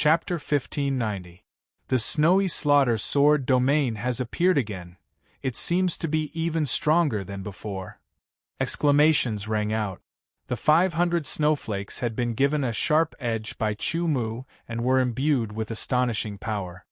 Chapter 1590. The snowy slaughter sword domain has appeared again. It seems to be even stronger than before. Exclamations rang out. The 500 snowflakes had been given a sharp edge by Chu Mu and were imbued with astonishing power.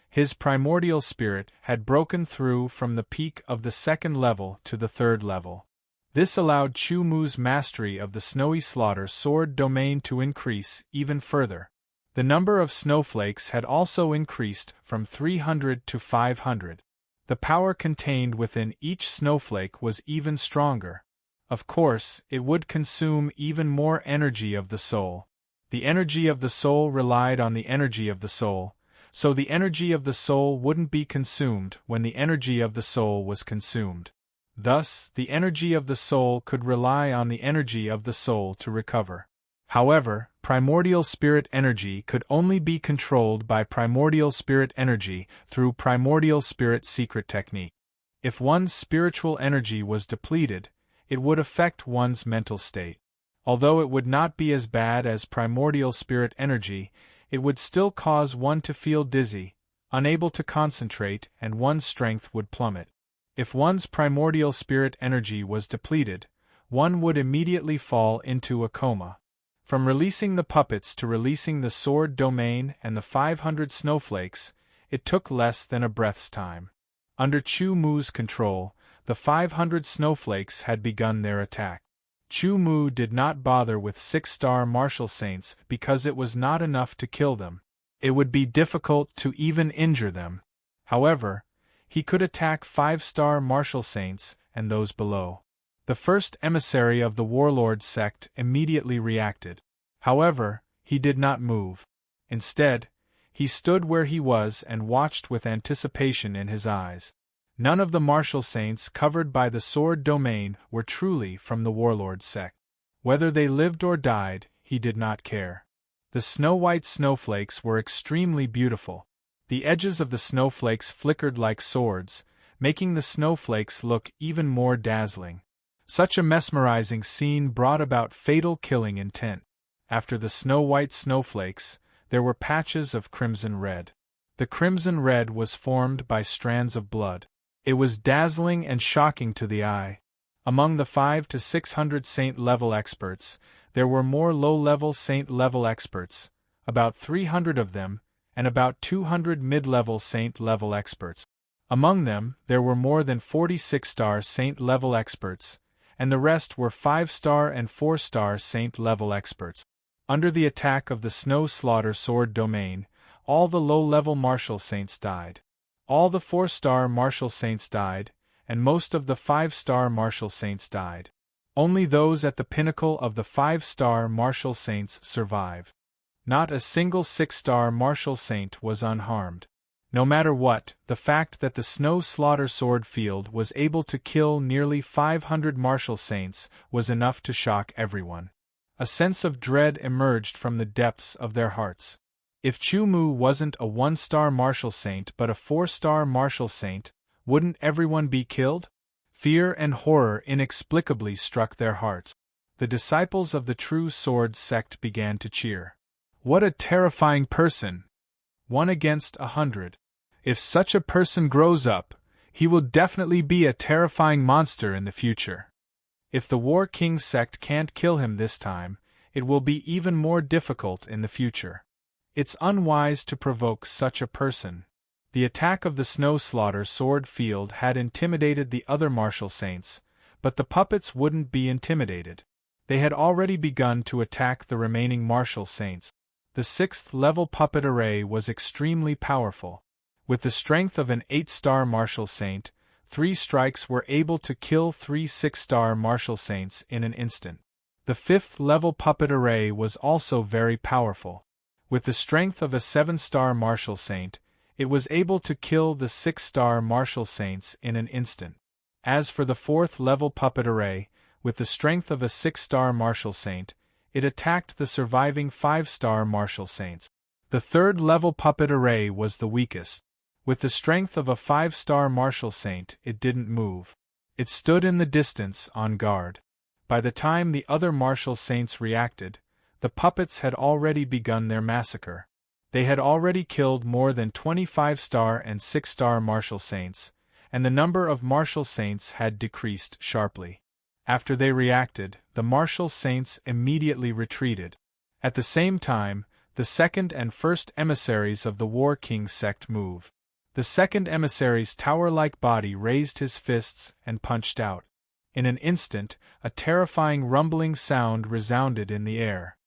His primordial spirit had broken through from the peak of the second level to the third level. This allowed Chu Mu's mastery of the snowy slaughter sword domain to increase even further. The number of snowflakes had also increased from 300 to 500. The power contained within each snowflake was even stronger. Of course, it would consume even more energy of the soul. The energy of the soul relied on the energy of the soul, so the energy of the soul wouldn't be consumed when the energy of the soul was consumed. Thus, the energy of the soul could rely on the energy of the soul to recover. However, primordial spirit energy could only be controlled by primordial spirit energy through primordial spirit secret technique. If one's spiritual energy was depleted, it would affect one's mental state. Although it would not be as bad as primordial spirit energy, it would still cause one to feel dizzy, unable to concentrate, and one's strength would plummet. If one's primordial spirit energy was depleted, one would immediately fall into a coma. From releasing the puppets to releasing the sword domain and the 500 snowflakes, it took less than a breath's time. Under Chu Mu's control, the 500 snowflakes had begun their attack. Chu Mu did not bother with 6-star martial saints because it was not enough to kill them. It would be difficult to even injure them. However, he could attack 5-star martial saints and those below. The first emissary of the warlord sect immediately reacted. However, he did not move. Instead, he stood where he was and watched with anticipation in his eyes. None of the martial saints covered by the sword domain were truly from the warlord sect. Whether they lived or died, he did not care. The snow-white snowflakes were extremely beautiful. The edges of the snowflakes flickered like swords, making the snowflakes look even more dazzling. Such a mesmerizing scene brought about fatal killing intent. After the snow-white snowflakes, there were patches of crimson red. The crimson red was formed by strands of blood. It was dazzling and shocking to the eye. Among the 500 to 600 saint-level experts, there were more low-level saint-level experts, about 300 of them, and about 200 mid-level saint-level experts. Among them, there were more than 46-star saint-level experts, and the rest were 5-star and 4-star saint-level experts. Under the attack of the snow slaughter sword domain, all the low-level martial saints died. All the 4-star martial saints died, and most of the 5-star martial saints died. Only those at the pinnacle of the 5-star martial saints survived. Not a single 6-star martial saint was unharmed. No matter what, the fact that the snow slaughter sword field was able to kill nearly 500 martial saints was enough to shock everyone. A sense of dread emerged from the depths of their hearts. If Chu Mu wasn't a 1-star martial saint but a 4-star martial saint, wouldn't everyone be killed? Fear and horror inexplicably struck their hearts. The disciples of the true sword sect began to cheer. What a terrifying person! 1 against 100. If such a person grows up, he will definitely be a terrifying monster in the future. If the War King sect can't kill him this time, it will be even more difficult in the future. It's unwise to provoke such a person. The attack of the snow slaughter sword field had intimidated the other martial saints, but the puppets wouldn't be intimidated. They had already begun to attack the remaining martial saints. The 6th-level puppet array was extremely powerful. With the strength of an 8-star martial saint, 3 strikes were able to kill 3 6-star martial saints in an instant. The 5th-level puppet array was also very powerful. With the strength of a 7-star martial saint, it was able to kill the 6-star martial saints in an instant. As for the 4th-level puppet array, with the strength of a 6-star martial saint, it attacked the surviving 5-star martial saints. The 3rd-level puppet array was the weakest. With the strength of a 5-star martial saint, it didn't move. It stood in the distance, on guard. By the time the other martial saints reacted, the puppets had already begun their massacre. They had already killed more than 25-star and 6-star martial saints, and the number of martial saints had decreased sharply. After they reacted, the martial saints immediately retreated. At the same time, the second and first emissaries of the War King sect moved. The second emissary's tower-like body raised his fists and punched out. In an instant, a terrifying rumbling sound resounded in the air.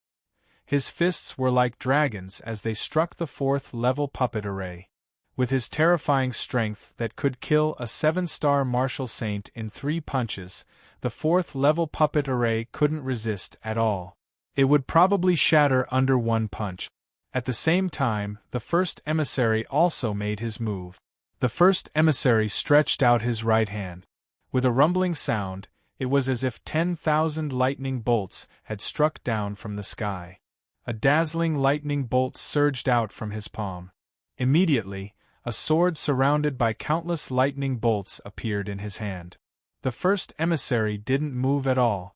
His fists were like dragons as they struck the fourth-level puppet array. With his terrifying strength that could kill a 7-star martial saint in 3 punches, the fourth-level puppet array couldn't resist at all. It would probably shatter under 1 punch. At the same time, the first emissary also made his move. The first emissary stretched out his right hand. With a rumbling sound, it was as if 10,000 lightning bolts had struck down from the sky. A dazzling lightning bolt surged out from his palm. Immediately, a sword surrounded by countless lightning bolts appeared in his hand. The first emissary didn't move at all.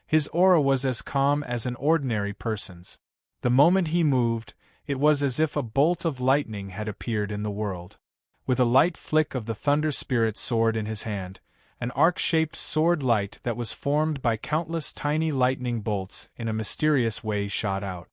His aura was as calm as an ordinary person's. The moment he moved, it was as if a bolt of lightning had appeared in the world. With a light flick of the Thunder Spirit sword in his hand, an arc-shaped sword light that was formed by countless tiny lightning bolts in a mysterious way shot out.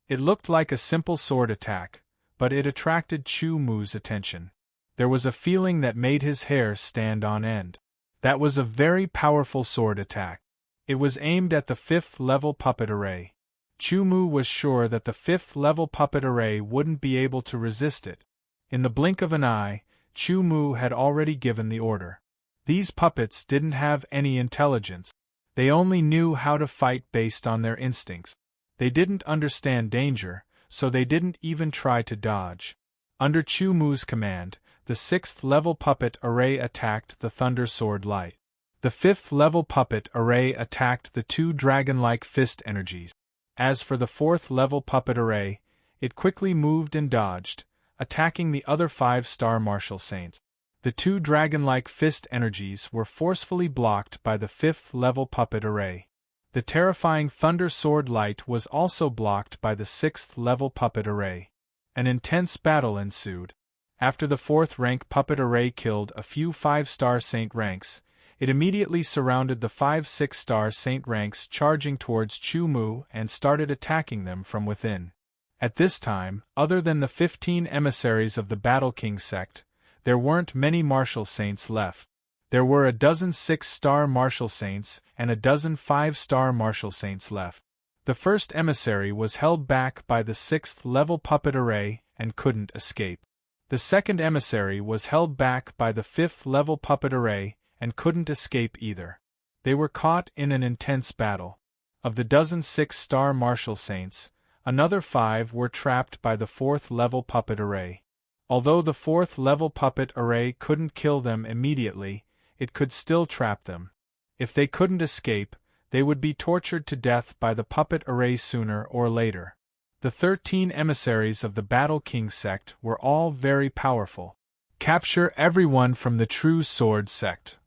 It looked like a simple sword attack, but it attracted Chu Mu's attention. There was a feeling that made his hair stand on end. That was a very powerful sword attack. It was aimed at the 5th-level puppet array. Chu Mu was sure that the 5th-level puppet array wouldn't be able to resist it. In the blink of an eye, Chu Mu had already given the order. These puppets didn't have any intelligence. They only knew how to fight based on their instincts. They didn't understand danger, so they didn't even try to dodge. Under Chu Mu's command, the 6th-level puppet array attacked the Thunder Sword Light. The 5th-level puppet array attacked the 2 dragon-like fist energies. As for the 4th-level puppet array, it quickly moved and dodged, attacking the other 5-star martial saints. The 2 dragon-like fist energies were forcefully blocked by the 5th-level puppet array. The terrifying Thunder Sword Light was also blocked by the 6th-level puppet array. An intense battle ensued. After the 4th-rank puppet array killed a few 5-star saint ranks, it immediately surrounded the 5-6-star saint ranks charging towards Chu Mu and started attacking them from within. At this time, other than the 15 emissaries of the Battle King sect, there weren't many martial saints left. There were a dozen 6-star martial saints and a dozen 5-star martial saints left. The first emissary was held back by the 6th-level puppet array and couldn't escape. The second emissary was held back by the 5th-level puppet array and couldn't escape either. They were caught in an intense battle. Of the dozen 6-star martial saints, another 5 were trapped by the 4th-level puppet array. Although the 4th-level puppet array couldn't kill them immediately, it could still trap them. If they couldn't escape, they would be tortured to death by the puppet array sooner or later. The 13 emissaries of the Battle King sect were all very powerful. Capture everyone from the True Sword sect.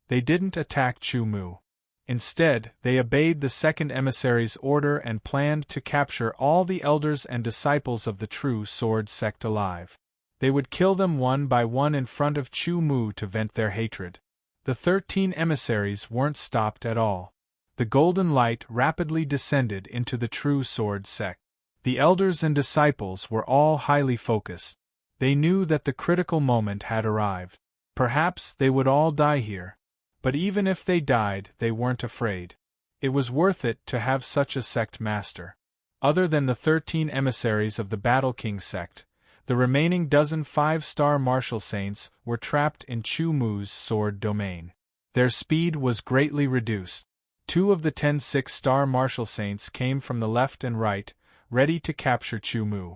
They didn't attack Chu Mu. Instead, they obeyed the second emissary's order and planned to capture all the elders and disciples of the True Sword sect alive. They would kill them one by one in front of Chu Mu to vent their hatred. The 13 emissaries weren't stopped at all. The golden light rapidly descended into the True Sword sect. The elders and disciples were all highly focused. They knew that the critical moment had arrived. Perhaps they would all die here. But even if they died, they weren't afraid. It was worth it to have such a sect master. Other than the 13 emissaries of the Battle King sect, the remaining dozen 5-star martial saints were trapped in Chu Mu's sword domain. Their speed was greatly reduced. 2 of the 10 6-star martial saints came from the left and right, ready to capture Chu Mu.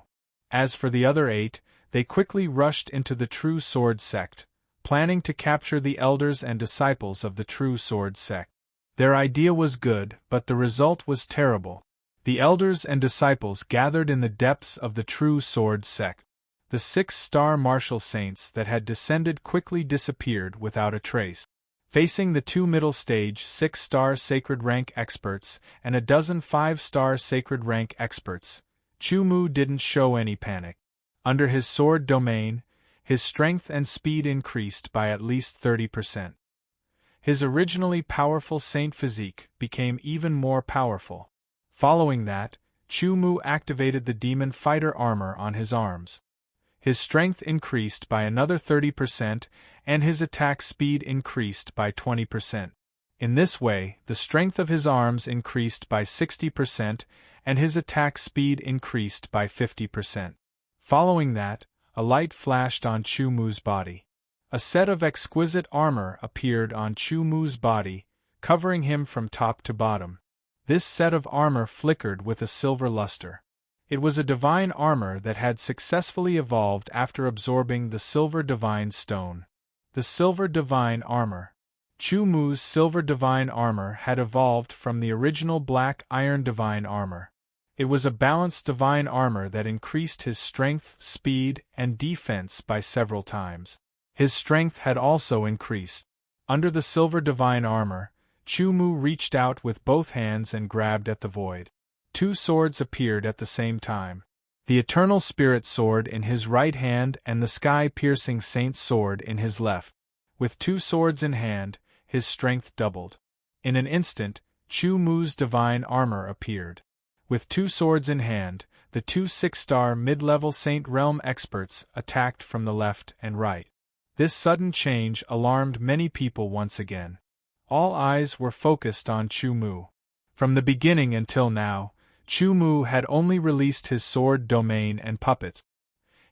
As for the other 8, they quickly rushed into the True Sword sect, planning to capture the elders and disciples of the True Sword sect. Their idea was good, but the result was terrible. The elders and disciples gathered in the depths of the True Sword sect. The 6-star martial saints that had descended quickly disappeared without a trace. Facing the 2 middle-stage 6-star sacred rank experts and a dozen 5-star sacred rank experts, Chu-mu didn't show any panic. Under his sword domain, his strength and speed increased by at least 30%. His originally powerful saint physique became even more powerful. Following that, Chu-mu activated the demon fighter armor on his arms. His strength increased by another 30%, and his attack speed increased by 20%. In this way, the strength of his arms increased by 60%, and his attack speed increased by 50%. Following that, a light flashed on Chu-mu's body. A set of exquisite armor appeared on Chu-mu's body, covering him from top to bottom. This set of armor flickered with a silver luster. It was a divine armor that had successfully evolved after absorbing the silver divine stone. The silver divine armor. Chu-mu's silver divine armor had evolved from the original black iron divine armor. It was a balanced divine armor that increased his strength, speed, and defense by several times. His strength had also increased. Under the silver divine armor, Chu-mu reached out with both hands and grabbed at the void. Two swords appeared at the same time. The Eternal Spirit sword in his right hand and the sky-piercing Saint's sword in his left. With two swords in hand, his strength doubled. In an instant, Chu-mu's divine armor appeared. With two swords in hand, the two 6-star mid-level Saint Realm experts attacked from the left and right. This sudden change alarmed many people once again. All eyes were focused on Chu-mu. From the beginning until now, Chu-mu had only released his sword domain and puppets.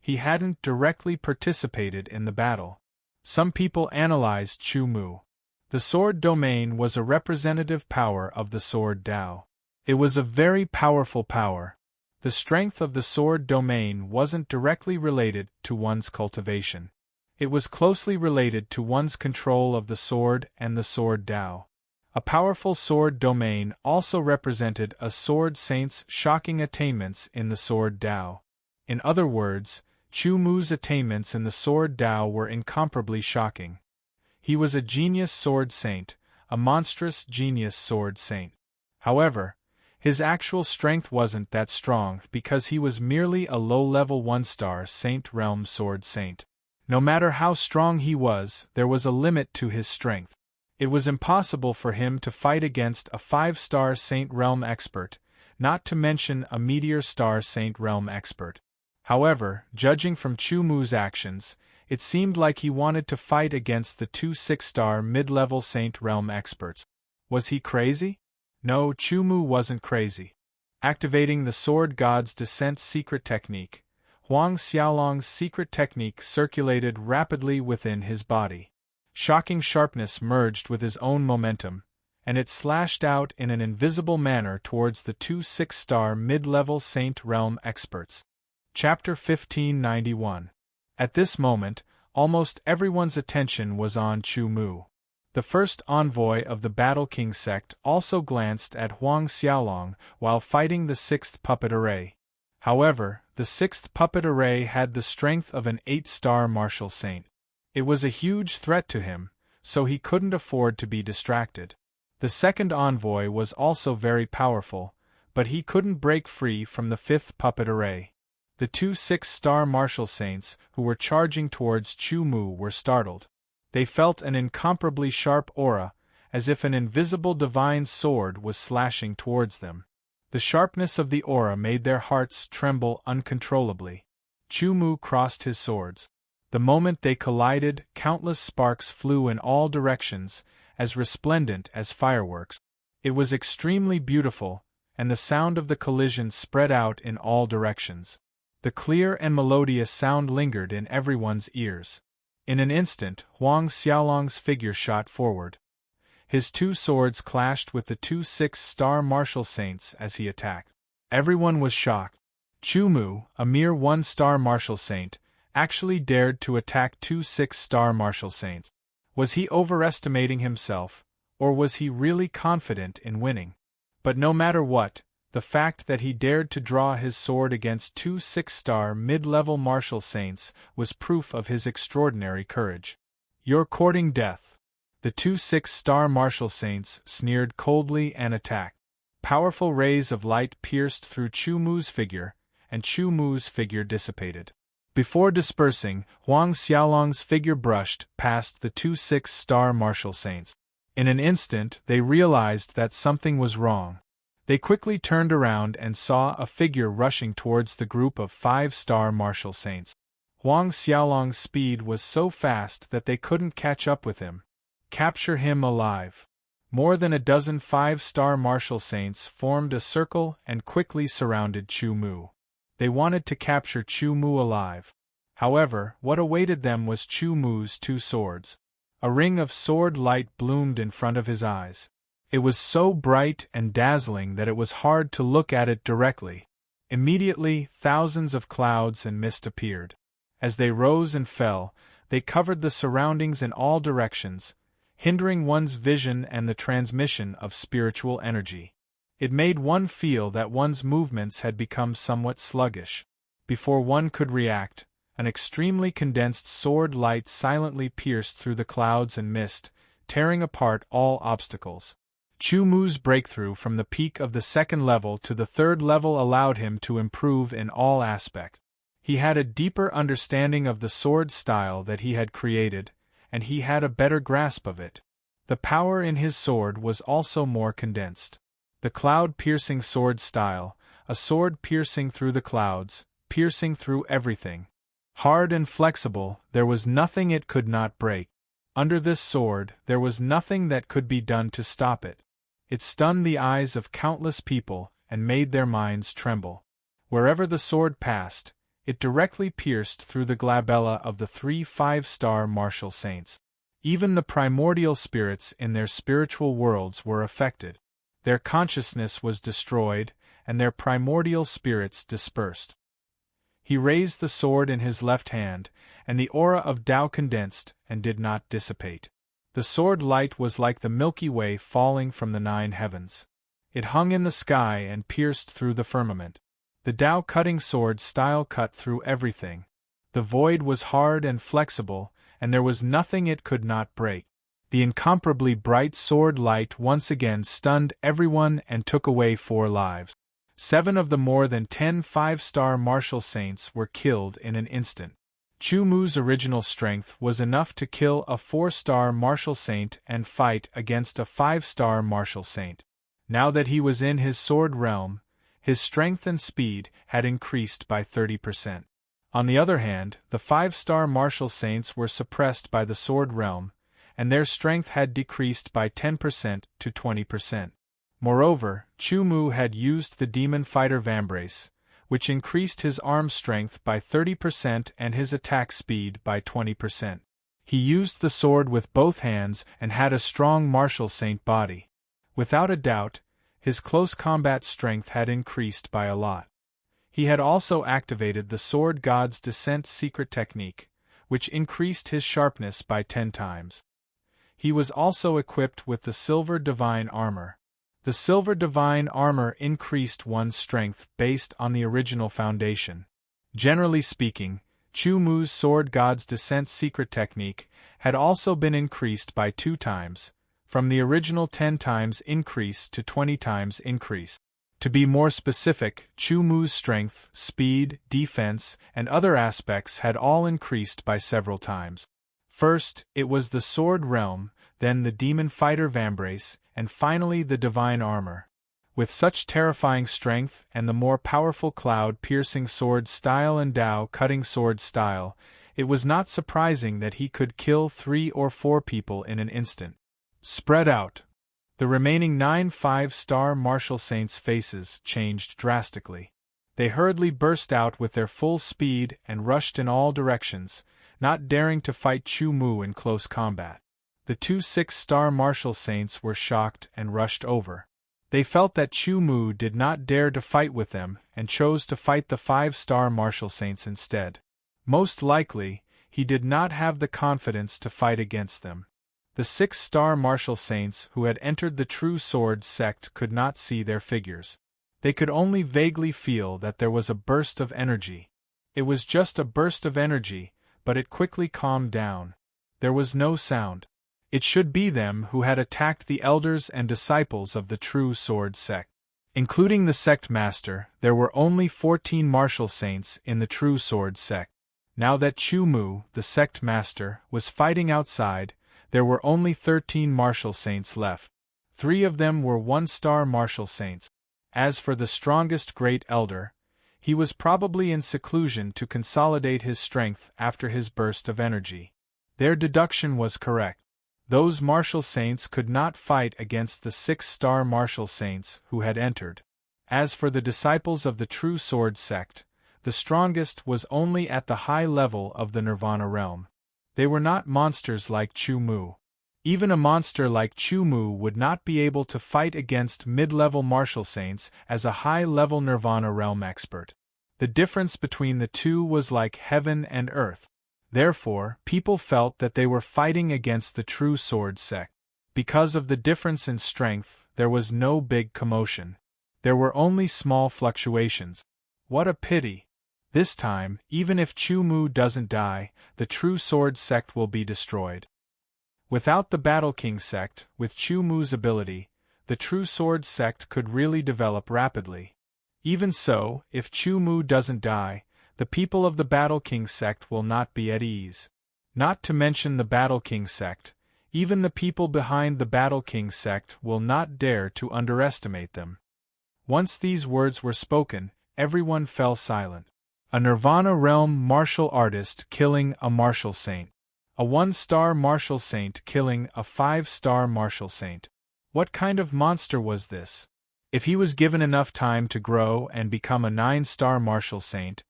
He hadn't directly participated in the battle. Some people analyzed Chu-mu. The sword domain was a representative power of the sword Dao. It was a very powerful power. The strength of the sword domain wasn't directly related to one's cultivation. It was closely related to one's control of the sword and the sword Dao. A powerful sword domain also represented a sword saint's shocking attainments in the sword Dao. In other words, Chu-mu's attainments in the sword Dao were incomparably shocking. He was a genius sword saint, a monstrous genius sword saint. However, his actual strength wasn't that strong because he was merely a low-level 1-star Saint Realm sword saint. No matter how strong he was, there was a limit to his strength. It was impossible for him to fight against a 5-star Saint Realm expert, not to mention a Meteor Star Saint Realm expert. However, judging from Chu-mu's actions, it seemed like he wanted to fight against the two 6-star mid-level Saint Realm experts. Was he crazy? No, Chu-mu wasn't crazy. Activating the Sword God's Descent secret technique, Huang Xiaolong's secret technique circulated rapidly within his body. Shocking sharpness merged with his own momentum, and it slashed out in an invisible manner towards the two 6-star mid-level Saint Realm experts. Chapter 1591. At this moment, almost everyone's attention was on Chu-mu. The first envoy of the Battle King sect also glanced at Huang Xiaolong while fighting the 6th puppet array. However, the 6th puppet array had the strength of an 8-star martial saint. It was a huge threat to him, so he couldn't afford to be distracted. The second envoy was also very powerful, but he couldn't break free from the 5th puppet array. The two 6-star martial saints who were charging towards Chu-mu were startled. They felt an incomparably sharp aura, as if an invisible divine sword was slashing towards them. The sharpness of the aura made their hearts tremble uncontrollably. Chu-mu crossed his swords. The moment they collided, countless sparks flew in all directions, as resplendent as fireworks. It was extremely beautiful, and the sound of the collision spread out in all directions. The clear and melodious sound lingered in everyone's ears. In an instant, Huang Xiaolong's figure shot forward. His two swords clashed with the two 6-star martial saints as he attacked. Everyone was shocked. Chu-mu, a mere 1-star martial saint, actually dared to attack two 6-star martial saints. Was he overestimating himself, or was he really confident in winning? But no matter what, the fact that he dared to draw his sword against two 6-star mid-level martial saints was proof of his extraordinary courage. "You're courting death." The two 6-star martial saints sneered coldly and attacked. Powerful rays of light pierced through Chu-mu's figure, and Chu Mu's figure dissipated. Before dispersing, Huang Xiaolong's figure brushed past the two six-star martial saints. In an instant, they realized that something was wrong. They quickly turned around and saw a figure rushing towards the group of five-star martial saints. Huang Xiaolong's speed was so fast that they couldn't catch up with him. Capture him alive. More than a dozen five-star martial saints formed a circle and quickly surrounded Chu Mu. They wanted to capture Chu Mu alive. However, what awaited them was Chu Mu's two swords. A ring of sword light bloomed in front of his eyes. It was so bright and dazzling that it was hard to look at it directly. Immediately, thousands of clouds and mist appeared. As they rose and fell, they covered the surroundings in all directions, hindering one's vision and the transmission of spiritual energy. It made one feel that one's movements had become somewhat sluggish. Before one could react, an extremely condensed sword light silently pierced through the clouds and mist, tearing apart all obstacles. Chu Mu's breakthrough from the peak of the second level to the third level allowed him to improve in all aspects. He had a deeper understanding of the sword style that he had created, and he had a better grasp of it. The power in his sword was also more condensed. The cloud-piercing sword style, a sword piercing through the clouds, piercing through everything. Hard and flexible, there was nothing it could not break. Under this sword, there was nothing that could be done to stop it. It stunned the eyes of countless people and made their minds tremble. Wherever the sword passed, it directly pierced through the glabella of the three five-star martial saints. Even the primordial spirits in their spiritual worlds were affected. Their consciousness was destroyed, and their primordial spirits dispersed. He raised the sword in his left hand, and the aura of Tao condensed and did not dissipate. The sword light was like the Milky Way falling from the 9 heavens. It hung in the sky and pierced through the firmament. The Tao cutting sword style cut through everything. The void was hard and flexible, and there was nothing it could not break. The incomparably bright sword light once again stunned everyone and took away 4 lives. 7 of the more than 10 five-star martial saints were killed in an instant. Chu Mu's original strength was enough to kill a 4-star martial saint and fight against a 5-star martial saint. Now that he was in his sword realm, his strength and speed had increased by 30%. On the other hand, the 5-star martial saints were suppressed by the sword realm, and their strength had decreased by 10% to 20%. Moreover, Chu Mu had used the demon fighter Vambrace, which increased his arm strength by 30% and his attack speed by 20%. He used the sword with both hands and had a strong martial saint body. Without a doubt, his close combat strength had increased by a lot. He had also activated the Sword God's Descent secret technique, which increased his sharpness by 10 times. He was also equipped with the Silver Divine Armor. The Silver Divine Armor increased one's strength based on the original foundation. Generally speaking, Chu Mu's Sword God's Descent secret technique had also been increased by 2 times, from the original 10 times increase to 20 times increase. To be more specific, Chu Mu's strength, speed, defense, and other aspects had all increased by several times. First, it was the Sword Realm, then the Demon Fighter Vambrace, and finally the Divine Armor. With such terrifying strength and the more powerful cloud-piercing sword style and Tao cutting sword style, it was not surprising that he could kill 3 or 4 people in an instant. Spread out. The remaining 9 5-star martial saints' faces changed drastically. They hurriedly burst out with their full speed and rushed in all directions, not daring to fight Chu Mu in close combat. The 2 6-star martial saints were shocked and rushed over. They felt that Chu Mu did not dare to fight with them and chose to fight the 5-star martial saints instead. Most likely, he did not have the confidence to fight against them. The 6-star martial saints who had entered the True Sword sect could not see their figures. They could only vaguely feel that there was a burst of energy. It was just a burst of energy, but it quickly calmed down. There was no sound. It should be them who had attacked the elders and disciples of the True Sword sect. Including the sect master, there were only 14 martial saints in the True Sword sect. Now that Chu Mu, the sect master, was fighting outside, there were only 13 martial saints left. 3 of them were 1-star martial saints. As for the strongest great elder, he was probably in seclusion to consolidate his strength after his burst of energy. Their deduction was correct. Those martial saints could not fight against the 6-star martial saints who had entered. As for the disciples of the True Sword sect, the strongest was only at the high level of the Nirvana realm. They were not monsters like Chu Mu. Even a monster like Chu Mu would not be able to fight against mid-level martial saints as a high-level Nirvana realm expert. The difference between the two was like heaven and earth. Therefore, people felt that they were fighting against the True Sword sect. Because of the difference in strength, there was no big commotion. There were only small fluctuations. What a pity! This time, even if Chu Mu doesn't die, the True Sword sect will be destroyed. Without the Battle King sect, with Chu Mu's ability, the True Sword sect could really develop rapidly. Even so, if Chu Mu doesn't die, the people of the Battle King sect will not be at ease. Not to mention the Battle King sect, even the people behind the Battle King sect will not dare to underestimate them. Once these words were spoken, everyone fell silent. A Nirvana realm martial artist killing a martial saint. A 1-star martial saint killing a 5-star martial saint. What kind of monster was this? If he was given enough time to grow and become a 9-star martial saint,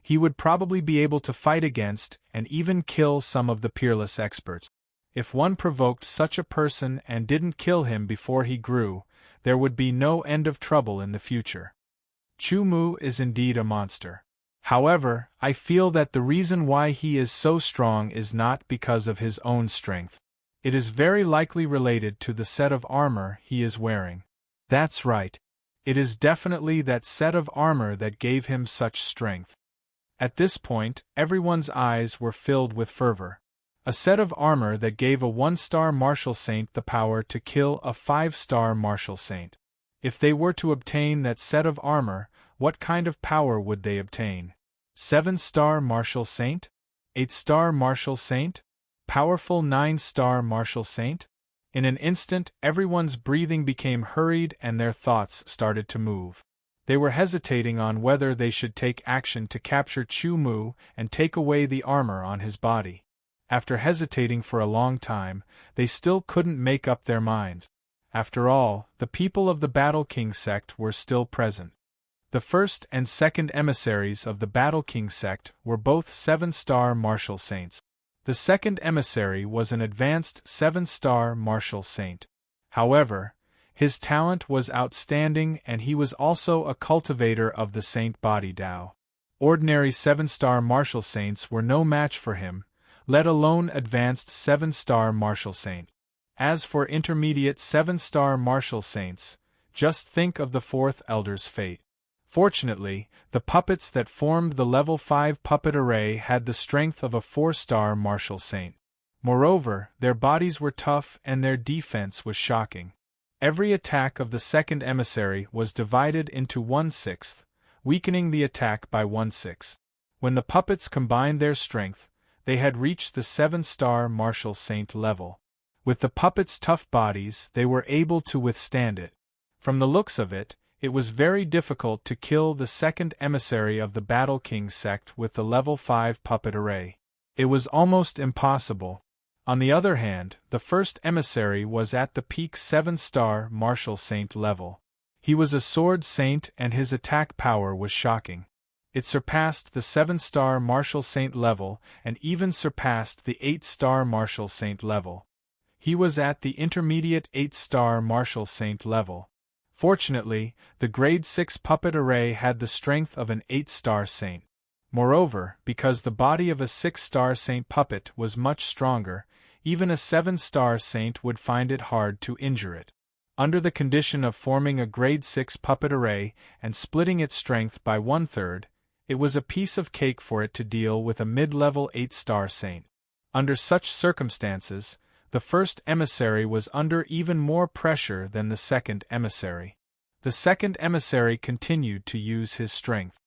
he would probably be able to fight against and even kill some of the peerless experts. If one provoked such a person and didn't kill him before he grew, there would be no end of trouble in the future. Chu Mu is indeed a monster. However, I feel that the reason why he is so strong is not because of his own strength. It is very likely related to the set of armor he is wearing. That's right. It is definitely that set of armor that gave him such strength. At this point, everyone's eyes were filled with fervor. A set of armor that gave a 1-star martial saint the power to kill a 5-star martial saint. If they were to obtain that set of armor, what kind of power would they obtain? 7-star martial saint? 8-star martial saint? Powerful 9-star martial saint? In an instant, everyone's breathing became hurried and their thoughts started to move. They were hesitating on whether they should take action to capture Chu Mu and take away the armor on his body. After hesitating for a long time, they still couldn't make up their minds. After all, the people of the Battle King sect were still present. The first and second emissaries of the Battle King sect were both 7-star martial saints. The second emissary was an advanced 7-star martial saint. However, his talent was outstanding and he was also a cultivator of the Saint Body Tao. Ordinary 7-star martial saints were no match for him, let alone advanced 7-star martial saint. As for intermediate 7-star martial saints, just think of the 4th elder's fate. Fortunately, the puppets that formed the level 5 puppet array had the strength of a 4-star martial saint. Moreover, their bodies were tough and their defense was shocking. Every attack of the second emissary was divided into 1/6, weakening the attack by 1/6. When the puppets combined their strength, they had reached the 7-star martial saint level. With the puppets' tough bodies, they were able to withstand it. From the looks of it, it was very difficult to kill the second emissary of the Battle King sect with the level 5 puppet array. It was almost impossible. On the other hand, the first emissary was at the peak 7-star martial saint level. He was a sword saint and his attack power was shocking. It surpassed the 7-star martial saint level and even surpassed the 8-star martial saint level. He was at the intermediate 8-star martial saint level. Fortunately, the grade 6 puppet array had the strength of an 8-star saint. Moreover, because the body of a 6-star saint puppet was much stronger, even a 7-star saint would find it hard to injure it. Under the condition of forming a grade 6 puppet array and splitting its strength by 1/3, it was a piece of cake for it to deal with a mid-level 8-star saint. Under such circumstances, the first emissary was under even more pressure than the second emissary. The second emissary continued to use his strength.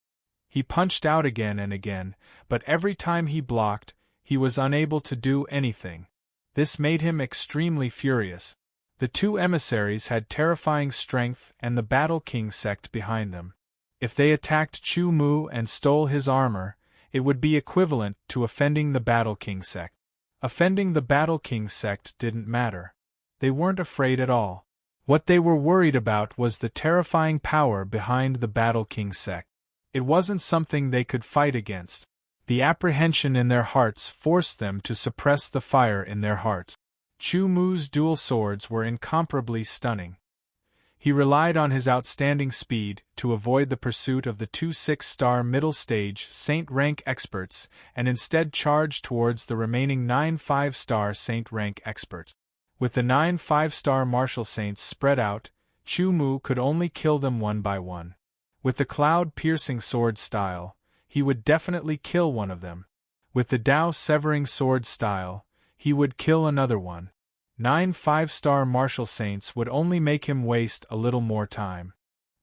He punched out again and again, but every time he blocked, he was unable to do anything. This made him extremely furious. The two emissaries had terrifying strength and the Battle King sect behind them. If they attacked Chu Mu and stole his armor, it would be equivalent to offending the Battle King sect. Offending the Battle King sect didn't matter. They weren't afraid at all. What they were worried about was the terrifying power behind the Battle King sect. It wasn't something they could fight against. The apprehension in their hearts forced them to suppress the fire in their hearts. Chu Mu's dual swords were incomparably stunning. He relied on his outstanding speed to avoid the pursuit of the two 6-star middle stage Saint rank experts and instead charged towards the remaining 9 5-star Saint rank experts. With the 9 5-star martial saints spread out, Chu Mu could only kill them one by one. With the cloud-piercing sword style, he would definitely kill one of them. With the Dao-severing sword style, he would kill another one. 9 5-star martial saints would only make him waste a little more time.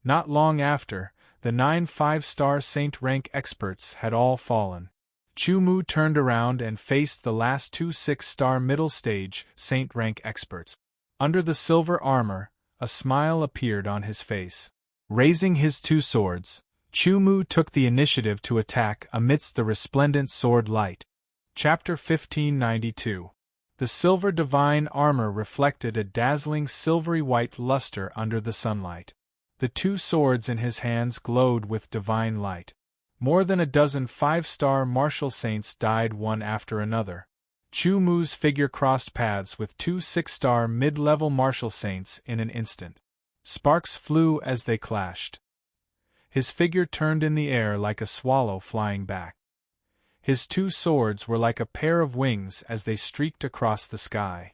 Not long after, the 9 5-star Saint rank experts had all fallen. Chu Mu turned around and faced the last two 6-star middle stage Saint rank experts. Under the silver armor, a smile appeared on his face. Raising his two swords, Chu Mu took the initiative to attack amidst the resplendent sword light. Chapter 1592. The silver divine armor reflected a dazzling silvery white luster under the sunlight. The two swords in his hands glowed with divine light. More than a dozen 5-star martial saints died one after another. Chu Mu's figure crossed paths with two 6-star mid-level martial saints in an instant. Sparks flew as they clashed. His figure turned in the air like a swallow flying back. His two swords were like a pair of wings as they streaked across the sky.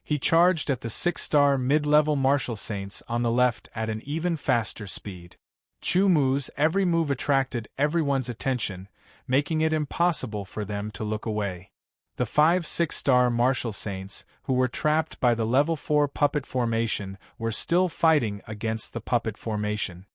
He charged at the 6-star mid-level martial saints on the left at an even faster speed. Chu Mu's every move attracted everyone's attention, making it impossible for them to look away. The 5 6-star martial saints, who were trapped by the level 4 puppet formation, were still fighting against the puppet formation.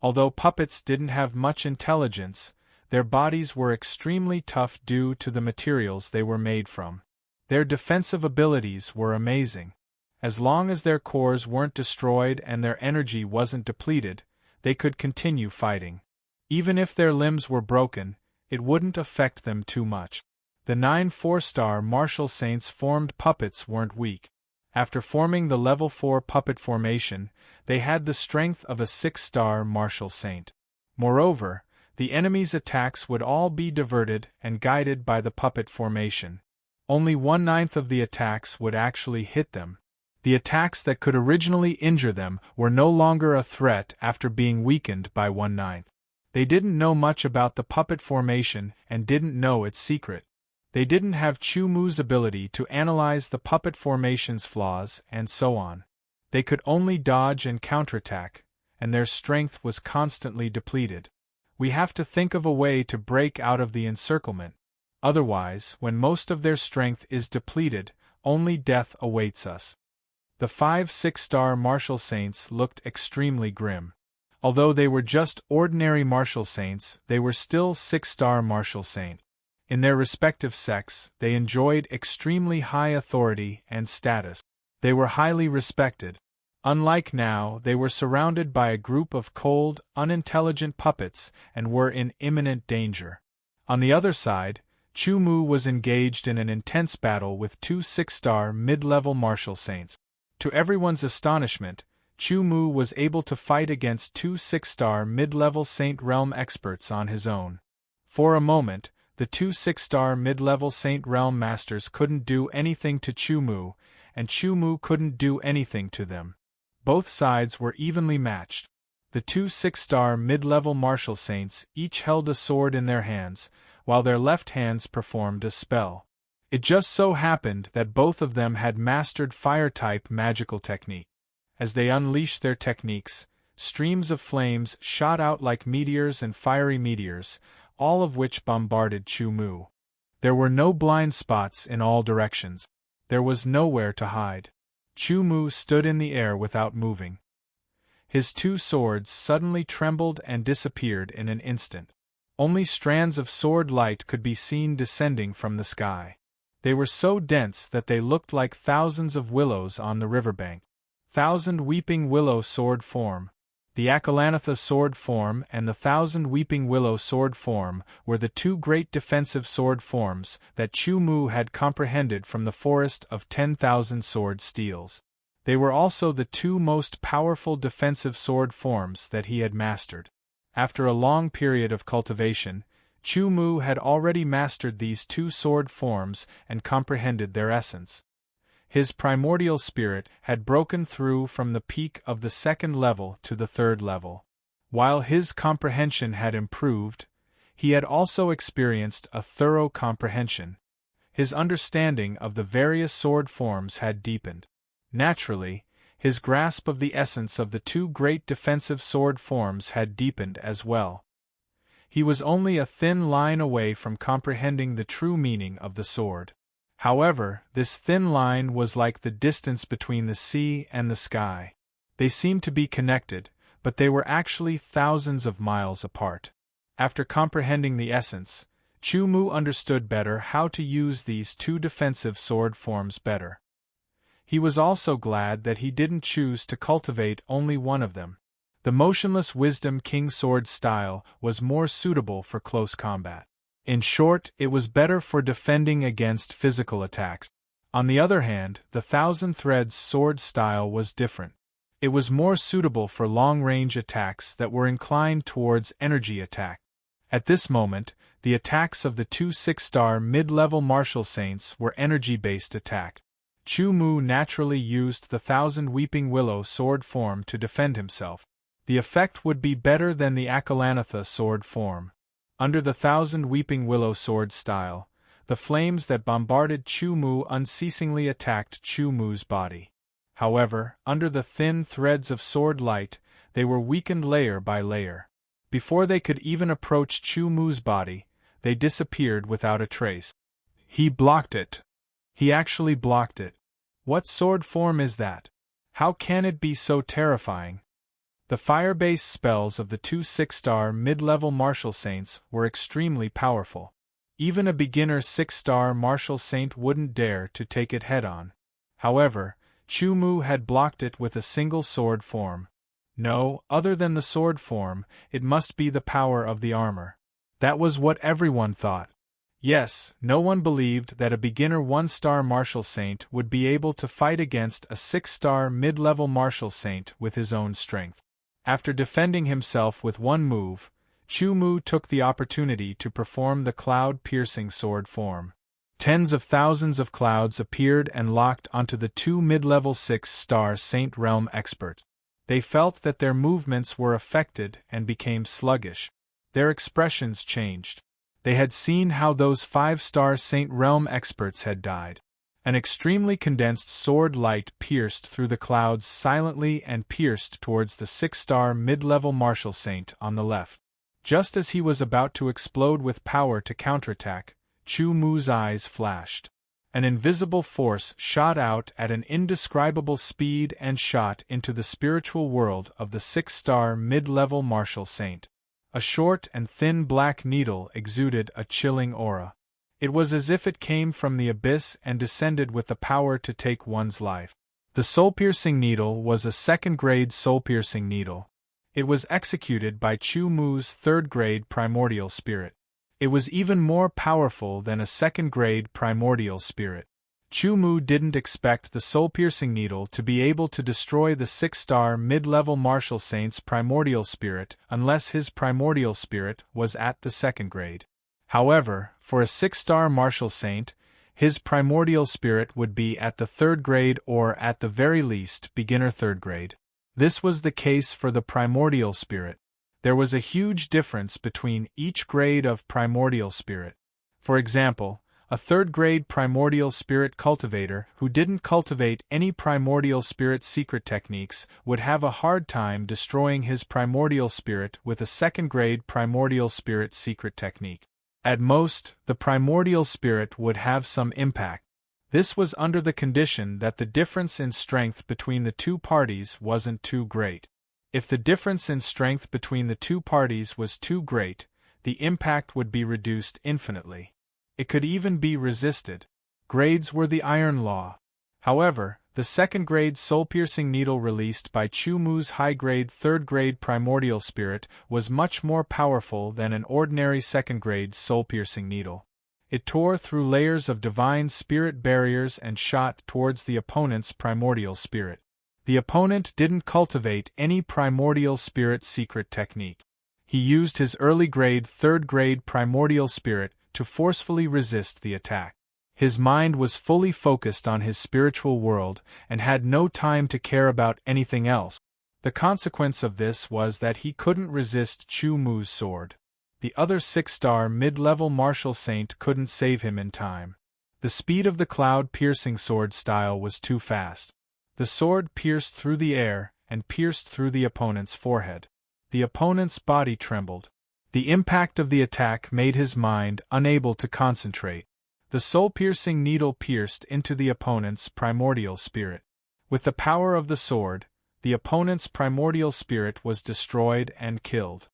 Although puppets didn't have much intelligence, their bodies were extremely tough due to the materials they were made from. Their defensive abilities were amazing. As long as their cores weren't destroyed and their energy wasn't depleted, they could continue fighting. Even if their limbs were broken, it wouldn't affect them too much. The 9 4-star martial saints formed puppets weren't weak. After forming the level 4 puppet formation, they had the strength of a 6-star martial saint. Moreover, the enemy's attacks would all be diverted and guided by the puppet formation. Only 1/9 of the attacks would actually hit them. The attacks that could originally injure them were no longer a threat after being weakened by 1/9. They didn't know much about the puppet formation and didn't know its secret. They didn't have Chu Mu's ability to analyze the puppet formation's flaws and so on. They could only dodge and counterattack, and their strength was constantly depleted. We have to think of a way to break out of the encirclement. Otherwise, when most of their strength is depleted, only death awaits us. The 5 6-star martial saints looked extremely grim. Although they were just ordinary martial saints, they were still 6-star martial saints. In their respective sects, they enjoyed extremely high authority and status. They were highly respected. Unlike now, they were surrounded by a group of cold, unintelligent puppets and were in imminent danger. On the other side, Chu Mu was engaged in an intense battle with two 6-star mid-level martial saints. To everyone's astonishment, Chu Mu was able to fight against two 6-star mid-level Saint Realm experts on his own. For a moment, the two 6-star mid-level Saint Realm masters couldn't do anything to Chu Mu, and Chu Mu couldn't do anything to them. Both sides were evenly matched. The two 6-star mid-level martial saints each held a sword in their hands, while their left hands performed a spell. It just so happened that both of them had mastered fire-type magical technique. As they unleashed their techniques, streams of flames shot out like meteors and fiery meteors, all of which bombarded Chu Mu. There were no blind spots in all directions. There was nowhere to hide. Chu Mu stood in the air without moving. His two swords suddenly trembled and disappeared in an instant. Only strands of sword light could be seen descending from the sky. They were so dense that they looked like thousands of willows on the riverbank. 1,000 weeping willow sword form. The Akalanatha sword form and the 1,000 weeping willow sword form were the two great defensive sword forms that Chu Mu had comprehended from the forest of 10,000 sword steels. They were also the two most powerful defensive sword forms that he had mastered. After a long period of cultivation, Chu Mu had already mastered these two sword forms and comprehended their essence. His primordial spirit had broken through from the peak of the second level to the third level. While his comprehension had improved, he had also experienced a thorough comprehension. His understanding of the various sword forms had deepened. Naturally, his grasp of the essence of the two great defensive sword forms had deepened as well. He was only a thin line away from comprehending the true meaning of the sword. However, this thin line was like the distance between the sea and the sky. They seemed to be connected, but they were actually thousands of miles apart. After comprehending the essence, Chu Mu understood better how to use these two defensive sword forms better. He was also glad that he didn't choose to cultivate only one of them. The motionless wisdom king sword style was more suitable for close combat. In short, it was better for defending against physical attacks. On the other hand, the 1,000 threads sword style was different. It was more suitable for long-range attacks that were inclined towards energy attack. At this moment, the attacks of the two 6-star mid-level martial saints were energy-based attacks. Chu Mu naturally used the 1,000 weeping willow sword form to defend himself. The effect would be better than the Akalanatha sword form. Under the 1,000 weeping willow sword style, the flames that bombarded Chu Mu unceasingly attacked Chu Mu's body. However, under the thin threads of sword light, they were weakened layer by layer. Before they could even approach Chu Mu's body, they disappeared without a trace. He blocked it. He actually blocked it. What sword form is that? How can it be so terrifying? The fire-based spells of the two 6-star mid-level martial saints were extremely powerful. Even a beginner 6-star martial saint wouldn't dare to take it head-on. However, Chu Mu had blocked it with a single sword form. No, other than the sword form, it must be the power of the armor. That was what everyone thought. Yes, no one believed that a beginner 1-star martial saint would be able to fight against a 6-star mid-level martial saint with his own strength. After defending himself with one move, Chu Mu took the opportunity to perform the cloud-piercing sword form. Tens of thousands of clouds appeared and locked onto the two mid-level 6-star Saint Realm experts. They felt that their movements were affected and became sluggish. Their expressions changed. They had seen how those 5-star Saint Realm experts had died. An extremely condensed sword light pierced through the clouds silently and pierced towards the 6-star mid-level martial saint on the left. Just as he was about to explode with power to counterattack, Chu Mu's eyes flashed. An invisible force shot out at an indescribable speed and shot into the spiritual world of the 6-star mid-level martial saint. A short and thin black needle exuded a chilling aura. It was as if it came from the abyss and descended with the power to take one's life. The soul-piercing needle was a second-grade soul-piercing needle. It was executed by Chu Mu's third-grade primordial spirit. It was even more powerful than a second-grade primordial spirit. Chu Mu didn't expect the soul-piercing needle to be able to destroy the 6-star mid-level martial saint's primordial spirit unless his primordial spirit was at the second grade. However, for a 6-star martial saint, his primordial spirit would be at the third grade or at the very least beginner third grade. This was the case for the primordial spirit. There was a huge difference between each grade of primordial spirit. For example, a third-grade primordial spirit cultivator who didn't cultivate any primordial spirit secret techniques would have a hard time destroying his primordial spirit with a second-grade primordial spirit secret technique. At most, the primordial spirit would have some impact. This was under the condition that the difference in strength between the two parties wasn't too great. If the difference in strength between the two parties was too great, the impact would be reduced infinitely. It could even be resisted. Grades were the iron law. However, the second-grade soul-piercing needle released by Chu Mu's high-grade third-grade primordial spirit was much more powerful than an ordinary second-grade soul-piercing needle. It tore through layers of divine spirit barriers and shot towards the opponent's primordial spirit. The opponent didn't cultivate any primordial spirit secret technique. He used his early-grade third-grade primordial spirit to forcefully resist the attack. His mind was fully focused on his spiritual world and had no time to care about anything else. The consequence of this was that he couldn't resist Chu Mu's sword. The other 6-star mid-level martial saint couldn't save him in time. The speed of the cloud-piercing sword style was too fast. The sword pierced through the air and pierced through the opponent's forehead. The opponent's body trembled. The impact of the attack made his mind unable to concentrate. The soul-piercing needle pierced into the opponent's primordial spirit. With the power of the sword, the opponent's primordial spirit was destroyed and killed.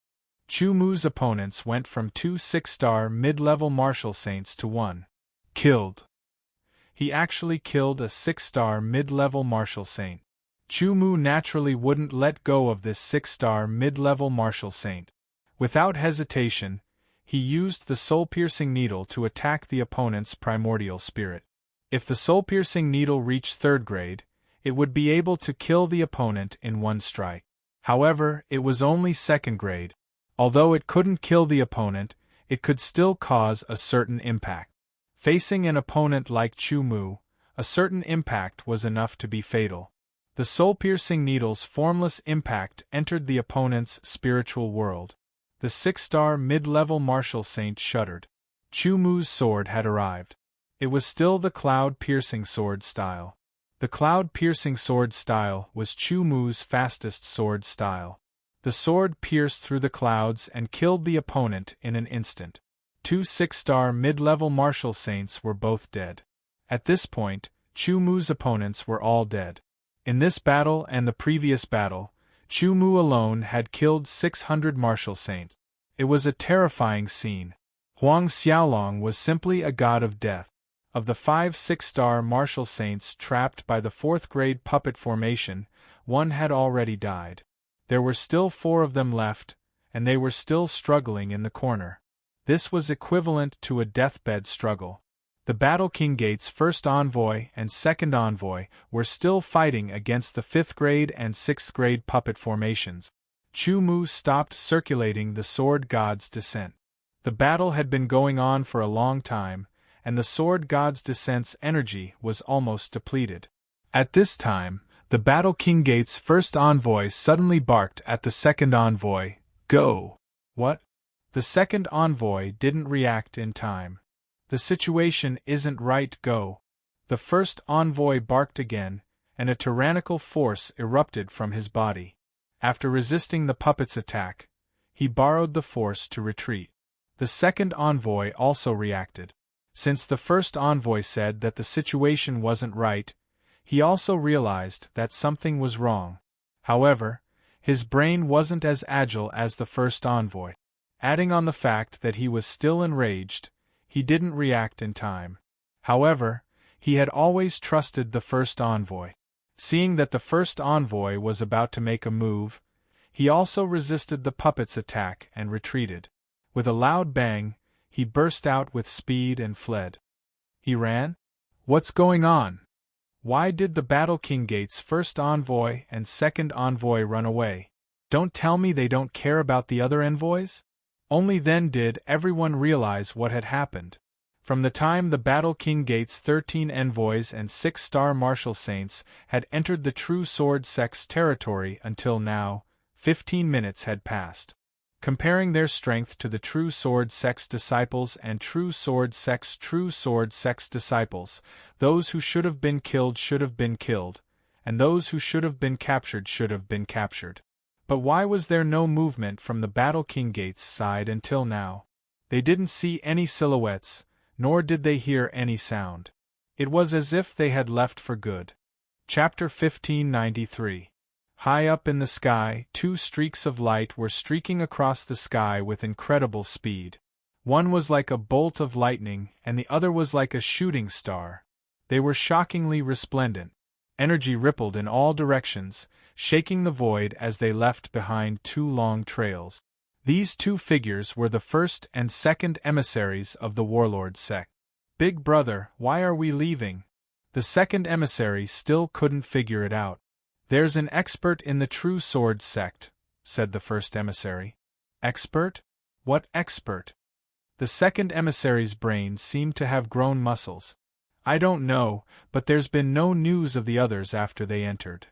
Chu Mu's opponents went from 2 6-star mid-level martial saints to 1. Killed. He actually killed a 6-star mid-level martial saint. Chu Mu naturally wouldn't let go of this 6-star mid-level martial saint. Without hesitation, he used the soul-piercing needle to attack the opponent's primordial spirit. If the soul-piercing needle reached third grade, it would be able to kill the opponent in one strike. However, it was only second grade. Although it couldn't kill the opponent, it could still cause a certain impact. Facing an opponent like Chu Mu, a certain impact was enough to be fatal. The soul-piercing needle's formless impact entered the opponent's spiritual world. The 6-star mid-level martial saint shuddered. Chu Mu's sword had arrived. It was still the cloud-piercing sword style. The cloud-piercing sword style was Chu Mu's fastest sword style. The sword pierced through the clouds and killed the opponent in an instant. 2 6-star mid-level martial saints were both dead. At this point, Chu Mu's opponents were all dead. In this battle and the previous battle, Chu Mu alone had killed 600 martial saints. It was a terrifying scene. Huang Xiaolong was simply a god of death. Of the 5 6-star martial saints trapped by the 4th-grade puppet formation, 1 had already died. There were still 4 of them left, and they were still struggling in the corner. This was equivalent to a deathbed struggle. The Battle King Gate's first envoy and second envoy were still fighting against the 5th-grade and 6th-grade puppet formations. Chu Mu stopped circulating the Sword God's Descent. The battle had been going on for a long time, and the Sword God's Descent's energy was almost depleted. At this time, the Battle King Gate's first envoy suddenly barked at the second envoy, "Go!" What? The second envoy didn't react in time. The situation isn't right, go. The first envoy barked again, and a tyrannical force erupted from his body. After resisting the puppet's attack, he borrowed the force to retreat. The second envoy also reacted. Since the first envoy said that the situation wasn't right, he also realized that something was wrong. However, his brain wasn't as agile as the first envoy. Adding on the fact that he was still enraged, he didn't react in time. However, he had always trusted the first envoy. Seeing that the first envoy was about to make a move, he also resisted the puppet's attack and retreated. With a loud bang, he burst out with speed and fled. He ran? What's going on? Why did the Battle King Gate's first envoy and second envoy run away? Don't tell me they don't care about the other envoys? Only then did everyone realize what had happened. From the time the Battle King Gate's 13 envoys and 6-star martial saints had entered the True Sword Sect's territory until now, 15 minutes had passed. Comparing their strength to the True Sword Sect's disciples and True Sword Sect's disciples, those who should have been killed should have been killed, and those who should have been captured should have been captured. But why was there no movement from the Battle King Gate's side until now? They didn't see any silhouettes, nor did they hear any sound. It was as if they had left for good. Chapter 1593. High up in the sky, two streaks of light were streaking across the sky with incredible speed. One was like a bolt of lightning, and the other was like a shooting star. They were shockingly resplendent. Energy rippled in all directions, shaking the void as they left behind two long trails. These two figures were the first and second emissaries of the warlord sect. "Big brother, why are we leaving?" The second emissary still couldn't figure it out. "There's an expert in the true sword sect," said the first emissary. "Expert? What expert?" The second emissary's brain seemed to have grown muscles. "I don't know, but there's been no news of the others after they entered."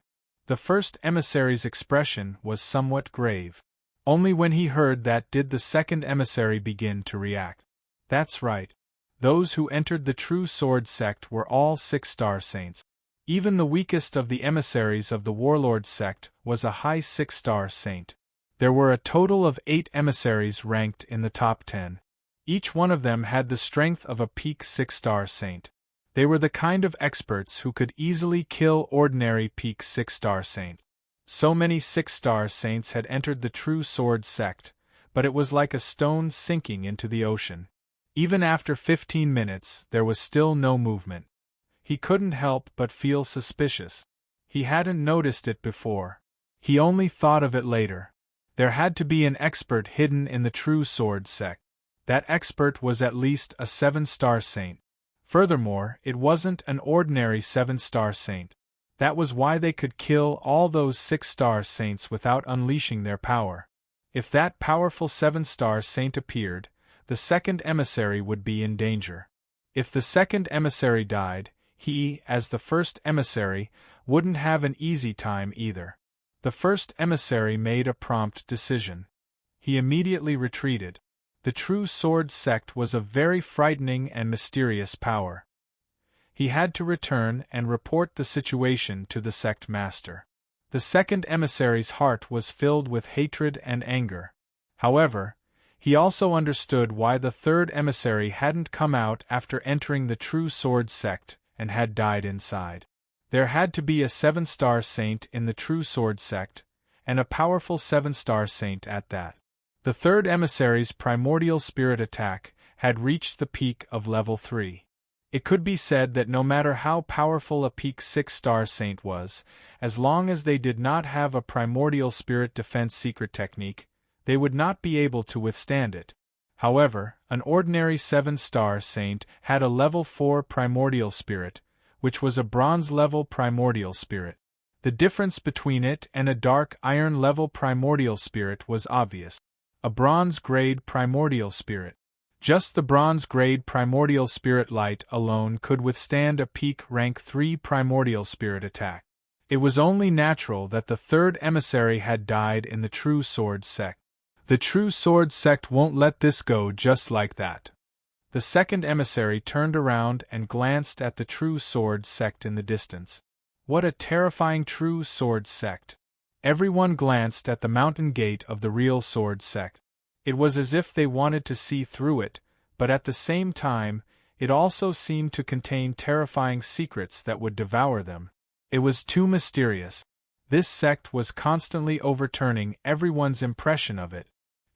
The first emissary's expression was somewhat grave. Only when he heard that did the second emissary begin to react. "That's right. Those who entered the true sword sect were all 6-star saints. Even the weakest of the emissaries of the warlord sect was a high 6-star saint. There were a total of 8 emissaries ranked in the top 10. Each one of them had the strength of a peak 6-star saint. They were the kind of experts who could easily kill ordinary peak 6-star saints. So many 6-star saints had entered the true sword sect, but it was like a stone sinking into the ocean. Even after 15 minutes, there was still no movement. He couldn't help but feel suspicious. He hadn't noticed it before. He only thought of it later. There had to be an expert hidden in the true sword sect. That expert was at least a 7-star saint. Furthermore, it wasn't an ordinary 7-star saint. That was why they could kill all those 6-star saints without unleashing their power. If that powerful 7-star saint appeared, the second emissary would be in danger. If the second emissary died, he, as the first emissary, wouldn't have an easy time either. The first emissary made a prompt decision. He immediately retreated. The true sword sect was a very frightening and mysterious power. He had to return and report the situation to the sect master. The second emissary's heart was filled with hatred and anger. However, he also understood why the third emissary hadn't come out after entering the true sword sect and had died inside. There had to be a 7-star saint in the true sword sect, and a powerful 7-star saint at that. The third emissary's primordial spirit attack had reached the peak of level 3. It could be said that no matter how powerful a peak 6-star saint was, as long as they did not have a primordial spirit defense secret technique, they would not be able to withstand it. However, an ordinary 7-star saint had a level 4 primordial spirit, which was a bronze-level primordial spirit. The difference between it and a dark iron-level primordial spirit was obvious. A bronze-grade primordial spirit. Just the bronze-grade primordial spirit light alone could withstand a peak rank 3 primordial spirit attack. It was only natural that the third emissary had died in the true sword sect. The true sword sect won't let this go just like that. The second emissary turned around and glanced at the true sword sect in the distance. What a terrifying true sword sect! Everyone glanced at the mountain gate of the real sword sect. It was as if they wanted to see through it, but at the same time, it also seemed to contain terrifying secrets that would devour them. It was too mysterious. This sect was constantly overturning everyone's impression of it.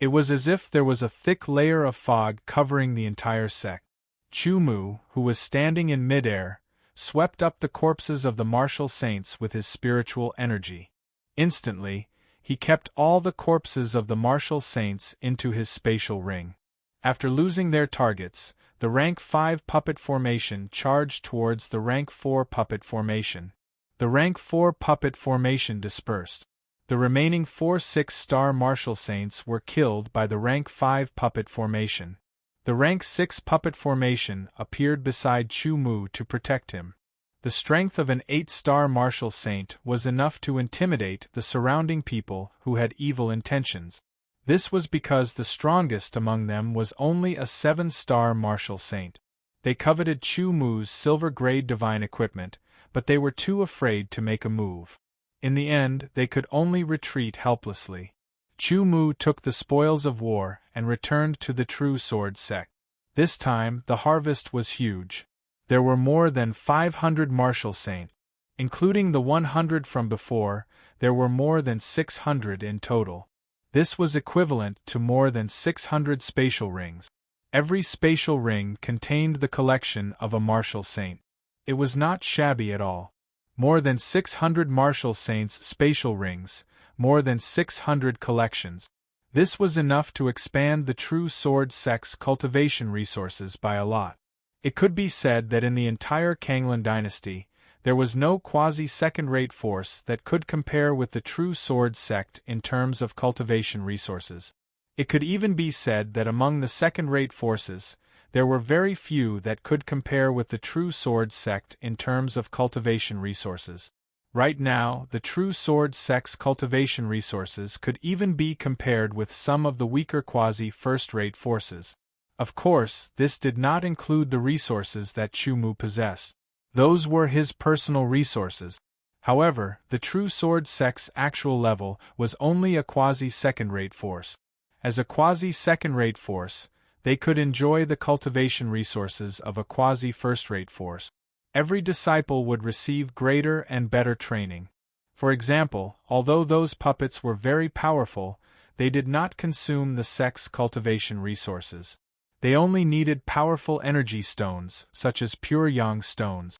It was as if there was a thick layer of fog covering the entire sect. Chu-Mu, who was standing in midair, swept up the corpses of the martial saints with his spiritual energy. Instantly, he kept all the corpses of the martial saints into his spatial ring. After losing their targets, the rank 5 puppet formation charged towards the rank 4 puppet formation. The rank 4 puppet formation dispersed. The remaining 4 6-star martial saints were killed by the rank 5 puppet formation. The rank 6 puppet formation appeared beside Chu-Mu to protect him. The strength of an 8-star martial saint was enough to intimidate the surrounding people who had evil intentions. This was because the strongest among them was only a 7-star martial saint. They coveted Chu-Mu's silver-grade divine equipment, but they were too afraid to make a move. In the end, they could only retreat helplessly. Chu-Mu took the spoils of war and returned to the true sword sect. This time, the harvest was huge. There were more than 500 martial saints. Including the 100 from before, there were more than 600 in total. This was equivalent to more than 600 spatial rings. Every spatial ring contained the collection of a martial saint. It was not shabby at all. More than 600 martial saints' spatial rings, more than 600 collections. This was enough to expand the true sword sect's cultivation resources by a lot. It could be said that in the entire Kanglan dynasty, there was no quasi-second-rate force that could compare with the true sword sect in terms of cultivation resources. It could even be said that among the second-rate forces, there were very few that could compare with the true sword sect in terms of cultivation resources. Right now, the true sword sect's cultivation resources could even be compared with some of the weaker quasi-first-rate forces. Of course, this did not include the resources that Chumu possessed. Those were his personal resources. However, the true sword sect's actual level was only a quasi-second-rate force. As a quasi-second-rate force, they could enjoy the cultivation resources of a quasi-first-rate force. Every disciple would receive greater and better training. For example, although those puppets were very powerful, they did not consume the sect's cultivation resources. They only needed powerful energy stones, such as pure yang stones.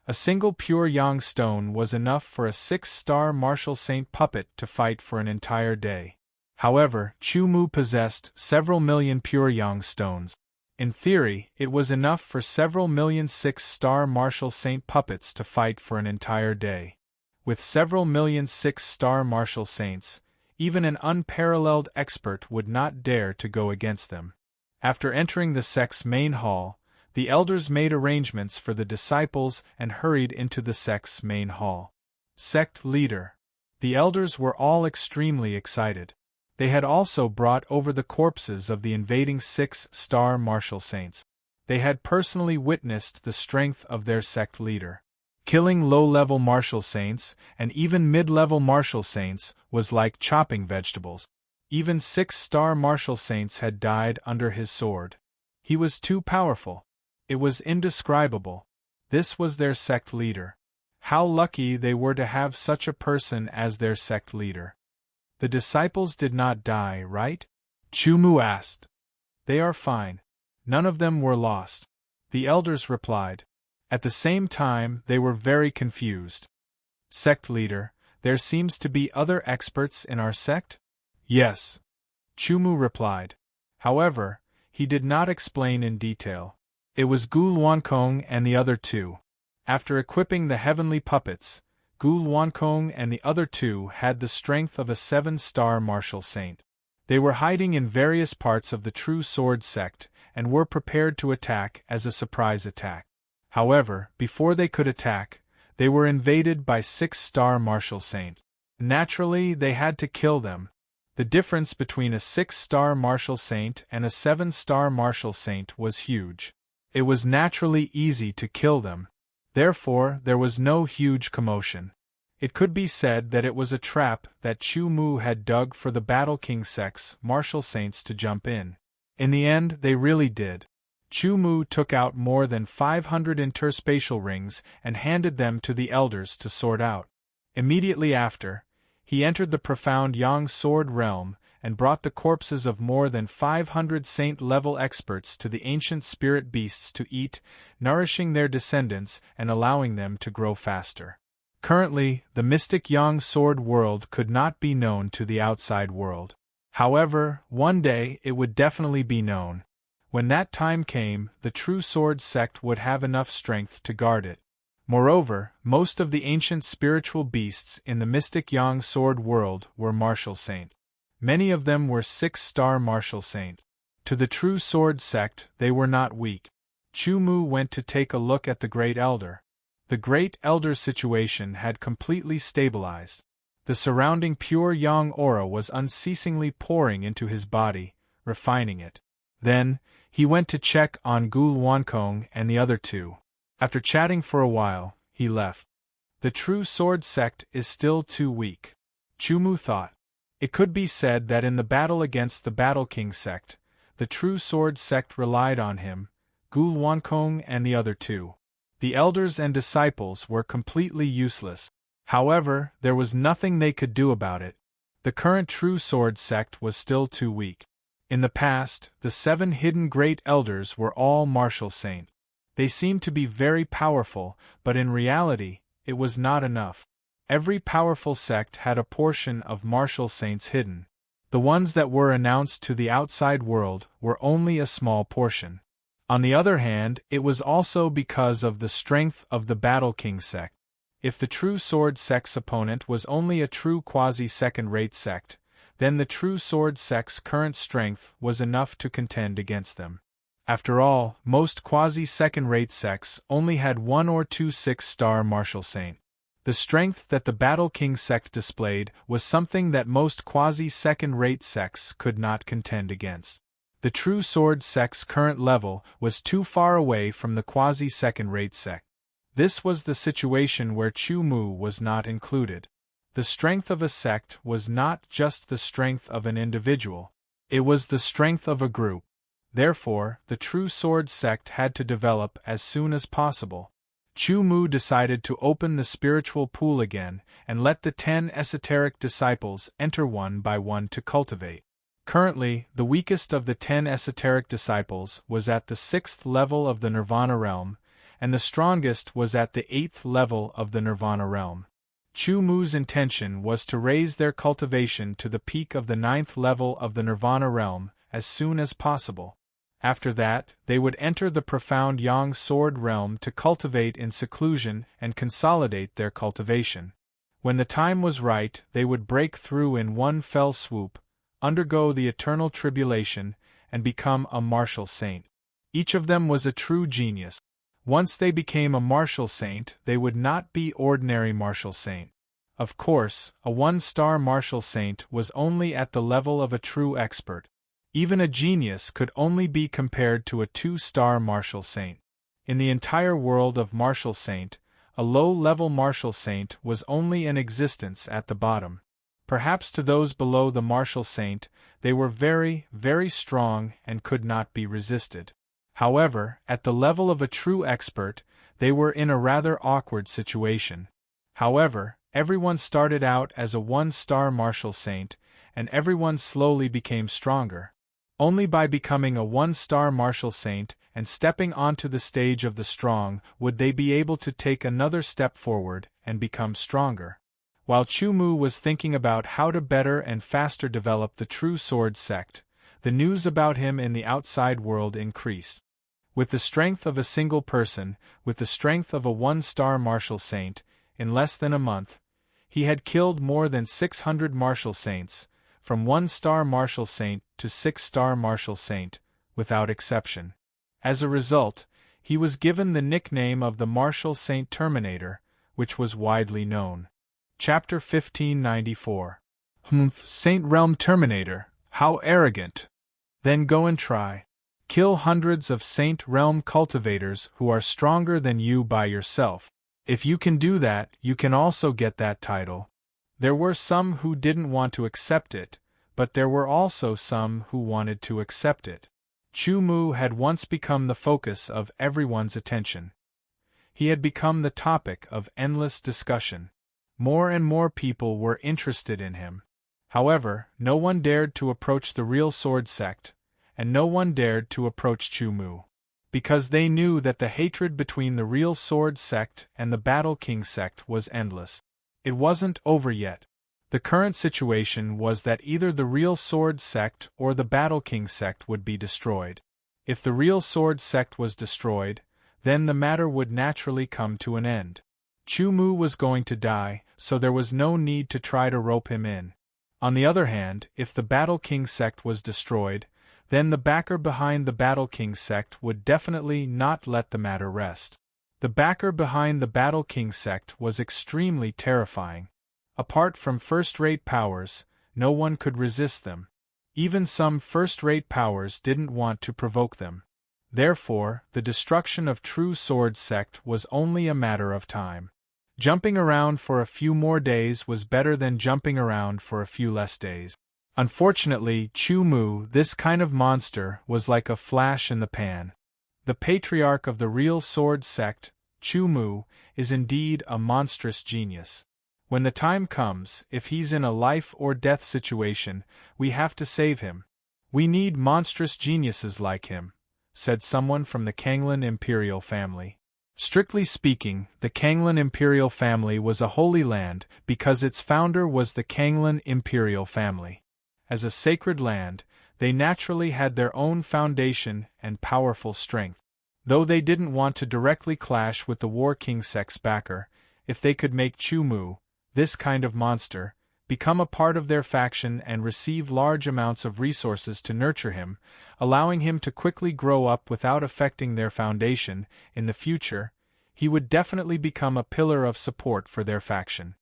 A single pure yang stone was enough for a 6-star martial saint puppet to fight for an entire day. However, Chumu possessed several million pure yang stones. In theory, it was enough for several million 6-star martial saint puppets to fight for an entire day. With several million 6-star martial saints, even an unparalleled expert would not dare to go against them. After entering the sect's main hall, the elders made arrangements for the disciples and hurried into the sect's main hall. Sect leader. The elders were all extremely excited. They had also brought over the corpses of the invading 6-star martial saints. They had personally witnessed the strength of their sect leader. Killing low-level martial saints, and even mid-level martial saints, was like chopping vegetables. Even 6-star martial saints had died under his sword. He was too powerful. It was indescribable. This was their sect leader. How lucky they were to have such a person as their sect leader. The disciples did not die, right? Chumu asked. They are fine. None of them were lost. The elders replied. At the same time, they were very confused. Sect leader, there seems to be other experts in our sect? Yes. Chumu replied. However, he did not explain in detail. It was Gulwankong and the other two. After equipping the heavenly puppets, Gulwankong and the other two had the strength of a 7-star martial saint. They were hiding in various parts of the true sword sect and were prepared to attack as a surprise attack. However, before they could attack, they were invaded by 6-star martial saint. Naturally, they had to kill them. The difference between a 6-star martial saint and a 7-star martial saint was huge. It was naturally easy to kill them. Therefore, there was no huge commotion. It could be said that it was a trap that Chumu had dug for the Battle King sect's martial saints to jump in. In the end, they really did. Chumu took out more than 500 interspatial rings and handed them to the elders to sort out. Immediately after, he entered the profound Yang sword realm and brought the corpses of more than 500 saint-level experts to the ancient spirit beasts to eat, nourishing their descendants and allowing them to grow faster. Currently, the mystic Yang sword world could not be known to the outside world. However, one day it would definitely be known. When that time came, the true sword sect would have enough strength to guard it. Moreover, most of the ancient spiritual beasts in the mystic Yang sword world were martial saint. Many of them were 6-star martial saint. To the true sword sect, they were not weak. Chumu went to take a look at the Great Elder. The Great Elder's situation had completely stabilized. The surrounding pure Yang aura was unceasingly pouring into his body, refining it. Then, he went to check on Gulwankong and the other two. After chatting for a while, he left. The true sword sect is still too weak. Chumu thought. It could be said that in the battle against the Battle King sect, the true sword sect relied on him, Gulwankong and the other two. The elders and disciples were completely useless. However, there was nothing they could do about it. The current True Sword sect was still too weak. In the past, the 7 hidden great elders were all martial saints. They seemed to be very powerful, but in reality, it was not enough. Every powerful sect had a portion of martial saints hidden. The ones that were announced to the outside world were only a small portion. On the other hand, it was also because of the strength of the Battle King sect. If the True Sword sect's opponent was only a true quasi-second-rate sect, then the True Sword sect's current strength was enough to contend against them. After all, most quasi-second-rate sects only had 1 or 2 6-star martial saints. The strength that the Battle King sect displayed was something that most quasi-second-rate sects could not contend against. The True Sword sect's current level was too far away from the quasi-second-rate sect. This was the situation where Chu Mu was not included. The strength of a sect was not just the strength of an individual, it was the strength of a group. Therefore, the True Sword sect had to develop as soon as possible. Chu Mu decided to open the spiritual pool again and let the 10 esoteric disciples enter one by one to cultivate. Currently, the weakest of the 10 esoteric disciples was at the 6th level of the Nirvana realm, and the strongest was at the 8th level of the Nirvana realm. Chu Mu's intention was to raise their cultivation to the peak of the 9th level of the Nirvana realm as soon as possible. After that, they would enter the profound Yang Sword realm to cultivate in seclusion and consolidate their cultivation. When the time was right, they would break through in one fell swoop, undergo the eternal tribulation, and become a martial saint. Each of them was a true genius. Once they became a martial saint, they would not be ordinary martial saint. Of course, a 1-star martial saint was only at the level of a true expert. Even a genius could only be compared to a 2-star martial saint. In the entire world of martial saint, a low-level martial saint was only in existence at the bottom. Perhaps to those below the martial saint, they were very, very strong and could not be resisted. However, at the level of a true expert, they were in a rather awkward situation. However, everyone started out as a 1-star martial saint, and everyone slowly became stronger. Only by becoming a 1-star martial saint and stepping onto the stage of the strong would they be able to take another step forward and become stronger. While Chu Mu was thinking about how to better and faster develop the True Sword sect, the news about him in the outside world increased. With the strength of a single person, with the strength of a 1-star martial saint, in less than a month, he had killed more than 600 martial saints, from 1-star martial saint to 6-star martial saint, without exception. As a result, he was given the nickname of the Martial Saint Terminator, which was widely known. Chapter 1594. Saint Realm Terminator, how arrogant! Then go and try. Kill hundreds of Saint Realm cultivators who are stronger than you by yourself. If you can do that, you can also get that title. There were some who didn't want to accept it, but there were also some who wanted to accept it. Chu Mu had once become the focus of everyone's attention. He had become the topic of endless discussion. More and more people were interested in him. However, no one dared to approach the Real Sword sect, and no one dared to approach Chu Mu, because they knew that the hatred between the Real Sword sect and the Battle King sect was endless. It wasn't over yet. The current situation was that either the Real Sword sect or the Battle King sect would be destroyed. If the Real Sword sect was destroyed, then the matter would naturally come to an end. Chu Mu was going to die, so there was no need to try to rope him in. On the other hand, if the Battle King sect was destroyed, then the backer behind the Battle King sect would definitely not let the matter rest. The backer behind the Battle King sect was extremely terrifying. Apart from first-rate powers, no one could resist them. Even some first-rate powers didn't want to provoke them. Therefore, the destruction of True Sword sect was only a matter of time. Jumping around for a few more days was better than jumping around for a few less days. Unfortunately, Chu Mu, this kind of monster, was like a flash in the pan. The patriarch of the Real Sword sect, Chu Mu is indeed a monstrous genius. When the time comes, if he's in a life-or-death situation, we have to save him. We need monstrous geniuses like him, said someone from the Kanglan imperial family. Strictly speaking, the Kanglan imperial family was a holy land because its founder was the Kanglan imperial family. As a sacred land, they naturally had their own foundation and powerful strength. Though they didn't want to directly clash with the War King sect's backer, if they could make Chu Mu, this kind of monster, become a part of their faction and receive large amounts of resources to nurture him, allowing him to quickly grow up without affecting their foundation, in the future, he would definitely become a pillar of support for their faction.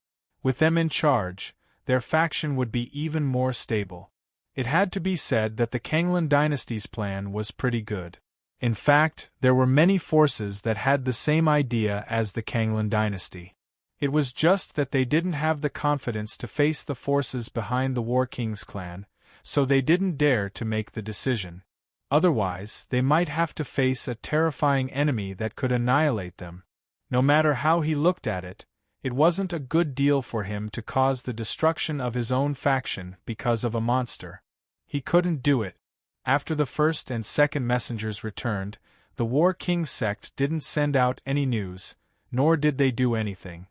With them in charge, their faction would be even more stable. It had to be said that the Kanglan dynasty's plan was pretty good. In fact, there were many forces that had the same idea as the Kanglan dynasty. It was just that they didn't have the confidence to face the forces behind the War King's clan, so they didn't dare to make the decision. Otherwise, they might have to face a terrifying enemy that could annihilate them. No matter how he looked at it, it wasn't a good deal for him to cause the destruction of his own faction because of a monster. He couldn't do it. After the first and second messengers returned, the War King sect didn't send out any news, nor did they do anything.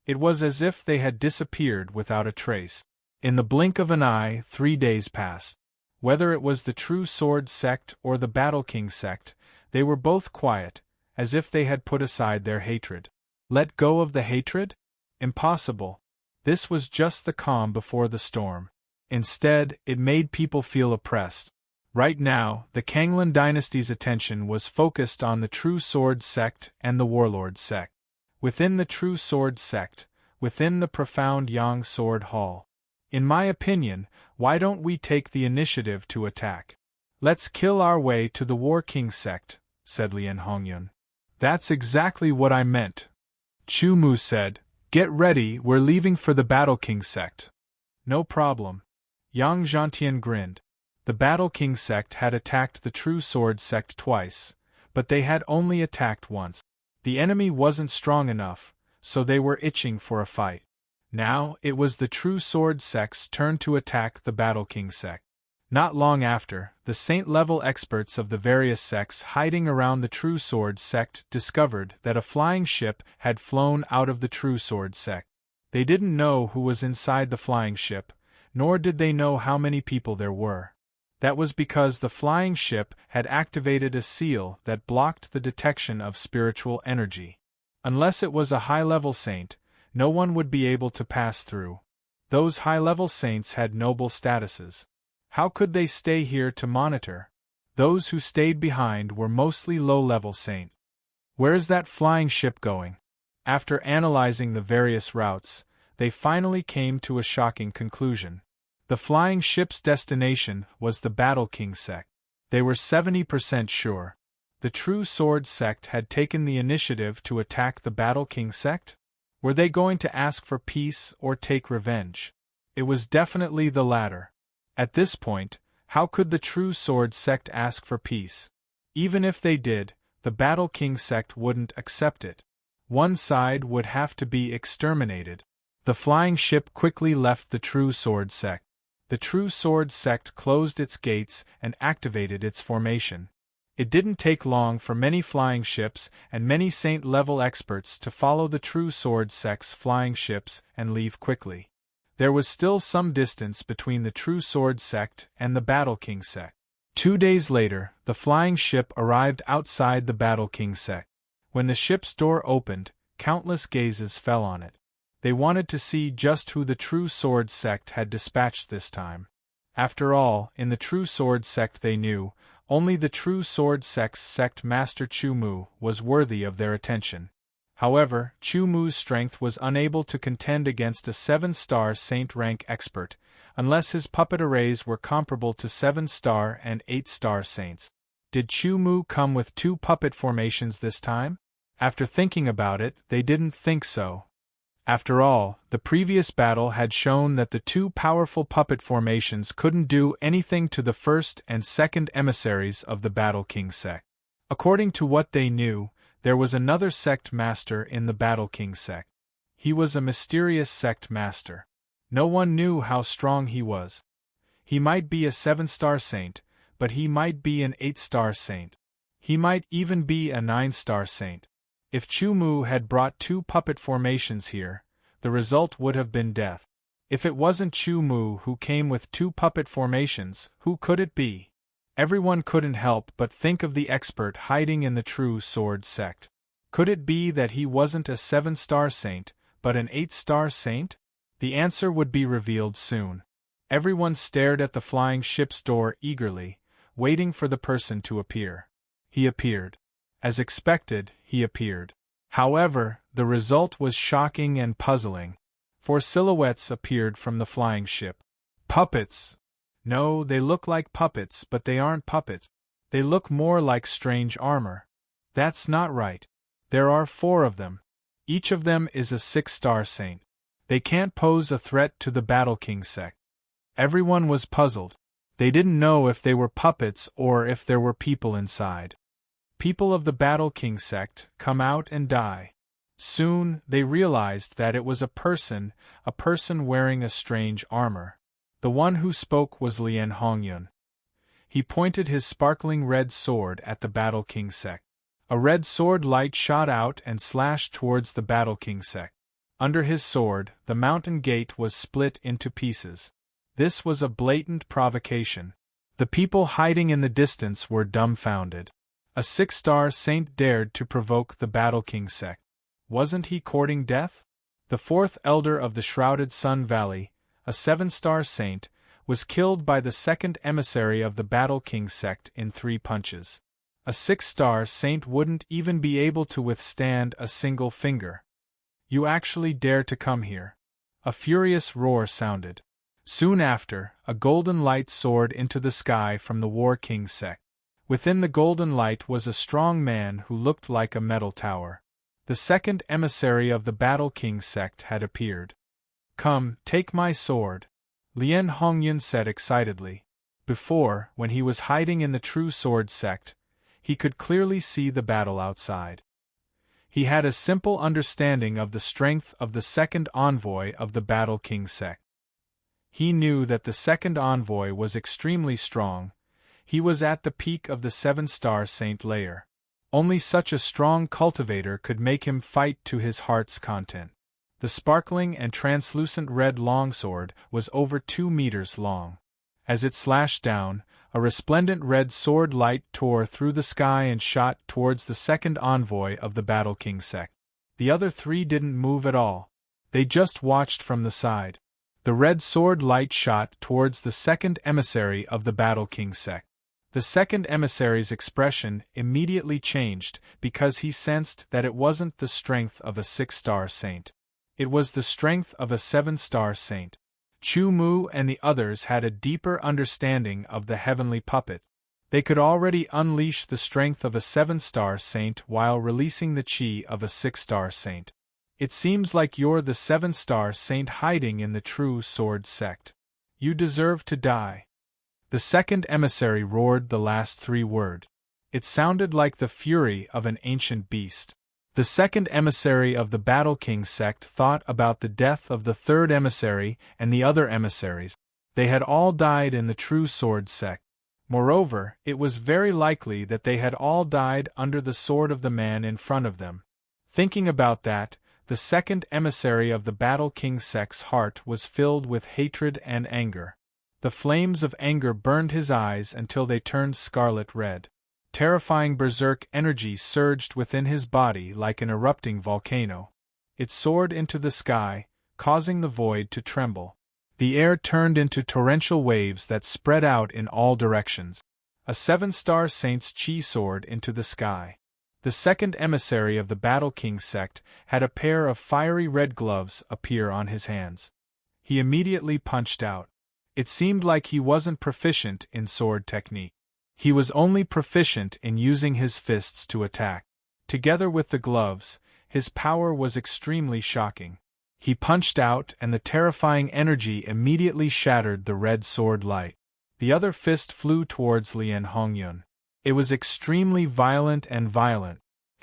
It was as if they had disappeared without a trace. In the blink of an eye, 3 days passed. Whether it was the True Sword sect or the Battle King sect, they were both quiet, as if they had put aside their hatred. Let go of the hatred? Impossible. This was just the calm before the storm. Instead, it made people feel oppressed. Right now, the Kanglan dynasty's attention was focused on the True Sword sect and the Warlord sect. Within the True Sword sect, within the profound Yang Sword Hall. In my opinion, why don't we take the initiative to attack? Let's kill our way to the War King sect, said Lian Hongyun. That's exactly what I meant. Chu Mu said, get ready, we're leaving for the Battle King sect. No problem. Yang Zhantian grinned. The Battle King sect had attacked the True Sword sect twice, but they had only attacked once. The enemy wasn't strong enough, so they were itching for a fight. Now, it was the True Sword sect's turn to attack the Battle King sect. Not long after, the saint-level experts of the various sects hiding around the True Sword sect discovered that a flying ship had flown out of the True Sword sect. They didn't know who was inside the flying ship, nor did they know how many people there were. That was because the flying ship had activated a seal that blocked the detection of spiritual energy. Unless it was a high-level saint, no one would be able to pass through. Those high-level saints had noble statuses. How could they stay here to monitor? Those who stayed behind were mostly low-level saints. Where's that flying ship going? After analyzing the various routes, they finally came to a shocking conclusion. The flying ship's destination was the Battle King sect. They were 70% sure. The True Sword sect had taken the initiative to attack the Battle King sect? Were they going to ask for peace or take revenge? It was definitely the latter. At this point, how could the True Sword sect ask for peace? Even if they did, the Battle King sect wouldn't accept it. One side would have to be exterminated. The flying ship quickly left the True Sword sect. The True Sword sect closed its gates and activated its formation. It didn't take long for many flying ships and many saint-level experts to follow the True Sword sect's flying ships and leave quickly. There was still some distance between the True Sword sect and the Battle King sect. 2 days later, the flying ship arrived outside the Battle King sect. When the ship's door opened, countless gazes fell on it. They wanted to see just who the True Sword sect had dispatched this time. After all, in the True Sword sect they knew, only the True Sword sect's sect master Chu Mu was worthy of their attention. However, Chu Mu's strength was unable to contend against a 7-star saint rank expert, unless his puppet arrays were comparable to 7-star and 8-star saints. Did Chu Mu come with 2 puppet formations this time? After thinking about it, they didn't think so. After all, the previous battle had shown that the 2 powerful puppet formations couldn't do anything to the first and second emissaries of the Battle King sect. According to what they knew, There was another sect master in the Battle King sect. He was a mysterious sect master. No one knew how strong he was. He might be a 7-star saint, but he might be an 8-star saint. He might even be a 9-star saint. If Chu Mu had brought 2 puppet formations here, the result would have been death. If it wasn't Chu Mu who came with 2 puppet formations, who could it be? Everyone couldn't help but think of the expert hiding in the True Sword sect. Could it be that he wasn't a 7-star saint, but an 8-star saint? The answer would be revealed soon. Everyone stared at the flying ship's door eagerly, waiting for the person to appear. He appeared. As expected, he appeared. However, the result was shocking and puzzling. 4 silhouettes appeared from the flying ship. Puppets! No, they look like puppets, but they aren't puppets. They look more like strange armor. That's not right. There are 4 of them. Each of them is a 6-star saint. They can't pose a threat to the Battle King sect. Everyone was puzzled. They didn't know if they were puppets or if there were people inside. People of the Battle King sect, come out and die. Soon, they realized that it was a person wearing a strange armor. The one who spoke was Lien Hongyun. He pointed his sparkling red sword at the Battle King sect. A red sword light shot out and slashed towards the Battle King sect. Under his sword, the mountain gate was split into pieces. This was a blatant provocation. The people hiding in the distance were dumbfounded. A 6-star saint dared to provoke the Battle King sect. Wasn't he courting death? The 4th elder of the Shrouded Sun Valley, a 7-star saint, was killed by the 2nd emissary of the Battle King sect in 3 punches. A 6-star saint wouldn't even be able to withstand a single finger. You actually dare to come here? A furious roar sounded. Soon after, a golden light soared into the sky from the War King sect. Within the golden light was a strong man who looked like a metal tower. The 2nd emissary of the Battle King sect had appeared. Come, take my sword, Lien Hongyun said excitedly. Before, when he was hiding in the True Sword sect, he could clearly see the battle outside. He had a simple understanding of the strength of the 2nd envoy of the Battle King sect. He knew that the 2nd envoy was extremely strong. He was at the peak of the 7-star saint layer. Only such a strong cultivator could make him fight to his heart's content. The sparkling and translucent red longsword was over 2 meters long. As it slashed down, a resplendent red sword light tore through the sky and shot towards the 2nd envoy of the Battle King sect. The other 3 didn't move at all. They just watched from the side. The red sword light shot towards the 2nd emissary of the Battle King sect. The 2nd emissary's expression immediately changed because he sensed that it wasn't the strength of a 6-star saint. It was the strength of a 7-star saint. Chu Mu and the others had a deeper understanding of the heavenly puppet. They could already unleash the strength of a 7-star saint while releasing the chi of a 6-star saint. It seems like you're the 7-star saint hiding in the True Sword sect. You deserve to die. The 2nd emissary roared the last 3 words. It sounded like the fury of an ancient beast. The 2nd emissary of the Battle King sect thought about the death of the 3rd emissary and the other emissaries. They had all died in the True Sword sect. Moreover, it was very likely that they had all died under the sword of the man in front of them. Thinking about that, the 2nd emissary of the Battle King sect's heart was filled with hatred and anger. The flames of anger burned his eyes until they turned scarlet red. Terrifying berserk energy surged within his body like an erupting volcano. It soared into the sky, causing the void to tremble. The air turned into torrential waves that spread out in all directions. A 7-star saint's chi soared into the sky. The 2nd emissary of the Battle King sect had a pair of fiery red gloves appear on his hands. He immediately punched out. It seemed like he wasn't proficient in sword technique. He was only proficient in using his fists to attack. Together with the gloves, his power was extremely shocking. He punched out and the terrifying energy immediately shattered the red sword light. The other fist flew towards Lien Hongyun. It was extremely violent.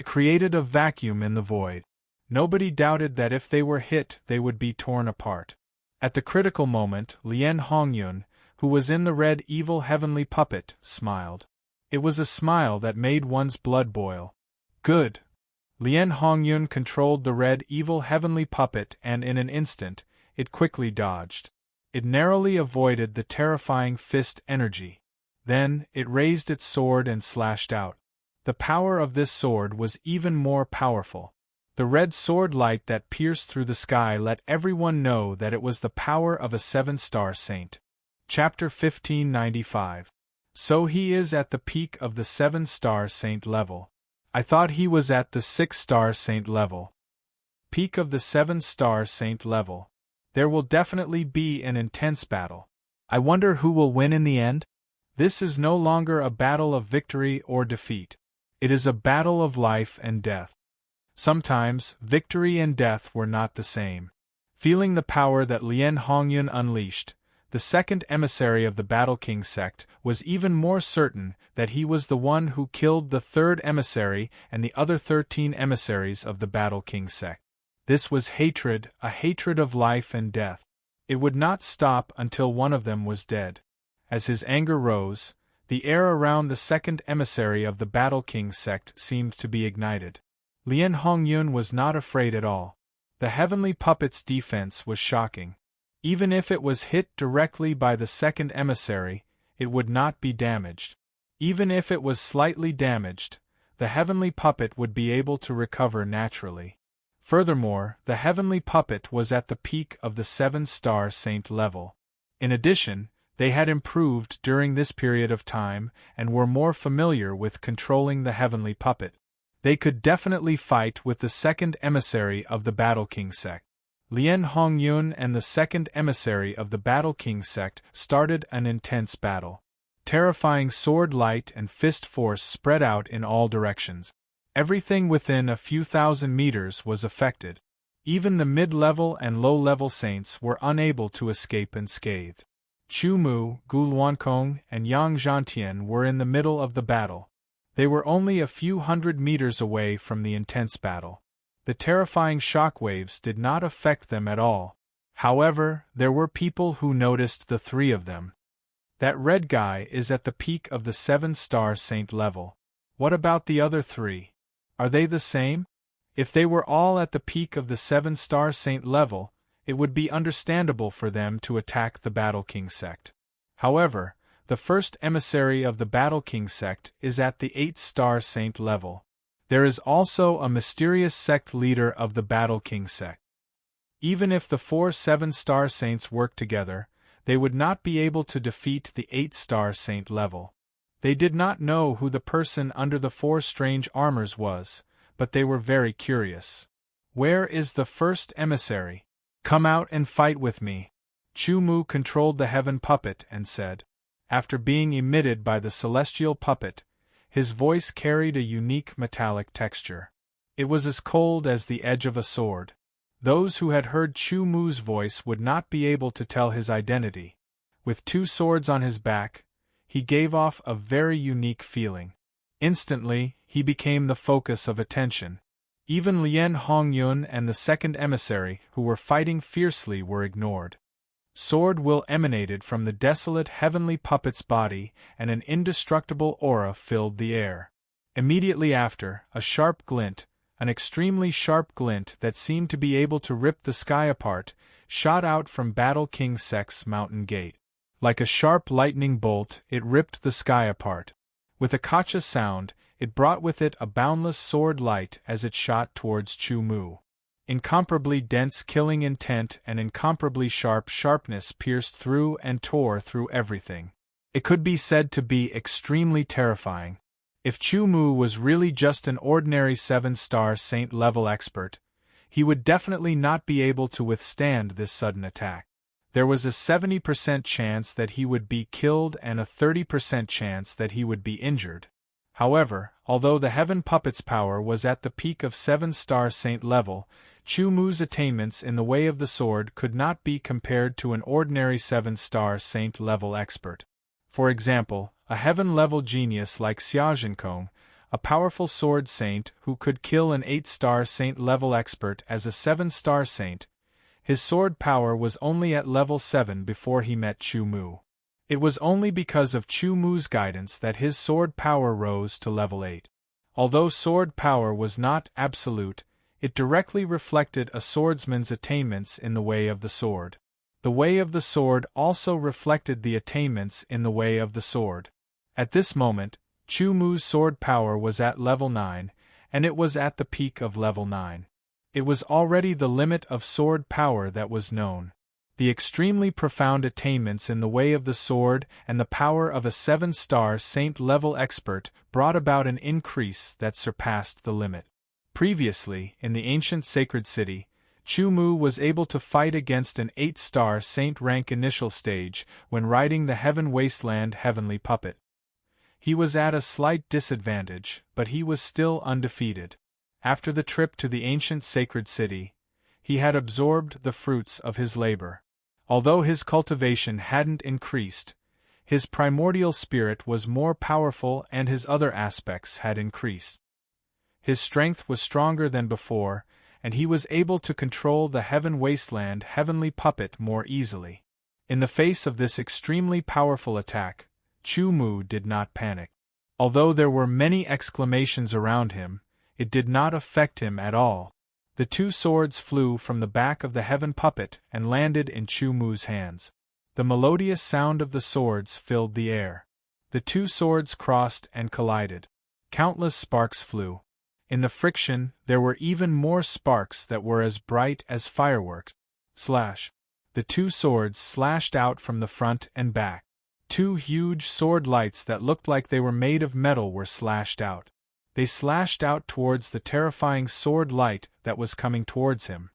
It created a vacuum in the void. Nobody doubted that if they were hit, they would be torn apart. At the critical moment, Lien Hongyun, who was in the red evil heavenly puppet, smiled. It was a smile that made one's blood boil. Good. Lien Hongyun controlled the red evil heavenly puppet, and in an instant, it quickly dodged. It narrowly avoided the terrifying fist energy. Then, it raised its sword and slashed out. The power of this sword was even more powerful. The red sword light that pierced through the sky let everyone know that it was the power of a 7-star saint. Chapter 1595. So he is at the peak of the 7-star saint level. I thought he was at the 6-star saint level. Peak of the 7-star saint level. There will definitely be an intense battle. I wonder who will win in the end? This is no longer a battle of victory or defeat. It is a battle of life and death. Sometimes, victory and death were not the same. Feeling the power that Lien Hongyun unleashed, the second emissary of the Battle King sect was even more certain that he was the one who killed the third emissary and the other 13 emissaries of the Battle King sect. This was hatred, a hatred of life and death. It would not stop until one of them was dead. As his anger rose, the air around the second emissary of the Battle King sect seemed to be ignited. Lien Hongyun was not afraid at all. The heavenly puppet's defense was shocking. Even if it was hit directly by the second emissary, it would not be damaged. Even if it was slightly damaged, the heavenly puppet would be able to recover naturally. Furthermore, the heavenly puppet was at the peak of the 7-star saint level. In addition, they had improved during this period of time and were more familiar with controlling the heavenly puppet. They could definitely fight with the second emissary of the Battle King sect. Lien Hongyun and the second emissary of the Battle King sect started an intense battle. Terrifying sword light and fist force spread out in all directions. Everything within a few thousand meters was affected. Even the mid-level and low-level saints were unable to escape unscathed. Chu Mu, Gu Luankong, and Yang Zhantian were in the middle of the battle. They were only a few hundred meters away from the intense battle. The terrifying shockwaves did not affect them at all. However, there were people who noticed the three of them. That red guy is at the peak of the 7-star saint level. What about the other three? Are they the same? If they were all at the peak of the 7-star saint level, it would be understandable for them to attack the Battle King sect. However, the first emissary of the Battle King sect is at the 8-star saint level. There is also a mysterious sect leader of the Battle King sect. Even if the 4 7-star saints worked together, they would not be able to defeat the 8-star saint level. They did not know who the person under the 4 strange armors was, but they were very curious. Where is the first emissary? Come out and fight with me. Chu Mu controlled the heaven puppet and said. After being emitted by the celestial puppet, his voice carried a unique metallic texture. It was as cold as the edge of a sword. Those who had heard Chu Mu's voice would not be able to tell his identity. With 2 swords on his back, he gave off a very unique feeling. Instantly, he became the focus of attention. Even Lien Hongyun and the second emissary, who were fighting fiercely, were ignored. Sword will emanated from the desolate heavenly puppet's body, and an indestructible aura filled the air. Immediately after, a sharp glint, an extremely sharp glint that seemed to be able to rip the sky apart, shot out from Battle King sect's mountain gate. Like a sharp lightning bolt, it ripped the sky apart. With a kacha sound, it brought with it a boundless sword light as it shot towards Chu Mu. Incomparably dense killing intent and incomparably sharp sharpness pierced through and tore through everything. It could be said to be extremely terrifying. If Chu Mu was really just an ordinary 7-star saint-level expert, he would definitely not be able to withstand this sudden attack. There was a 70% chance that he would be killed and a 30% chance that he would be injured. However, although the heaven puppet's power was at the peak of 7-star saint level, Chu Mu's attainments in the way of the sword could not be compared to an ordinary 7-star saint level expert. For example, a heaven-level genius like Xiaozhenkong, a powerful sword saint who could kill an 8-star saint level expert as a 7-star saint. His sword power was only at level 7 before he met Chu Mu. It was only because of Chu Mu's guidance that his sword power rose to level 8. Although sword power was not absolute, it directly reflected a swordsman's attainments in the way of the sword. The way of the sword also reflected the attainments in the way of the sword. At this moment, Chu Mu's sword power was at level 9, and it was at the peak of level 9. It was already the limit of sword power that was known. The extremely profound attainments in the way of the sword and the power of a 7-star saint-level expert brought about an increase that surpassed the limit. Previously, in the ancient sacred city, Chu Mu was able to fight against an 8-star saint rank initial stage when riding the Heaven Wasteland Heavenly Puppet. He was at a slight disadvantage, but he was still undefeated. After the trip to the ancient sacred city, he had absorbed the fruits of his labor. Although his cultivation hadn't increased, his primordial spirit was more powerful and his other aspects had increased. His strength was stronger than before, and he was able to control the Heaven Wasteland Heavenly Puppet more easily. In the face of this extremely powerful attack, Chu Mu did not panic. Although there were many exclamations around him, it did not affect him at all. The 2 swords flew from the back of the Heaven Puppet and landed in Chu Mu's hands. The melodious sound of the swords filled the air. The 2 swords crossed and collided. Countless sparks flew. In the friction, there were even more sparks that were as bright as fireworks. Slash. The 2 swords slashed out from the front and back. 2 huge sword lights that looked like they were made of metal were slashed out. They slashed out towards the terrifying sword light that was coming towards him.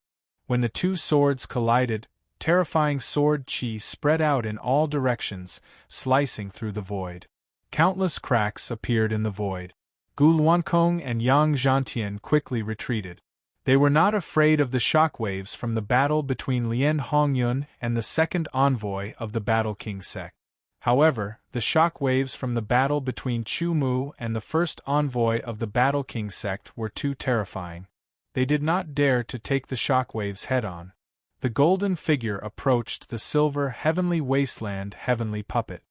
When the 2 swords collided, terrifying sword chi spread out in all directions, slicing through the void. Countless cracks appeared in the void. Gu Luankong and Yang Zhantian quickly retreated. They were not afraid of the shockwaves from the battle between Lien Hongyun and the second envoy of the Battle King sect. However, the shockwaves from the battle between Chu Mu and the first envoy of the Battle King sect were too terrifying. They did not dare to take the shockwaves head-on. The golden figure approached the silver Heavenly Wasteland Heavenly Puppet.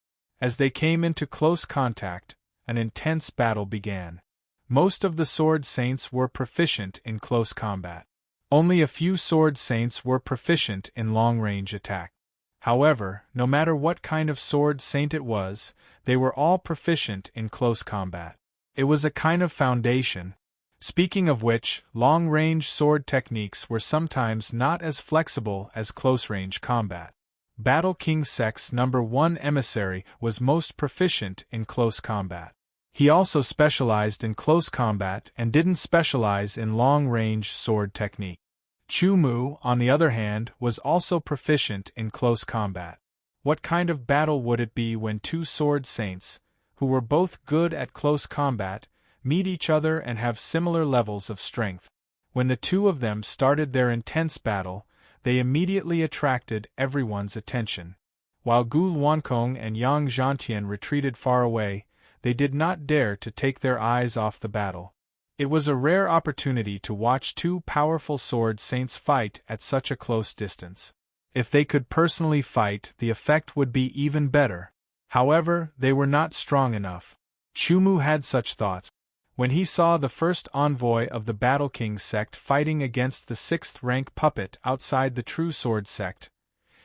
As they came into close contact, an intense battle began. Most of the sword saints were proficient in close combat. Only a few sword saints were proficient in long-range attack. However, no matter what kind of sword saint it was, they were all proficient in close combat. It was a kind of foundation. Speaking of which, long-range sword techniques were sometimes not as flexible as close-range combat. Battle King Sect's #1 emissary was most proficient in close combat. He also specialized in close combat and didn't specialize in long-range sword technique. Chu Mu, on the other hand, was also proficient in close combat. What kind of battle would it be when 2 sword saints, who were both good at close combat, meet each other and have similar levels of strength? When the 2 of them started their intense battle, they immediately attracted everyone's attention. While Gu Luankong and Yang Zhantian retreated far away, they did not dare to take their eyes off the battle. It was a rare opportunity to watch 2 powerful sword saints fight at such a close distance. If they could personally fight, the effect would be even better. However, they were not strong enough. Chu Mu had such thoughts. When he saw the first envoy of the Battle King sect fighting against the 6th rank puppet outside the True Sword sect,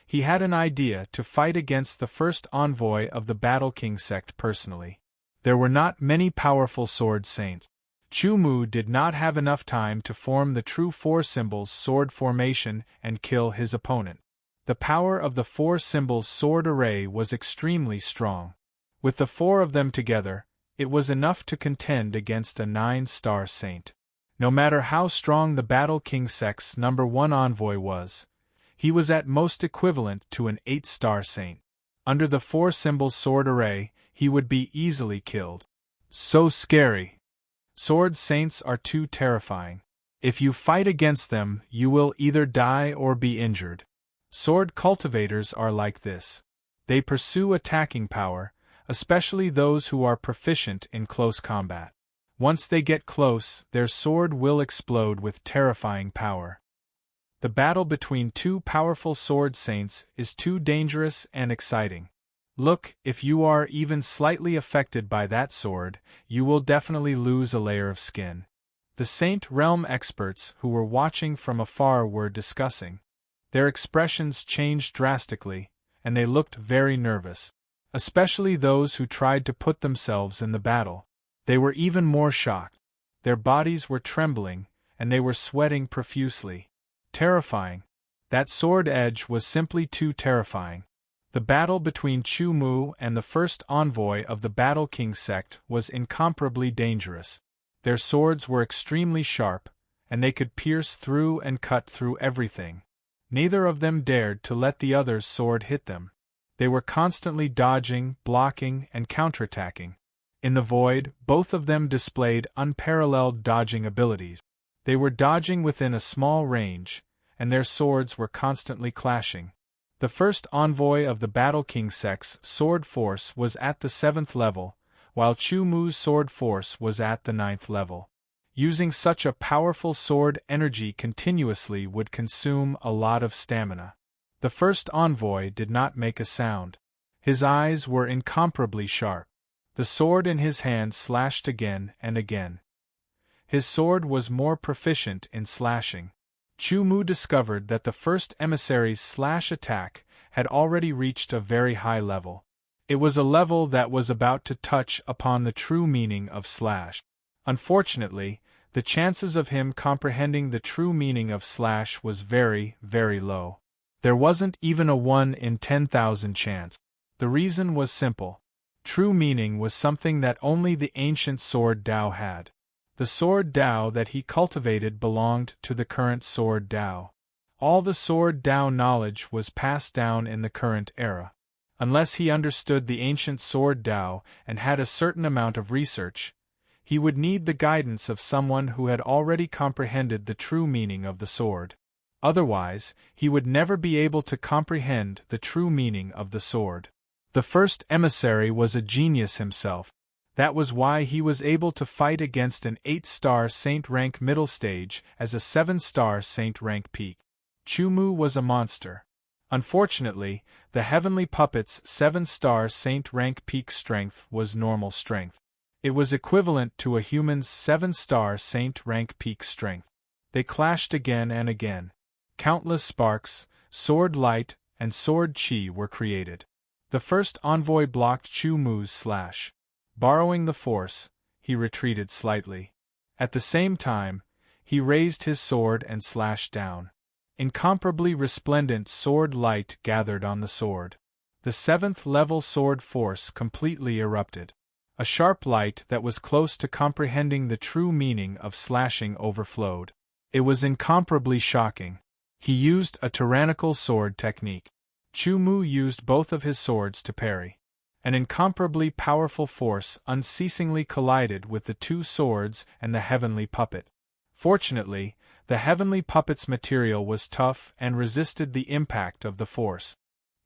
he had an idea to fight against the first envoy of the Battle King sect personally. There were not many powerful sword saints. Chu Mu did not have enough time to form the true 4 symbols sword formation and kill his opponent. The power of the 4 symbols sword array was extremely strong. With the 4 of them together, it was enough to contend against a 9-star saint. No matter how strong the Battle King sect's #1 envoy was, he was at most equivalent to an 8-star saint. Under the 4 symbols sword array, he would be easily killed. So scary. Sword saints are too terrifying. If you fight against them, you will either die or be injured. Sword cultivators are like this. They pursue attacking power, especially those who are proficient in close combat. Once they get close, their sword will explode with terrifying power. The battle between two powerful sword saints is too dangerous and exciting. Look, if you are even slightly affected by that sword, you will definitely lose a layer of skin. The Saint Realm experts who were watching from afar were discussing. Their expressions changed drastically, and they looked very nervous. Especially those who tried to put themselves in the battle. They were even more shocked. Their bodies were trembling, and they were sweating profusely. Terrifying. That sword edge was simply too terrifying. The battle between Chu Mu and the first envoy of the Battle King sect was incomparably dangerous. Their swords were extremely sharp, and they could pierce through and cut through everything. Neither of them dared to let the other's sword hit them. They were constantly dodging, blocking, and counterattacking. In the void, both of them displayed unparalleled dodging abilities. They were dodging within a small range, and their swords were constantly clashing. The first envoy of the Battle King sect's sword force was at the 7th level, while Chu Mu's sword force was at the 9th level. Using such a powerful sword energy continuously would consume a lot of stamina. The first envoy did not make a sound. His eyes were incomparably sharp. The sword in his hand slashed again and again. His sword was more proficient in slashing. Chu Mu discovered that the first emissary's slash attack had already reached a very high level. It was a level that was about to touch upon the true meaning of slash. Unfortunately, the chances of him comprehending the true meaning of slash was very, very low. There wasn't even a 1 in 10,000 chance. The reason was simple. True meaning was something that only the ancient sword Dao had. The sword Dao that he cultivated belonged to the current sword Dao. All the sword Dao knowledge was passed down in the current era. Unless he understood the ancient sword Dao and had a certain amount of research, he would need the guidance of someone who had already comprehended the true meaning of the sword. Otherwise, he would never be able to comprehend the true meaning of the sword. The first emissary was a genius himself. That was why he was able to fight against an 8-star Saint rank middle stage as a 7-star Saint rank peak. Chu Mu was a monster. Unfortunately, the Heavenly Puppet's 7-star Saint rank peak strength was normal strength. It was equivalent to a human's 7-star Saint rank peak strength. They clashed again and again. Countless sparks, sword light, and sword chi were created. The first envoy blocked Chu Mu's slash. Borrowing the force, he retreated slightly. At the same time, he raised his sword and slashed down. Incomparably resplendent sword light gathered on the sword. The 7th level sword force completely erupted. A sharp light that was close to comprehending the true meaning of slashing overflowed. It was incomparably shocking. He used a tyrannical sword technique. Chu Mu used both of his swords to parry. An incomparably powerful force unceasingly collided with the two swords and the Heavenly Puppet. Fortunately, the Heavenly Puppet's material was tough and resisted the impact of the force.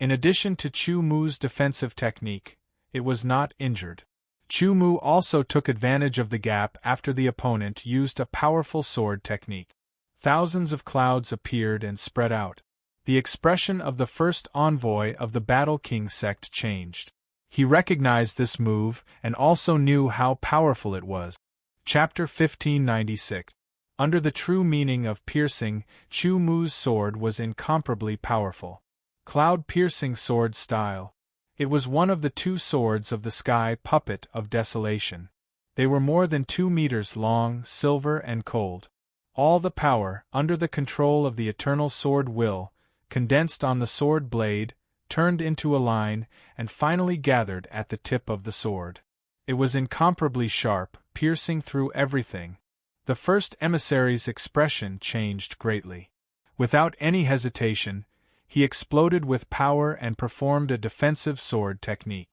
In addition to Chu Mu's defensive technique, it was not injured. Chu Mu also took advantage of the gap after the opponent used a powerful sword technique. Thousands of clouds appeared and spread out. The expression of the first envoy of the Battle King sect changed. He recognized this move and also knew how powerful it was. Chapter 1596. Under the true meaning of piercing, Chu Mu's sword was incomparably powerful. Cloud-piercing sword style. It was one of the two swords of the sky puppet of desolation. They were more than 2 meters long, silver and cold. All the power, under the control of the eternal sword will, condensed on the sword blade, turned into a line, and finally gathered at the tip of the sword. It was incomparably sharp, piercing through everything. The first emissary's expression changed greatly. Without any hesitation, he exploded with power and performed a defensive sword technique.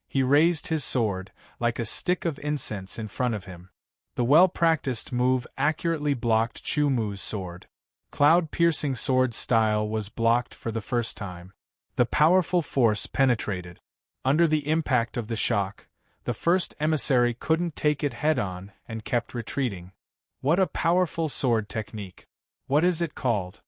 He raised his sword, like a stick of incense in front of him. The well-practiced move accurately blocked Chu Mu's sword. Cloud-piercing sword style was blocked for the first time. The powerful force penetrated. Under the impact of the shock, The first emissary couldn't take it head-on and kept retreating. What a powerful sword technique! What is it called?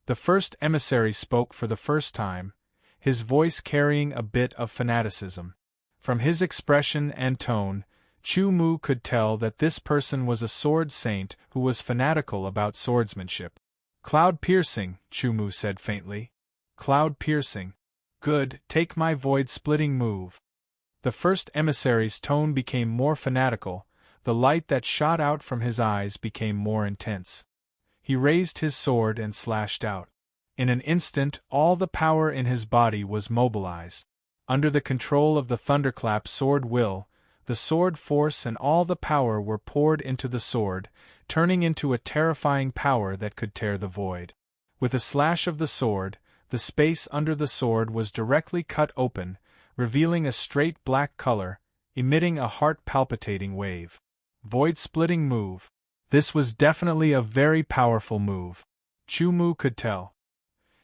The first emissary spoke for the first time, his voice carrying a bit of fanaticism. From his expression and tone, Chu Mu could tell that this person was a sword saint who was fanatical about swordsmanship. Cloud piercing, Chu Mu said faintly. Cloud piercing. Good, take my void-splitting move. The first emissary's tone became more fanatical, the light that shot out from his eyes became more intense. He raised his sword and slashed out. In an instant, all the power in his body was mobilized. Under the control of the thunderclap sword will, the sword force and all the power were poured into the sword, turning into a terrifying power that could tear the void. With a slash of the sword, the space under the sword was directly cut open, revealing a straight black color, emitting a heart-palpitating wave. Void-splitting move. This was definitely a very powerful move. Chu Mu could tell.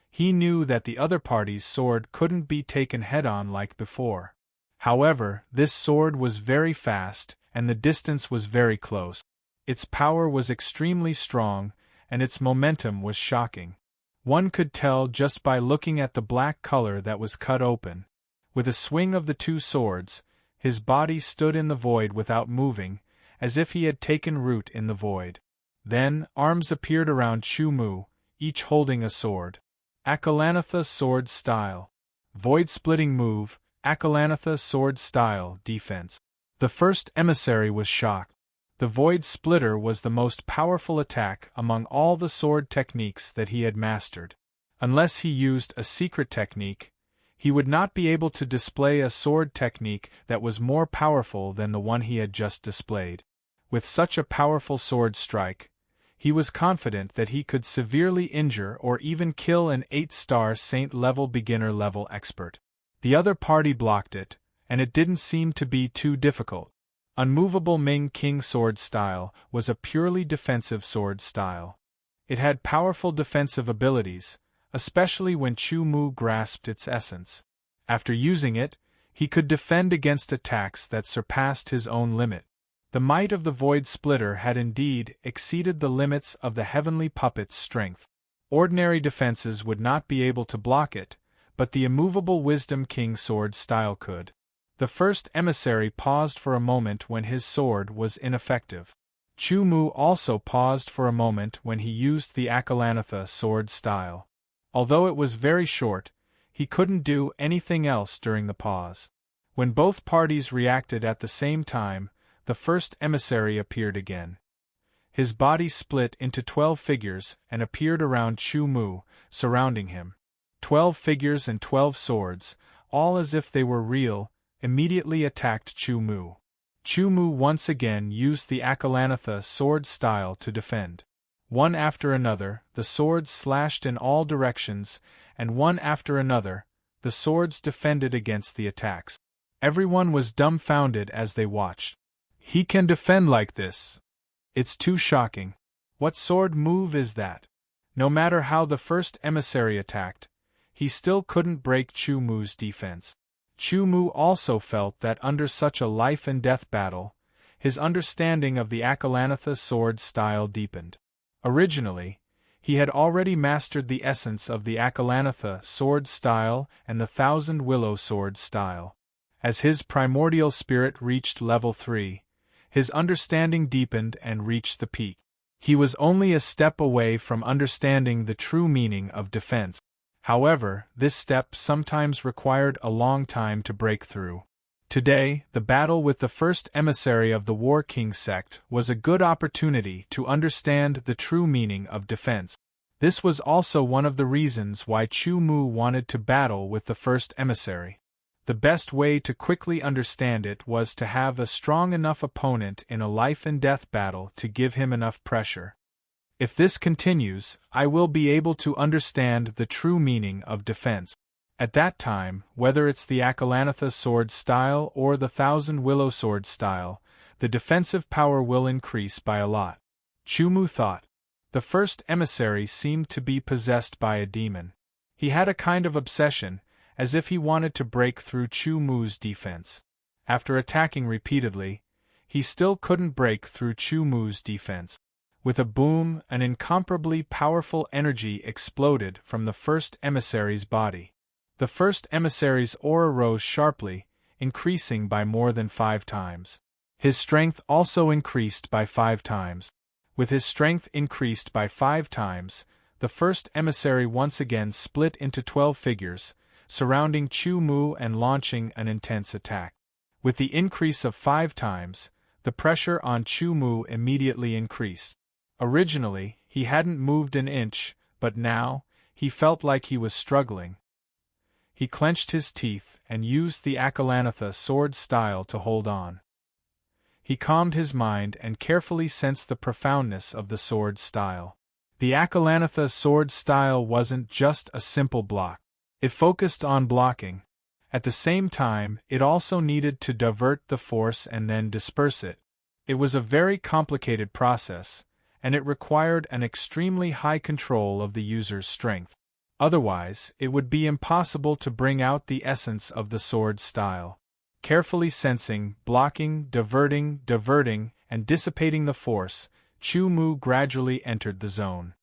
He knew that the other party's sword couldn't be taken head-on like before. However, this sword was very fast, and the distance was very close. Its power was extremely strong, and its momentum was shocking. One could tell just by looking at the black color that was cut open. With a swing of the two swords, his body stood in the void without moving, as if he had taken root in the void. Then, arms appeared around Chu Mu, each holding a sword. Akalanatha sword style. Void-splitting move, Akalanatha sword style defense. The first emissary was shocked. The void splitter was the most powerful attack among all the sword techniques that he had mastered. Unless he used a secret technique, he would not be able to display a sword technique that was more powerful than the one he had just displayed. With such a powerful sword strike, he was confident that he could severely injure or even kill an 8-star saint-level beginner-level expert. The other party blocked it, and it didn't seem to be too difficult. Unmovable Ming King sword style was a purely defensive sword style. It had powerful defensive abilities, especially when Chu Mu grasped its essence. After using it, he could defend against attacks that surpassed his own limit. The might of the Void Splitter had indeed exceeded the limits of the Heavenly Puppet's strength. Ordinary defenses would not be able to block it, but the immovable Wisdom King sword style could. The first emissary paused for a moment when his sword was ineffective. Chu Mu also paused for a moment when he used the Akalanatha sword style. Although it was very short, he couldn't do anything else during the pause. When both parties reacted at the same time, the first emissary appeared again. His body split into 12 figures and appeared around Chu Mu, surrounding him. 12 figures and 12 swords, all as if they were real, immediately attacked Chu Mu. Chu Mu once again used the Akalanatha sword style to defend. One after another, the swords slashed in all directions, and one after another, the swords defended against the attacks. Everyone was dumbfounded as they watched. He can defend like this. It's too shocking. What sword move is that? No matter how the first emissary attacked, he still couldn't break Chu Mu's defense. Chu Mu also felt that under such a life-and-death battle, his understanding of the Akalanatha sword style deepened. Originally, he had already mastered the essence of the Akalanatha sword style and the Thousand Willow sword style. As his primordial spirit reached level 3, his understanding deepened and reached the peak. He was only a step away from understanding the true meaning of defense. However, this step sometimes required a long time to break through. Today, the battle with the first emissary of the War King sect was a good opportunity to understand the true meaning of defense. This was also one of the reasons why Chu Mu wanted to battle with the first emissary. The best way to quickly understand it was to have a strong enough opponent in a life-and-death battle to give him enough pressure. If this continues, I will be able to understand the true meaning of defense. At that time, whether it's the Akalanatha sword style or the Thousand Willow sword style, the defensive power will increase by a lot. Chu Mu thought. The first emissary seemed to be possessed by a demon. He had a kind of obsession, as if he wanted to break through Chu Mu's defense. After attacking repeatedly, he still couldn't break through Chu Mu's defense. With a boom, an incomparably powerful energy exploded from the first emissary's body. The first emissary's aura rose sharply, increasing by more than 5 times. His strength also increased by 5 times. With his strength increased by 5 times, the first emissary once again split into 12 figures, surrounding Chu Mu and launching an intense attack. With the increase of 5 times, the pressure on Chu Mu immediately increased. Originally, he hadn't moved an inch, but now, he felt like he was struggling. He clenched his teeth and used the Akalanatha sword style to hold on. He calmed his mind and carefully sensed the profoundness of the sword style. The Akalanatha sword style wasn't just a simple block. It focused on blocking. At the same time, it also needed to divert the force and then disperse it. It was a very complicated process, and it required an extremely high control of the user's strength. Otherwise, it would be impossible to bring out the essence of the sword style. Carefully sensing, blocking, diverting, and dissipating the force, Chu Mu gradually entered the zone.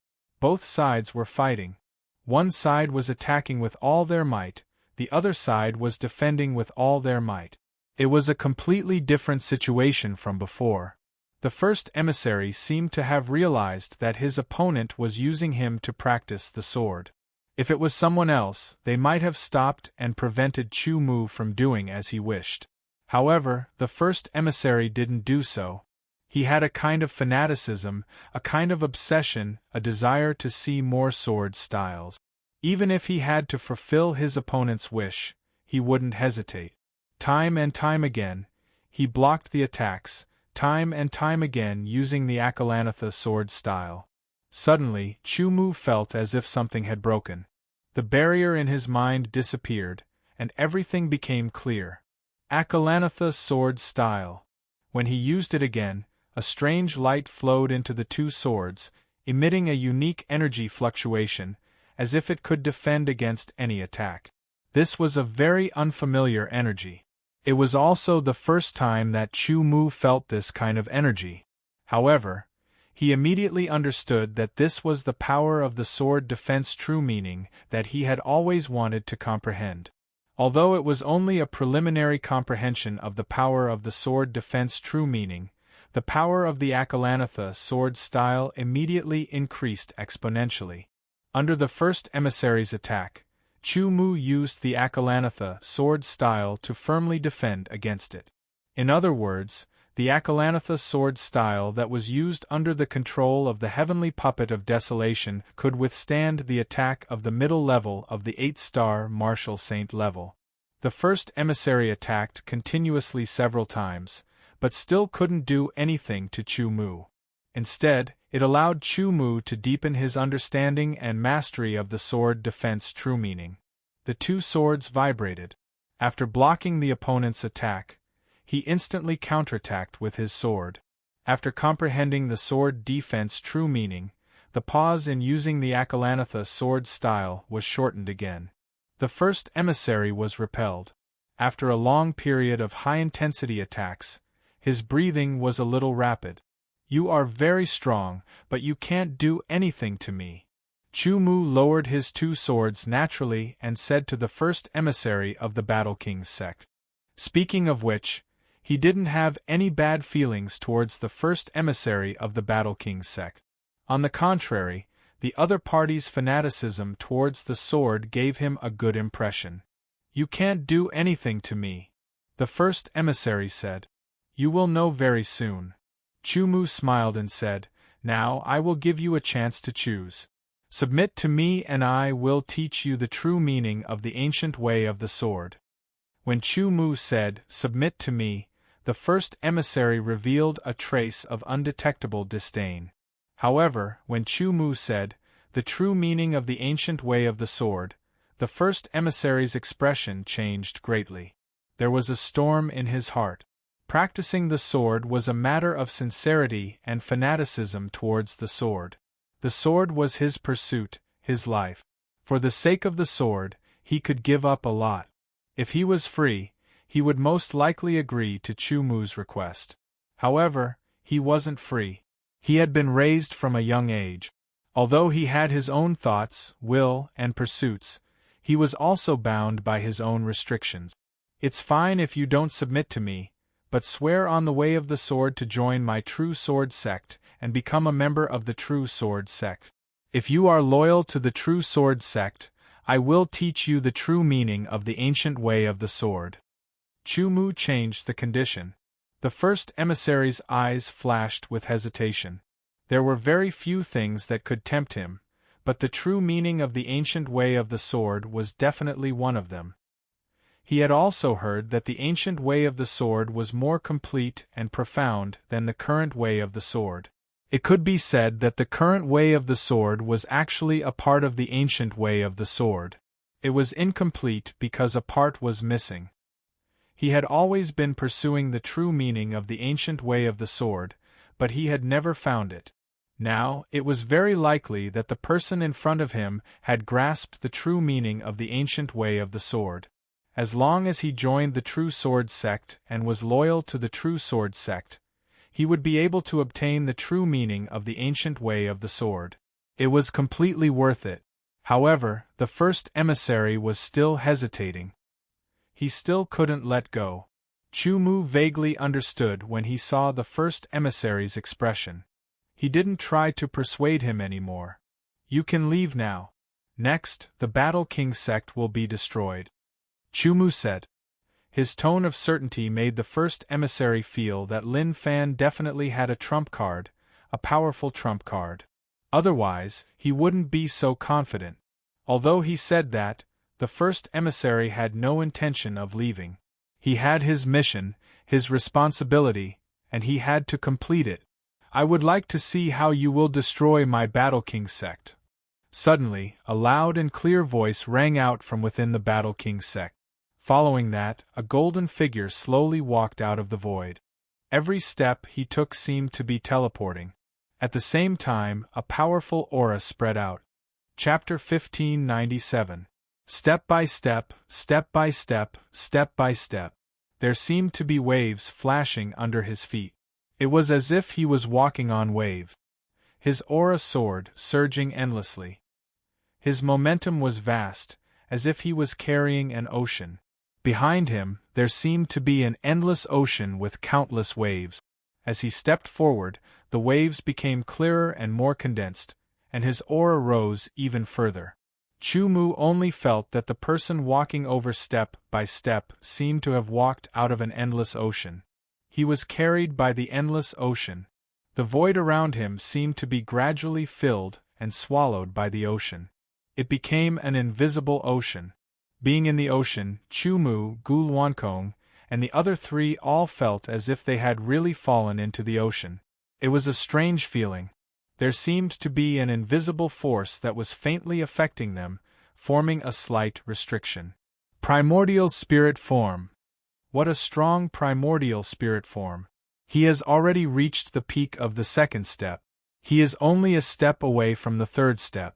Both sides were fighting. One side was attacking with all their might, the other side was defending with all their might. It was a completely different situation from before. The first emissary seemed to have realized that his opponent was using him to practice the sword. If it was someone else, they might have stopped and prevented Chu Mu from doing as he wished. However, the first emissary didn't do so. He had a kind of fanaticism, a kind of obsession, a desire to see more sword styles. Even if he had to fulfill his opponent's wish, he wouldn't hesitate. Time and time again, he blocked the attacks, time and time again using the Akalanatha sword style. Suddenly, Chu Mu felt as if something had broken. The barrier in his mind disappeared, and everything became clear. Akalanatha sword style. When he used it again, a strange light flowed into the two swords, emitting a unique energy fluctuation, as if it could defend against any attack. This was a very unfamiliar energy. It was also the first time that Chu Mu felt this kind of energy. However, he immediately understood that this was the power of the sword defense true meaning that he had always wanted to comprehend. Although it was only a preliminary comprehension of the power of the sword defense true meaning, the power of the Akalanatha sword style immediately increased exponentially. Under the first emissary's attack, Chu Mu used the Akalanatha sword style to firmly defend against it. In other words, the Akalanatha sword style that was used under the control of the heavenly puppet of desolation could withstand the attack of the middle level of the 8-star martial saint level. The first emissary attacked continuously several times, but still couldn't do anything to Chu Mu. Instead, it allowed Chu Mu to deepen his understanding and mastery of the sword defense true meaning. The two swords vibrated. After blocking the opponent's attack, he instantly counterattacked with his sword. After comprehending the sword defense true meaning, the pause in using the Akalanatha sword style was shortened again. The first emissary was repelled. After a long period of high-intensity attacks, his breathing was a little rapid. "You are very strong, but you can't do anything to me." Chu Mu lowered his two swords naturally and said to the first emissary of the Battle King's sect. Speaking of which, he didn't have any bad feelings towards the first emissary of the Battle King's sect. On the contrary, the other party's fanaticism towards the sword gave him a good impression. "You can't do anything to me," the first emissary said. "You will know very soon." Chu Mu smiled and said, "Now I will give you a chance to choose. Submit to me and I will teach you the true meaning of the ancient way of the sword." When Chu Mu said, "Submit to me," the first emissary revealed a trace of undetectable disdain. However, when Chu Mu said, "The true meaning of the ancient way of the sword," the first emissary's expression changed greatly. There was a storm in his heart. Practicing the sword was a matter of sincerity and fanaticism towards the sword. The sword was his pursuit, his life. For the sake of the sword, he could give up a lot. If he was free, he would most likely agree to Chu Mu's request. However, he wasn't free. He had been raised from a young age. Although he had his own thoughts, will, and pursuits, he was also bound by his own restrictions. It's fine if you don't submit to me, but swear on the way of the sword to join my True Sword sect and become a member of the True Sword sect. If you are loyal to the True Sword sect, I will teach you the true meaning of the ancient way of the sword. Chu Mu changed the condition. The first emissary's eyes flashed with hesitation. There were very few things that could tempt him, but the true meaning of the ancient way of the sword was definitely one of them. He had also heard that the ancient way of the sword was more complete and profound than the current way of the sword. It could be said that the current way of the sword was actually a part of the ancient way of the sword. It was incomplete because a part was missing. He had always been pursuing the true meaning of the ancient way of the sword, but he had never found it. Now, it was very likely that the person in front of him had grasped the true meaning of the ancient way of the sword. As long as he joined the True Sword sect and was loyal to the True Sword sect, he would be able to obtain the true meaning of the ancient way of the sword. It was completely worth it. However, the first emissary was still hesitating. He still couldn't let go. Chu Mu vaguely understood when he saw the first emissary's expression. He didn't try to persuade him anymore. You can leave now. Next, the Battle King sect will be destroyed. Chu Mu said. His tone of certainty made the first emissary feel that Lin Fan definitely had a trump card, a powerful trump card. Otherwise, he wouldn't be so confident. Although he said that, the first emissary had no intention of leaving. He had his mission, his responsibility, and he had to complete it. I would like to see how you will destroy my Battle King sect. Suddenly, a loud and clear voice rang out from within the Battle King sect. Following that, a golden figure slowly walked out of the void. Every step he took seemed to be teleporting. At the same time, a powerful aura spread out. Chapter 1597. Step by step, step by step, step by step. There seemed to be waves flashing under his feet. It was as if he was walking on wave. His aura soared, surging endlessly. His momentum was vast, as if he was carrying an ocean. Behind him, there seemed to be an endless ocean with countless waves. As he stepped forward, the waves became clearer and more condensed, and his aura rose even further. Chu Mu only felt that the person walking over step by step seemed to have walked out of an endless ocean. He was carried by the endless ocean. The void around him seemed to be gradually filled and swallowed by the ocean. It became an invisible ocean. Being in the ocean, Chu Mu, Gu Luankong, and the other three all felt as if they had really fallen into the ocean. It was a strange feeling. There seemed to be an invisible force that was faintly affecting them, forming a slight restriction. Primordial spirit form. What a strong primordial spirit form. He has already reached the peak of the second step. He is only a step away from the third step.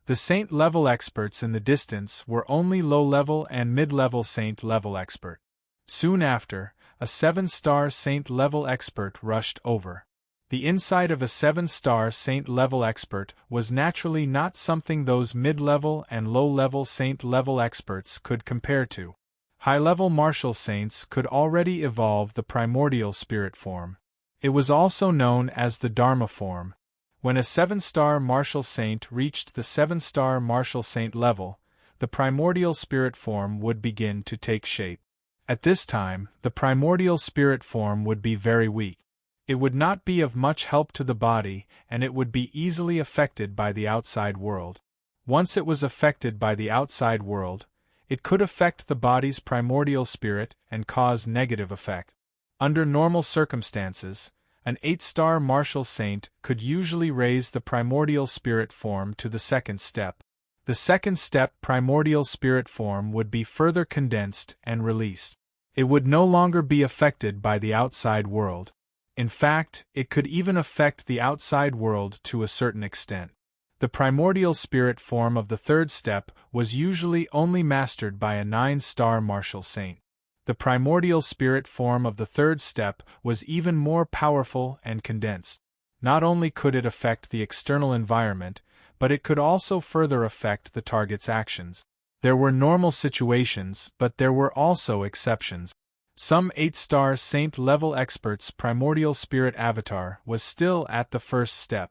The Saint-level experts in the distance were only low-level and mid-level Saint-level expert. Soon after, a 7-star Saint-level expert rushed over. The inside of a 7-star Saint-level expert was naturally not something those mid-level and low-level Saint-level experts could compare to. High-level martial saints could already evolve the primordial spirit form. It was also known as the Dharma form. When a 7-star martial saint reached the 7-star martial saint level, the primordial spirit form would begin to take shape. At this time, the primordial spirit form would be very weak. It would not be of much help to the body, and it would be easily affected by the outside world. Once it was affected by the outside world, it could affect the body's primordial spirit and cause negative effect. Under normal circumstances, an 8-star martial saint could usually raise the primordial spirit form to the second step. The second step primordial spirit form would be further condensed and released. It would no longer be affected by the outside world. In fact, it could even affect the outside world to a certain extent. The primordial spirit form of the third step was usually only mastered by a 9-star martial saint. The primordial spirit form of the third step was even more powerful and condensed. Not only could it affect the external environment, but it could also further affect the target's actions. There were normal situations, but there were also exceptions. Some 8-star saint-level experts' primordial spirit avatar was still at the first step.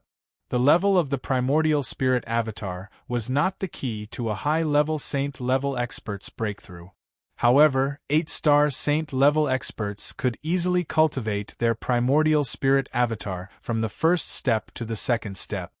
The level of the primordial spirit avatar was not the key to a high-level saint-level expert's breakthrough. However, 8-star saint-level experts could easily cultivate their primordial spirit avatar from the first step to the second step.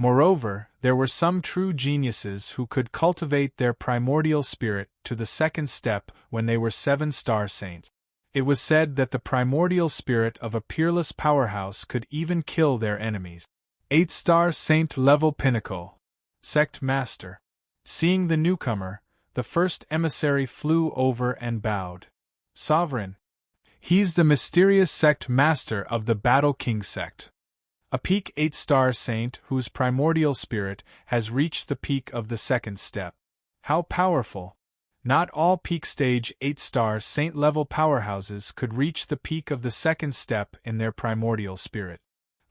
Moreover, there were some true geniuses who could cultivate their primordial spirit to the second step when they were 7-star saints. It was said that the primordial spirit of a peerless powerhouse could even kill their enemies. 8-star saint-level pinnacle. Sect Master. Seeing the newcomer, the first emissary flew over and bowed. Sovereign. He's the mysterious sect master of the Battle King sect. A peak 8-star saint whose primordial spirit has reached the peak of the second step. How powerful! Not all peak stage 8-star saint-level powerhouses could reach the peak of the second step in their primordial spirit.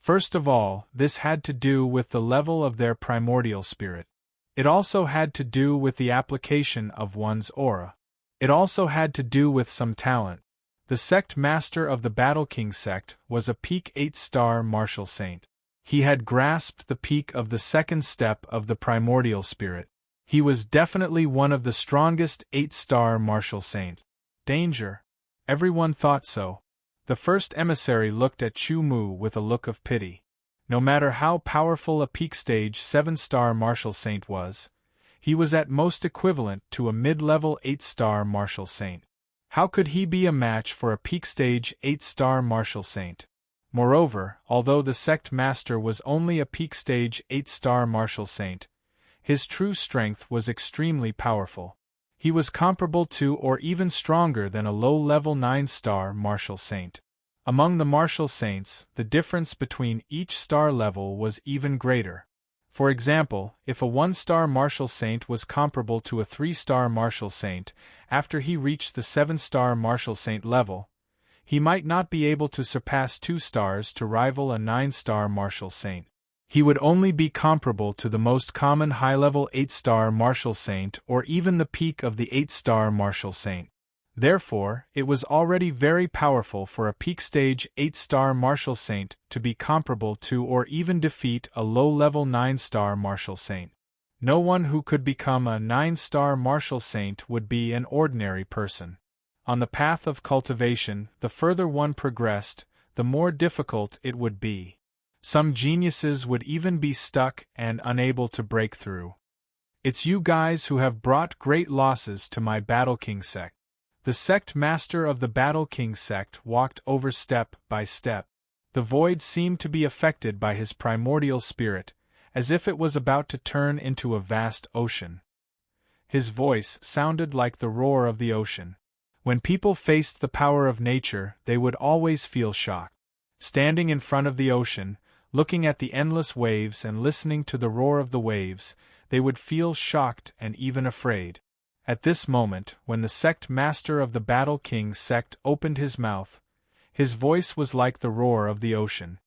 First of all, this had to do with the level of their primordial spirit. It also had to do with the application of one's aura. It also had to do with some talent. The sect master of the Battle King sect was a peak 8-star martial saint. He had grasped the peak of the second step of the primordial spirit. He was definitely one of the strongest 8-star martial saints. Danger. Everyone thought so. The first emissary looked at Chu Mu with a look of pity. No matter how powerful a peak stage 7-star martial saint was, he was at most equivalent to a mid-level 8-star martial saint. How could he be a match for a peak stage 8-star martial saint? Moreover, although the sect master was only a peak stage 8-star martial saint, his true strength was extremely powerful. He was comparable to or even stronger than a low-level 9-star martial saint. Among the martial saints, the difference between each star level was even greater. For example, if a 1-star martial saint was comparable to a 3-star martial saint, after he reached the 7-star martial saint level, he might not be able to surpass 2 stars to rival a 9-star martial saint. He would only be comparable to the most common high-level 8-star martial saint or even the peak of the 8-star martial saint. Therefore, it was already very powerful for a peak stage 8-star martial saint to be comparable to or even defeat a low-level 9-star martial saint. No one who could become a 9-star martial saint would be an ordinary person. On the path of cultivation, the further one progressed, the more difficult it would be. Some geniuses would even be stuck and unable to break through. It's you guys who have brought great losses to my Battle King sect. The sect master of the Battle King sect walked over step by step. The void seemed to be affected by his primordial spirit, as if it was about to turn into a vast ocean. His voice sounded like the roar of the ocean. When people faced the power of nature, they would always feel shocked. Standing in front of the ocean, looking at the endless waves and listening to the roar of the waves, they would feel shocked and even afraid. At this moment, when the sect master of the Battle King sect opened his mouth, his voice was like the roar of the ocean.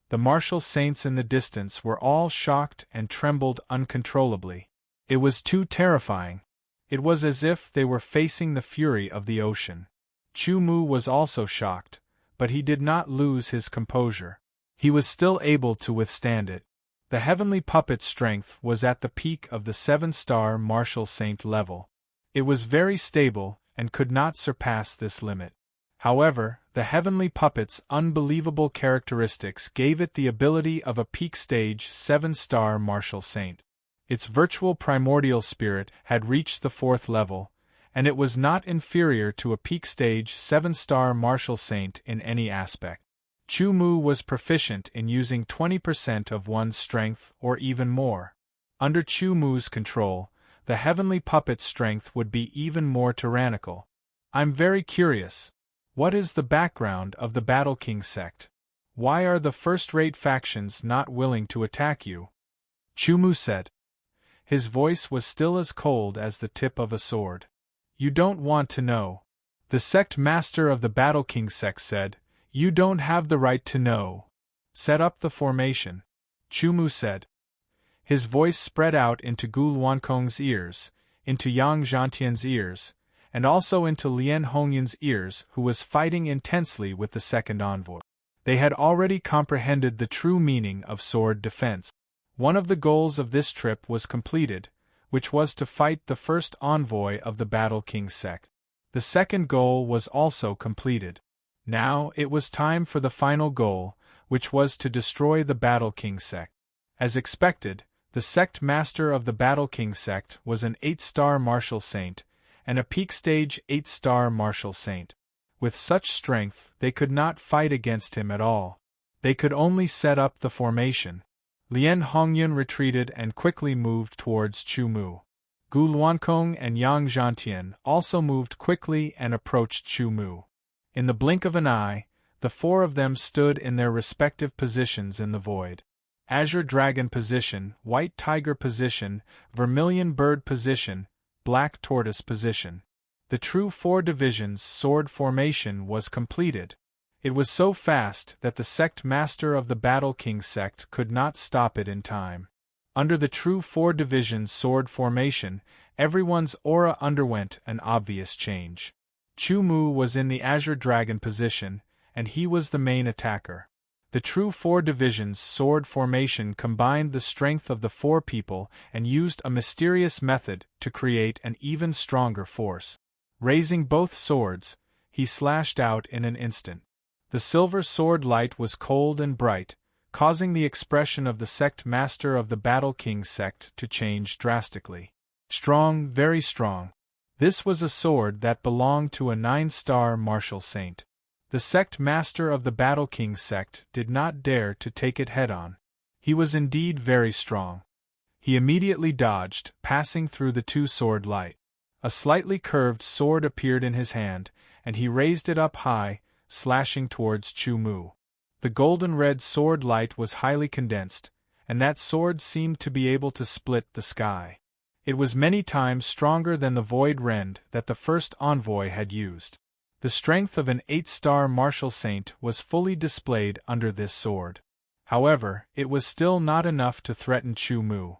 The martial saints in the distance were all shocked and trembled uncontrollably. It was too terrifying. It was as if they were facing the fury of the ocean. Chu Mu was also shocked, but he did not lose his composure. He was still able to withstand it. The heavenly puppet's strength was at the peak of the 7-star martial saint level. It was very stable and could not surpass this limit. However, the heavenly puppet's unbelievable characteristics gave it the ability of a peak stage 7-star martial saint. Its virtual primordial spirit had reached the 4th level, and it was not inferior to a peak stage 7-star martial saint in any aspect. Chu Mu was proficient in using 20% of one's strength or even more. Under Chu Mu's control, the heavenly puppet's strength would be even more tyrannical. I'm very curious. What is the background of the Battle King sect? Why are the first-rate factions not willing to attack you? Chu Mu said. His voice was still as cold as the tip of a sword. You don't want to know. The sect master of the Battle King sect said, "You don't have the right to know. Set up the formation," Chu Mu said. His voice spread out into Gu Luankong's ears, into Yang Zhantian's ears, and also into Lian Hongyan's ears, who was fighting intensely with the second envoy. They had already comprehended the true meaning of sword defense. One of the goals of this trip was completed, which was to fight the first envoy of the Battle King sect. The second goal was also completed. Now it was time for the final goal, which was to destroy the Battle King sect. As expected, the sect master of the Battle King sect was an 8-star martial saint, and a peak stage 8-star martial saint. With such strength, they could not fight against him at all. They could only set up the formation. Lian Hongyan retreated and quickly moved towards Chu-Mu. Gu Luankong and Yang Zhantian also moved quickly and approached Chu-Mu. In the blink of an eye, the four of them stood in their respective positions in the void. Azure Dragon position, White Tiger position, Vermilion Bird position, Black Tortoise position. The true 4 divisions sword formation was completed. It was so fast that the sect master of the Battle King sect could not stop it in time. Under the true 4 divisions sword formation, everyone's aura underwent an obvious change. Chu-Mu was in the Azure Dragon position, and he was the main attacker. The true 4 divisions sword formation combined the strength of the 4 people and used a mysterious method to create an even stronger force. Raising both swords, he slashed out in an instant. The silver sword light was cold and bright, causing the expression of the sect master of the Battle King sect to change drastically. Strong, very strong. This was a sword that belonged to a 9-star martial saint. The sect master of the Battle King sect did not dare to take it head-on. He was indeed very strong. He immediately dodged, passing through the 2-sword light. A slightly curved sword appeared in his hand, and he raised it up high, slashing towards Chu-Mu. The golden-red sword light was highly condensed, and that sword seemed to be able to split the sky. It was many times stronger than the void rend that the first envoy had used. The strength of an 8-star martial saint was fully displayed under this sword. However, it was still not enough to threaten Chu-Mu.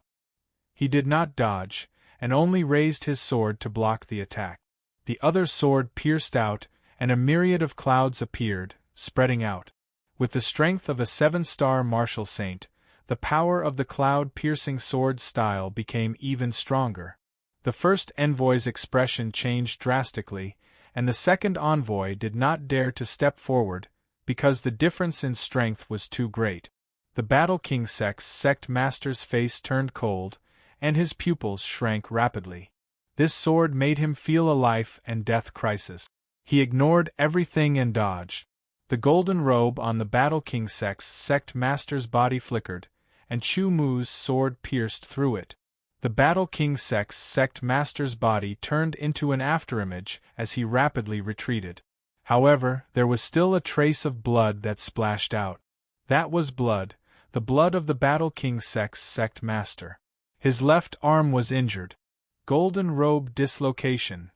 He did not dodge, and only raised his sword to block the attack. The other sword pierced out, and a myriad of clouds appeared, spreading out. With the strength of a 7-star martial saint, the power of the cloud-piercing sword style became even stronger. The first envoy's expression changed drastically, and the second envoy did not dare to step forward, because the difference in strength was too great. The Battle King sect's sect master's face turned cold, and his pupils shrank rapidly. This sword made him feel a life and death crisis. He ignored everything and dodged. The golden robe on the Battle King sect's sect master's body flickered, and Chu-Mu's sword pierced through it. The Battle King sect's sect master's body turned into an afterimage as he rapidly retreated. However, there was still a trace of blood that splashed out. That was blood, the blood of the Battle King sect's sect master. His left arm was injured. Golden robe dislocation.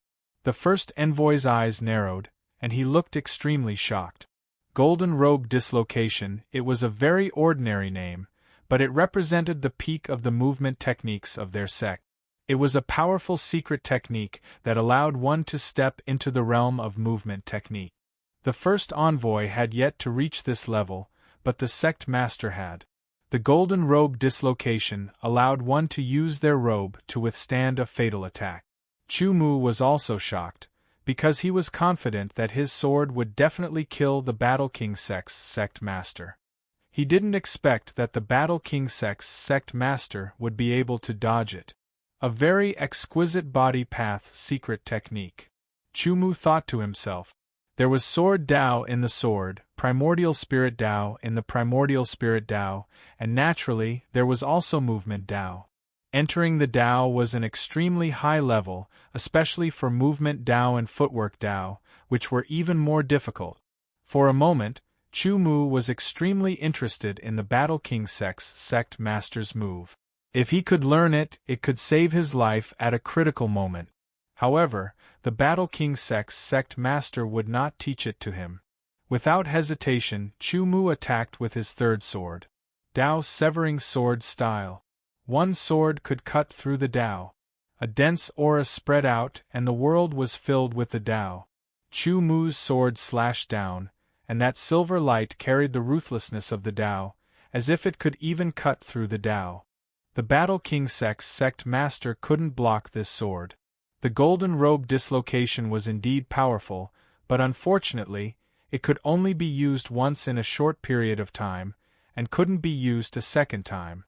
The first envoy's eyes narrowed, and he looked extremely shocked. Golden robe dislocation, it was a very ordinary name, but it represented the peak of the movement techniques of their sect. It was a powerful secret technique that allowed one to step into the realm of movement technique. The first envoy had yet to reach this level, but the sect master had. The golden robe dislocation allowed one to use their robe to withstand a fatal attack. Chu-Mu was also shocked, because he was confident that his sword would definitely kill the Battle King sect's sect master. He didn't expect that the Battle King sect's sect master would be able to dodge it. A very exquisite body path secret technique. Chu-Mu thought to himself. There was sword Tao in the sword, primordial spirit Tao in the primordial spirit Tao, and naturally there was also movement Tao. Entering the Tao was an extremely high level, especially for movement Tao and footwork Tao, which were even more difficult. For a moment, Chu-Mu was extremely interested in the Battle King sect's sect master's move. If he could learn it, it could save his life at a critical moment. However, the Battle King's sect master would not teach it to him. Without hesitation, Chu Mu attacked with his third sword. Dao severing sword style. One sword could cut through the Dao. A dense aura spread out and the world was filled with the Dao. Chu Mu's sword slashed down, and that silver light carried the ruthlessness of the Dao, as if it could even cut through the Dao. The Battle King's sect master couldn't block this sword. The golden robe dislocation was indeed powerful, but unfortunately, it could only be used once in a short period of time, and couldn't be used a second time.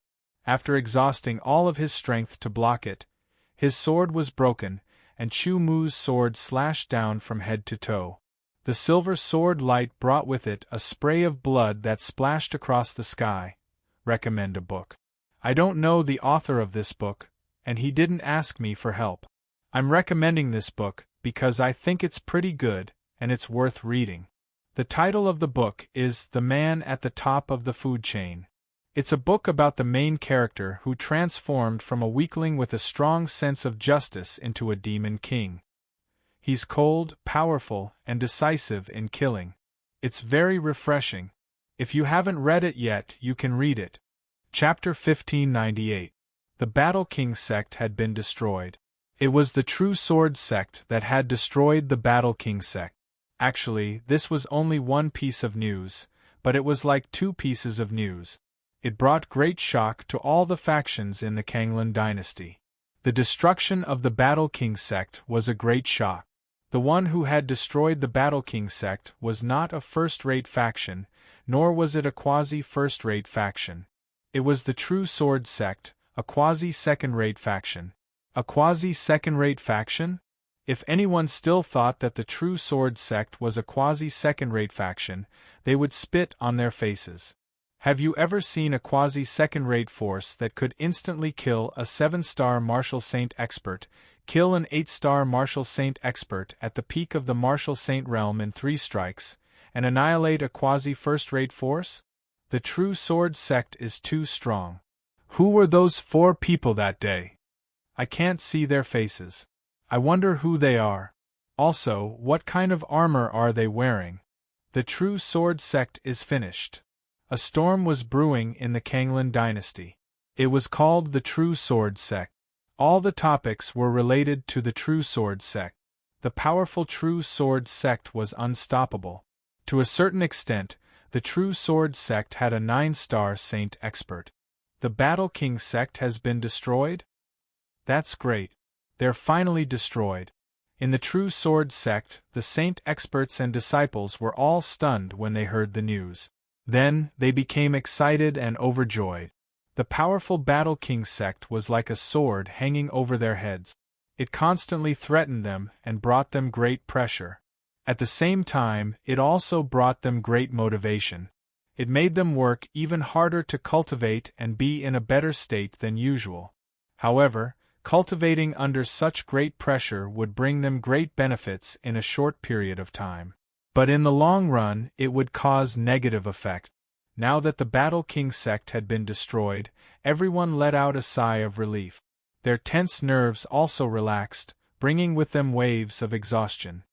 After exhausting all of his strength to block it, his sword was broken, and Chu Mu's sword slashed down from head to toe. The silver sword light brought with it a spray of blood that splashed across the sky. Recommend a book. I don't know the author of this book, and he didn't ask me for help. I'm recommending this book because I think it's pretty good, and it's worth reading. The title of the book is The Man at the Top of the Food Chain. It's a book about the main character who transformed from a weakling with a strong sense of justice into a demon king. He's cold, powerful, and decisive in killing. It's very refreshing. If you haven't read it yet, you can read it. Chapter 1598. The Battle King sect had been destroyed. It was the True Sword sect that had destroyed the Battle King sect. Actually, this was only one piece of news, but it was like two pieces of news. It brought great shock to all the factions in the Kanglan dynasty. The destruction of the Battle King sect was a great shock. The one who had destroyed the Battle King sect was not a first-rate faction, nor was it a quasi-first-rate faction. It was the True Sword sect, a quasi-second-rate faction. A quasi-second-rate faction? If anyone still thought that the True Sword sect was a quasi-second-rate faction, they would spit on their faces. Have you ever seen a quasi-second-rate force that could instantly kill a 7-star Martial Saint expert, kill an 8-star Martial Saint expert at the peak of the Martial Saint realm in 3 strikes, and annihilate a quasi-first-rate force? The True Sword sect is too strong. Who were those 4 people that day? I can't see their faces. I wonder who they are. Also, what kind of armor are they wearing? The True Sword sect is finished. A storm was brewing in the Kanglan dynasty. It was called the True Sword sect. All the topics were related to the True Sword sect. The powerful True Sword sect was unstoppable. To a certain extent, the True Sword sect had a 9-star saint expert. The Battle King sect has been destroyed? That's great. They're finally destroyed. In the True Sword sect, the saint experts and disciples were all stunned when they heard the news. Then, they became excited and overjoyed. The powerful Battle King sect was like a sword hanging over their heads. It constantly threatened them and brought them great pressure. At the same time, it also brought them great motivation. It made them work even harder to cultivate and be in a better state than usual. However, cultivating under such great pressure would bring them great benefits in a short period of time. But in the long run, it would cause negative effects. Now that the Battle King sect had been destroyed, everyone let out a sigh of relief. Their tense nerves also relaxed, bringing with them waves of exhaustion.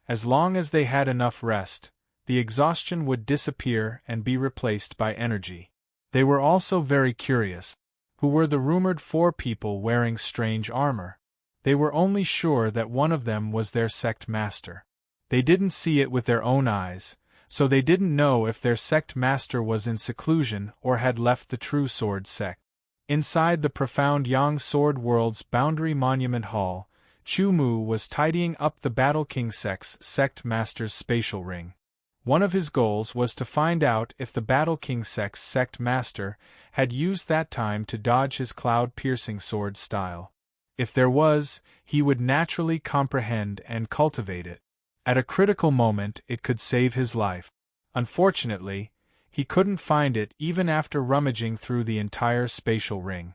As long as they had enough rest, the exhaustion would disappear and be replaced by energy. They were also very curious. Who were the rumored 4 people wearing strange armor? They were only sure that one of them was their sect master. They didn't see it with their own eyes, so they didn't know if their sect master was in seclusion or had left the True Sword sect. Inside the profound Yang Sword World's Boundary Monument Hall, Chu Mu was tidying up the Battle King sect's sect master's spatial ring. One of his goals was to find out if the Battle King sect's sect master had used that time to dodge his cloud-piercing sword style. If there was, he would naturally comprehend and cultivate it. At a critical moment, it could save his life. Unfortunately, he couldn't find it even after rummaging through the entire spatial ring.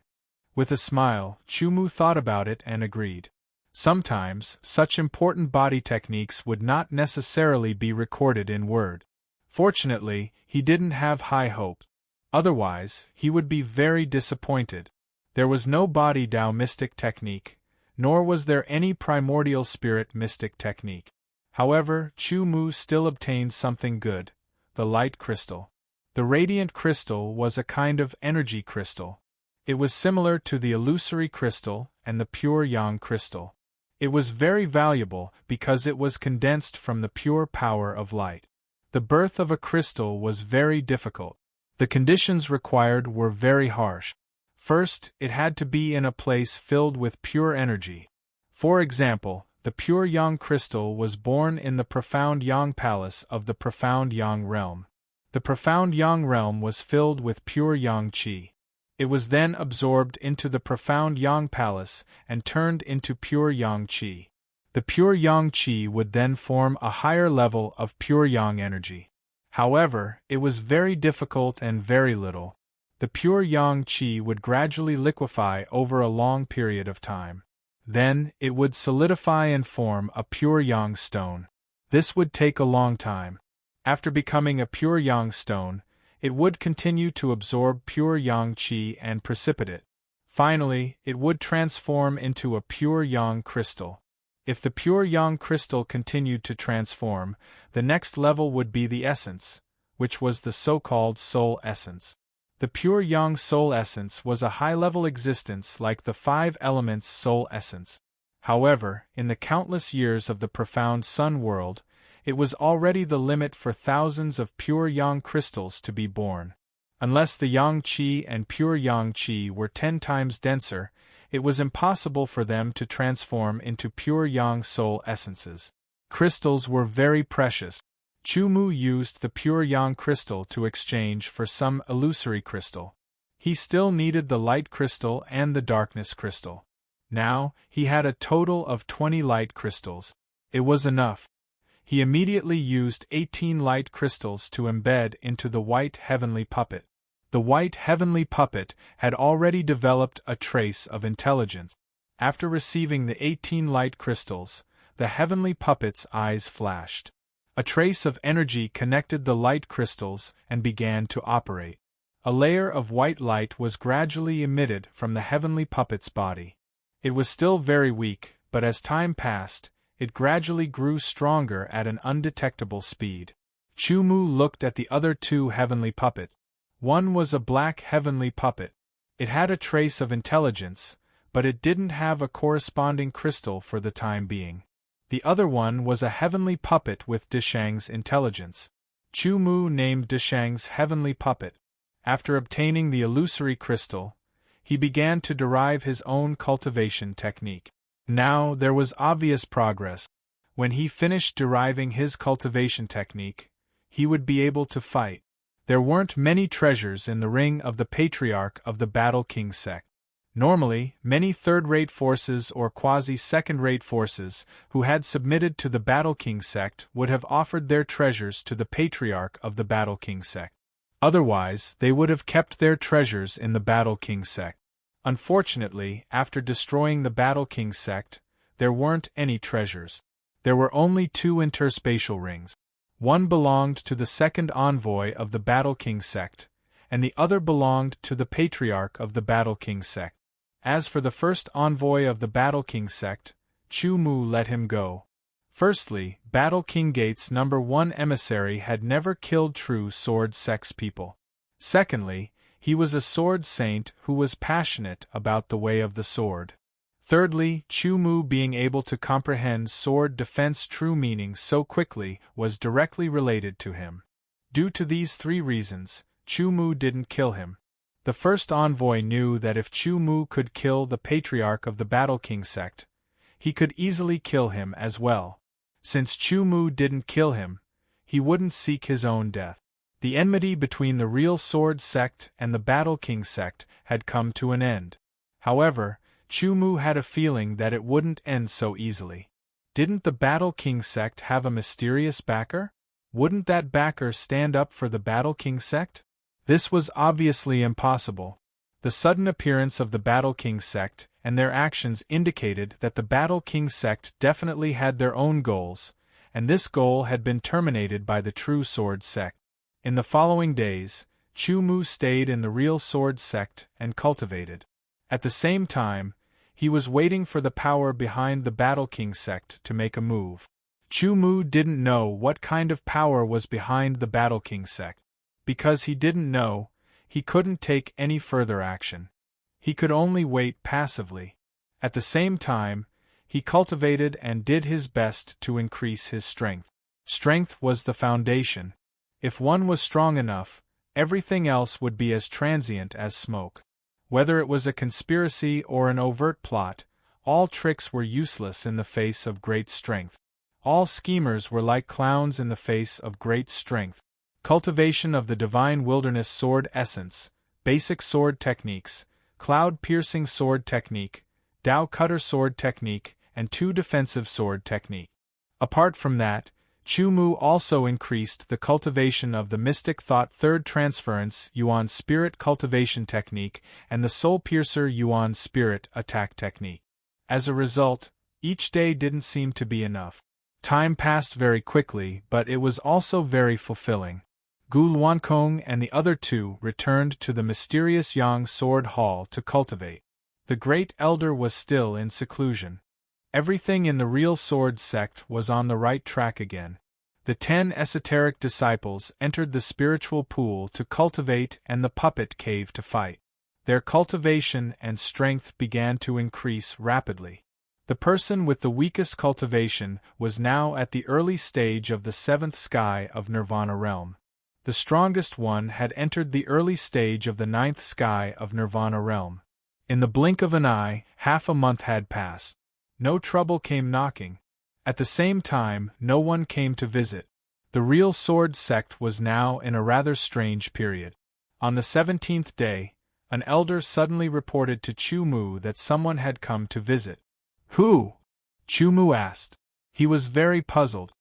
With a smile, Chu Mu thought about it and agreed. Sometimes, such important body techniques would not necessarily be recorded in word. Fortunately, he didn't have high hopes. Otherwise, he would be very disappointed. There was no body Dao mystic technique, nor was there any primordial spirit mystic technique. However, Chu Mu still obtained something good: the light crystal. The radiant crystal was a kind of energy crystal. It was similar to the illusory crystal and the pure yang crystal. It was very valuable because it was condensed from the pure power of light. The birth of a crystal was very difficult. The conditions required were very harsh. First, it had to be in a place filled with pure energy. For example, the pure yang crystal was born in the profound yang palace of the profound yang realm. The profound yang realm was filled with pure yang qi. It was then absorbed into the profound yang palace and turned into pure yang qi. The pure yang qi would then form a higher level of pure yang energy. However, it was very difficult and very little. The pure yang qi would gradually liquefy over a long period of time. Then, it would solidify and form a pure yang stone. This would take a long time. After becoming a pure yang stone, it would continue to absorb pure yang qi and precipitate. Finally, it would transform into a pure yang crystal. If the pure yang crystal continued to transform, the next level would be the essence, which was the so-called soul essence. The pure yang soul essence was a high-level existence like the 5 elements soul essence. However, in the countless years of the profound sun world, it was already the limit for thousands of pure yang crystals to be born. Unless the yang qi and pure yang qi were 10 times denser, it was impossible for them to transform into pure yang soul essences. Crystals were very precious. Chu Mu used the pure yang crystal to exchange for some illusory crystal. He still needed the light crystal and the darkness crystal. Now, he had a total of 20 light crystals. It was enough. He immediately used 18 light crystals to embed into the white heavenly puppet. The white heavenly puppet had already developed a trace of intelligence. After receiving the 18 light crystals, the heavenly puppet's eyes flashed. A trace of energy connected the light crystals and began to operate. A layer of white light was gradually emitted from the heavenly puppet's body. It was still very weak, but as time passed, it gradually grew stronger at an undetectable speed. Chu Mu looked at the other 2 heavenly puppets. One was a black heavenly puppet. It had a trace of intelligence, but it didn't have a corresponding crystal for the time being. The other one was a heavenly puppet with Deshang's intelligence. Chu Mu named Deshang's heavenly puppet. After obtaining the illusory crystal, he began to derive his own cultivation technique. Now there was obvious progress. When he finished deriving his cultivation technique, he would be able to fight. There weren't many treasures in the ring of the patriarch of the Battle King sect. Normally, many third-rate forces or quasi-second-rate forces who had submitted to the Battle King sect would have offered their treasures to the patriarch of the Battle King sect. Otherwise, they would have kept their treasures in the Battle King sect. Unfortunately, after destroying the Battle King sect, there weren't any treasures. There were only 2 interspatial rings. One belonged to the second envoy of the Battle King sect, and the other belonged to the patriarch of the Battle King sect. As for the first envoy of the Battle King sect, Chu Mu let him go. Firstly, Battle King Gate's number 1 emissary had never killed true sword sex people. Secondly, he was a sword saint who was passionate about the way of the sword. Thirdly, Chu Mu being able to comprehend sword defense true meaning so quickly was directly related to him. Due to these 3 reasons, Chu Mu didn't kill him. The first envoy knew that if Chu Mu could kill the patriarch of the Battle King sect, he could easily kill him as well. Since Chu Mu didn't kill him, he wouldn't seek his own death. The enmity between the real sword sect and the Battle King sect had come to an end. However, Chu Mu had a feeling that it wouldn't end so easily. Didn't the Battle King sect have a mysterious backer? Wouldn't that backer stand up for the Battle King sect? This was obviously impossible. The sudden appearance of the Battle King sect and their actions indicated that the Battle King sect definitely had their own goals, and this goal had been terminated by the true sword sect. In the following days, Chu Mu stayed in the real sword sect and cultivated. At the same time, He was waiting for the power behind the Battle King sect to make a move. Chu Mu didn't know what kind of power was behind the Battle King sect. Because he didn't know, he couldn't take any further action. He could only wait passively. At the same time, he cultivated and did his best to increase his strength. Strength was the foundation. If one was strong enough, everything else would be as transient as smoke. Whether it was a conspiracy or an overt plot, all tricks were useless in the face of great strength. All schemers were like clowns in the face of great strength. Cultivation of the divine wilderness sword essence, basic sword techniques, cloud-piercing sword technique, Dao cutter sword technique, and 2 defensive sword technique. Apart from that, Chu Mu also increased the cultivation of the mystic thought third transference Yuan spirit cultivation technique and the soul piercer Yuan spirit attack technique. As a result, each day didn't seem to be enough. Time passed very quickly, but it was also very fulfilling. Gu Luankong and the other 2 returned to the mysterious Yang Sword Hall to cultivate. The Great Elder was still in seclusion. Everything in the real sword sect was on the right track again. The 10 esoteric disciples entered the spiritual pool to cultivate and the puppet cave to fight. Their cultivation and strength began to increase rapidly. The person with the weakest cultivation was now at the early stage of the 7th sky of Nirvana realm. The strongest one had entered the early stage of the 9th sky of Nirvana realm. In the blink of an eye, half a month had passed. No trouble came knocking. At the same time, no one came to visit. The real sword sect was now in a rather strange period. On the 17th day, an elder suddenly reported to Chu Mu that someone had come to visit. Who? Chu Mu asked. He was very puzzled.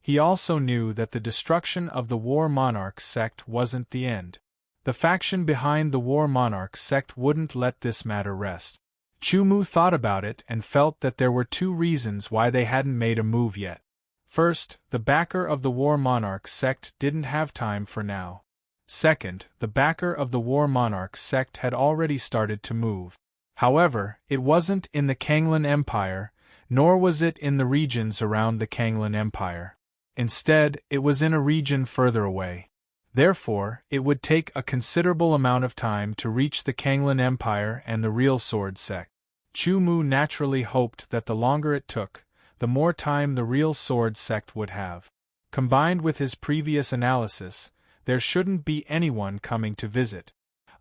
He also knew that the destruction of the War Monarch sect wasn't the end. The faction behind the War Monarch sect wouldn't let this matter rest. Chu Mu thought about it and felt that there were 2 reasons why they hadn't made a move yet. First, the backer of the War Monarch sect didn't have time for now. Second, the backer of the War Monarch sect had already started to move. However, it wasn't in the Kanglan Empire, nor was it in the regions around the Kanglan Empire. Instead, it was in a region further away. Therefore, it would take a considerable amount of time to reach the Kanglan Empire and the real sword sect. Chu Mu naturally hoped that the longer it took, the more time the real sword sect would have. Combined with his previous analysis, there shouldn't be anyone coming to visit.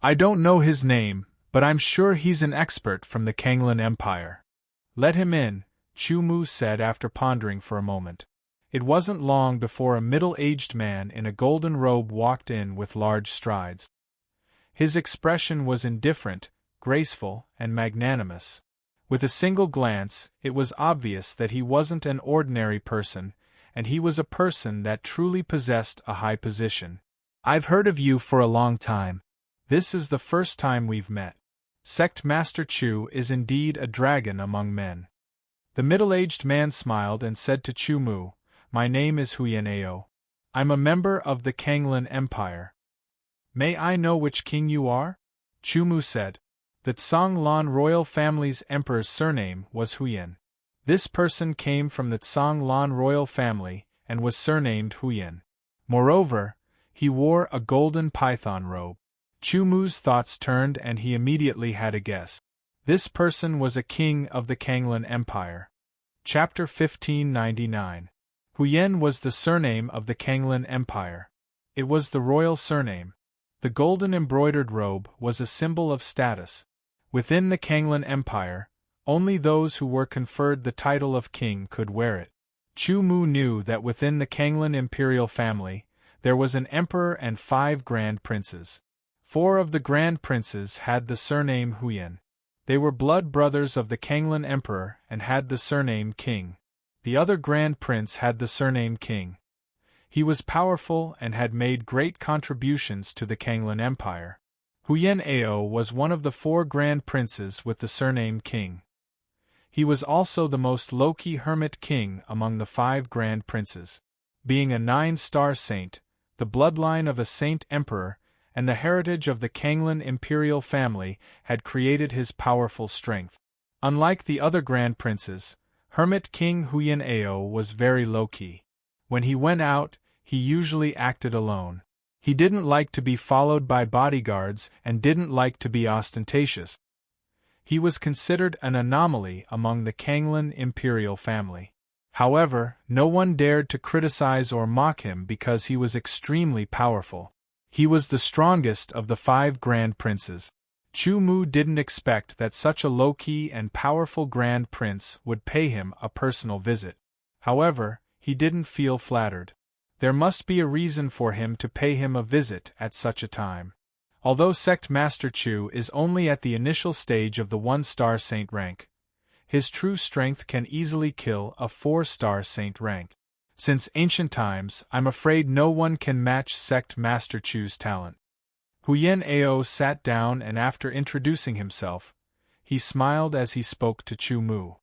I don't know his name, but I'm sure he's an expert from the Kanglan Empire. Let him in, Chu Mu said after pondering for a moment. It wasn't long before a middle-aged man in a golden robe walked in with large strides. His expression was indifferent, graceful, and magnanimous. With a single glance, it was obvious that he wasn't an ordinary person, and he was a person that truly possessed a high position. I've heard of you for a long time. This is the first time we've met. Sect Master Chu is indeed a dragon among men. The middle-aged man smiled and said to Chu Mu, My name is Huyen Ao. I'm a member of the Kanglan Empire. May I know which king you are? Chu Mu said. The Tsang Lan royal family's emperor's surname was Huyen. This person came from the Tsang Lan royal family and was surnamed Huyen. Moreover, he wore a golden python robe. Chu Mu's thoughts turned and he immediately had a guess. This person was a king of the Kanglan Empire. Chapter 1599. Huyen was the surname of the Kanglan Empire. It was the royal surname. The golden embroidered robe was a symbol of status. Within the Kanglan Empire, only those who were conferred the title of king could wear it. Chu Mu knew that within the Kanglan imperial family, there was an emperor and 5 grand princes. 4 of the grand princes had the surname Huyen. They were blood brothers of the Kanglan emperor and had the surname king. The other grand prince had the surname king. He was powerful and had made great contributions to the Kanglan Empire. Huyen Ao was one of the 4 grand princes with the surname king. He was also the most low-key hermit king among the 5 grand princes. Being a 9-star saint, the bloodline of a saint emperor, and the heritage of the Kanglan imperial family had created his powerful strength. Unlike the other grand princes, Hermit King Huyen-ao was very low-key. When he went out, he usually acted alone. He didn't like to be followed by bodyguards and didn't like to be ostentatious. He was considered an anomaly among the Kanglan imperial family. However, no one dared to criticize or mock him because he was extremely powerful. He was the strongest of the 5 grand princes. Chu Mu didn't expect that such a low-key and powerful grand prince would pay him a personal visit. However, he didn't feel flattered. There must be a reason for him to pay him a visit at such a time. Although Sect Master Chu is only at the initial stage of the 1-star saint rank, his true strength can easily kill a 4-star saint rank. Since ancient times, I'm afraid no one can match Sect Master Chu's talent. Huyen-ao sat down and after introducing himself, he smiled as he spoke to Chu Mu.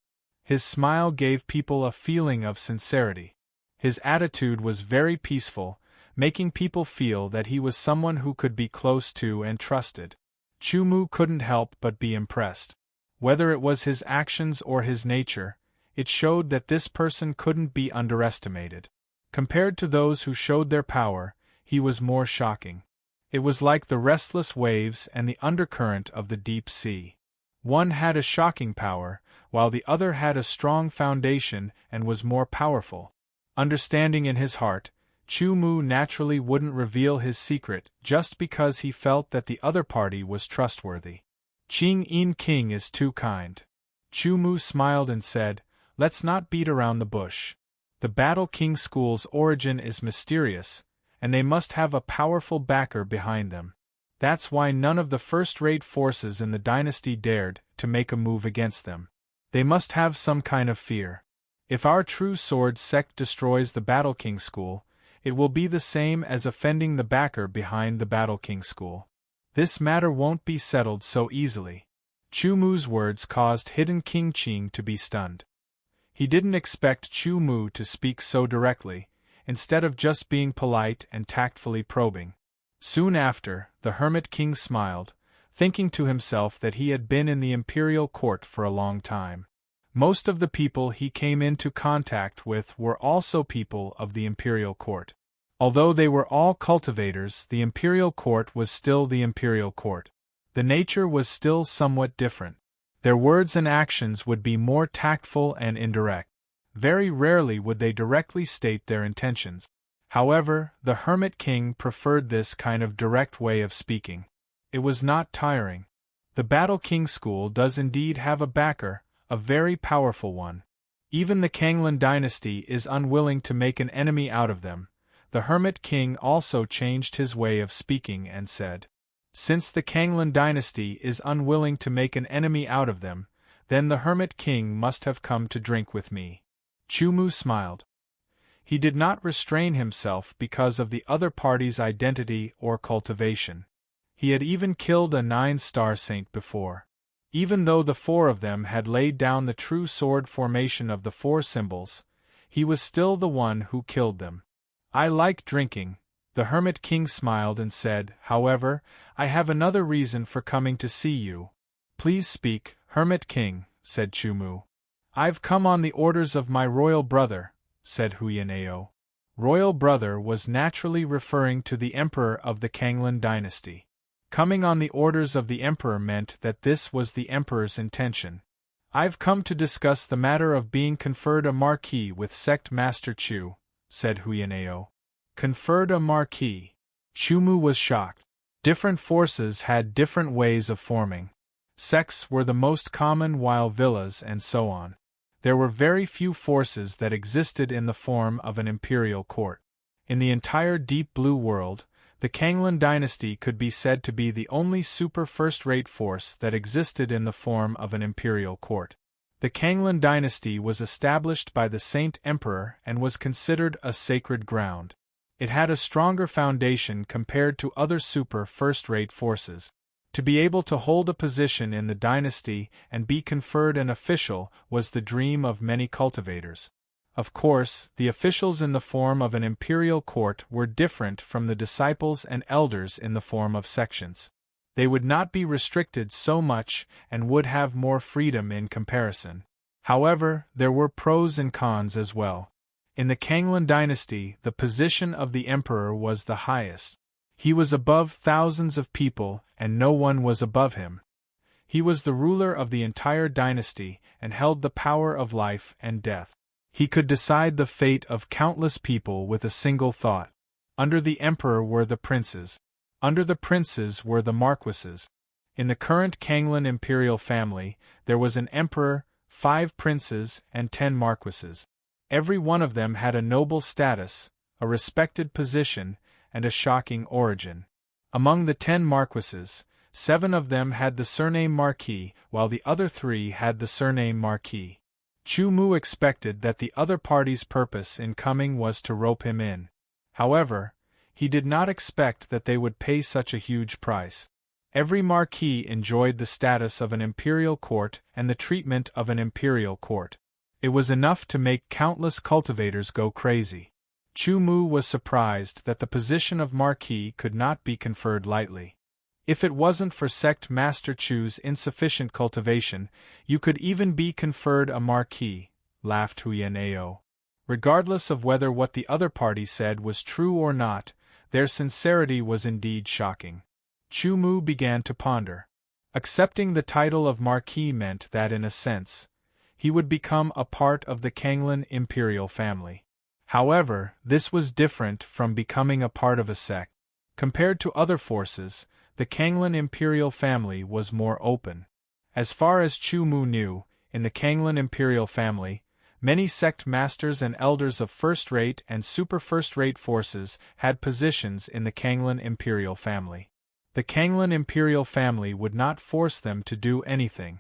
His smile gave people a feeling of sincerity. His attitude was very peaceful, making people feel that he was someone who could be close to and trusted. Chu Mu couldn't help but be impressed. Whether it was his actions or his nature, it showed that this person couldn't be underestimated. Compared to those who showed their power, he was more shocking. It was like the restless waves and the undercurrent of the deep sea. One had a shocking power, while the other had a strong foundation and was more powerful. Understanding in his heart, Chu Mu naturally wouldn't reveal his secret just because he felt that the other party was trustworthy. Qing In King is too kind. Chu Mu smiled and said, "Let's not beat around the bush. The Battle King School's origin is mysterious, and they must have a powerful backer behind them. That's why none of the first-rate forces in the dynasty dared to make a move against them. They must have some kind of fear. If our True Sword sect destroys the Battle King School, it will be the same as offending the backer behind the Battle King School. This matter won't be settled so easily." Chu Mu's words caused Hidden King Qing to be stunned. He didn't expect Chu Mu to speak so directly, instead of just being polite and tactfully probing. Soon after, the Hermit King smiled, thinking to himself that he had been in the imperial court for a long time. Most of the people he came into contact with were also people of the imperial court. Although they were all cultivators, the imperial court was still the imperial court. The nature was still somewhat different. Their words and actions would be more tactful and indirect. Very rarely would they directly state their intentions. However, the Hermit King preferred this kind of direct way of speaking. It was not tiring. The Battle King School does indeed have a backer, a very powerful one. Even the Kanglan dynasty is unwilling to make an enemy out of them. The Hermit King also changed his way of speaking and said, "Since the Kanglan dynasty is unwilling to make an enemy out of them, then the Hermit King must have come to drink with me." Chu Mu smiled. He did not restrain himself because of the other party's identity or cultivation. He had even killed a 9-star saint before. Even though the 4 of them had laid down the true sword formation of the 4 symbols, he was still the one who killed them. "I like drinking," the Hermit King smiled and said. "However, I have another reason for coming to see you." "Please speak, Hermit King," said Chu Mu. "I've come on the orders of my royal brother," said Huyen-ao. Royal brother was naturally referring to the emperor of the Kanglan dynasty. Coming on the orders of the emperor meant that this was the emperor's intention. "I've come to discuss the matter of being conferred a marquis with Sect Master Chu," said Huyen-ao. Conferred a marquis. Chu Mu was shocked. Different forces had different ways of forming. Sects were the most common while villas and so on. There were very few forces that existed in the form of an imperial court. In the entire Deep Blue world, the Kanglan dynasty could be said to be the only super first-rate force that existed in the form of an imperial court. The Kanglan dynasty was established by the Saint Emperor and was considered a sacred ground. It had a stronger foundation compared to other super first-rate forces. To be able to hold a position in the dynasty and be conferred an official was the dream of many cultivators. Of course, the officials in the form of an imperial court were different from the disciples and elders in the form of sections. They would not be restricted so much and would have more freedom in comparison. However, there were pros and cons as well. In the Kanglan dynasty, the position of the emperor was the highest. He was above thousands of people, and no one was above him. He was the ruler of the entire dynasty and held the power of life and death. He could decide the fate of countless people with a single thought. Under the emperor were the princes. Under the princes were the marquises. In the current Kanglan imperial family, there was an emperor, 5 princes, and 10 marquises. Every one of them had a noble status, a respected position, and a shocking origin. Among the 10 marquises, 7 of them had the surname Marquis, while the other 3 had the surname Marquis. Chu Mu expected that the other party's purpose in coming was to rope him in. However, he did not expect that they would pay such a huge price. Every Marquis enjoyed the status of an imperial court and the treatment of an imperial court. It was enough to make countless cultivators go crazy. Chu Mu was surprised that the position of Marquis could not be conferred lightly. If it wasn't for Sect Master Chu's insufficient cultivation, you could even be conferred a Marquis, laughed Huyen Ao. Regardless of whether what the other party said was true or not, their sincerity was indeed shocking. Chu Mu began to ponder. Accepting the title of Marquis meant that in a sense, he would become a part of the Kanglan imperial family. However, this was different from becoming a part of a sect. Compared to other forces, the Kanglan imperial family was more open. As far as Chu Mu knew, in the Kanglan imperial family, many sect masters and elders of first-rate and super-first-rate forces had positions in the Kanglan imperial family. The Kanglan imperial family would not force them to do anything.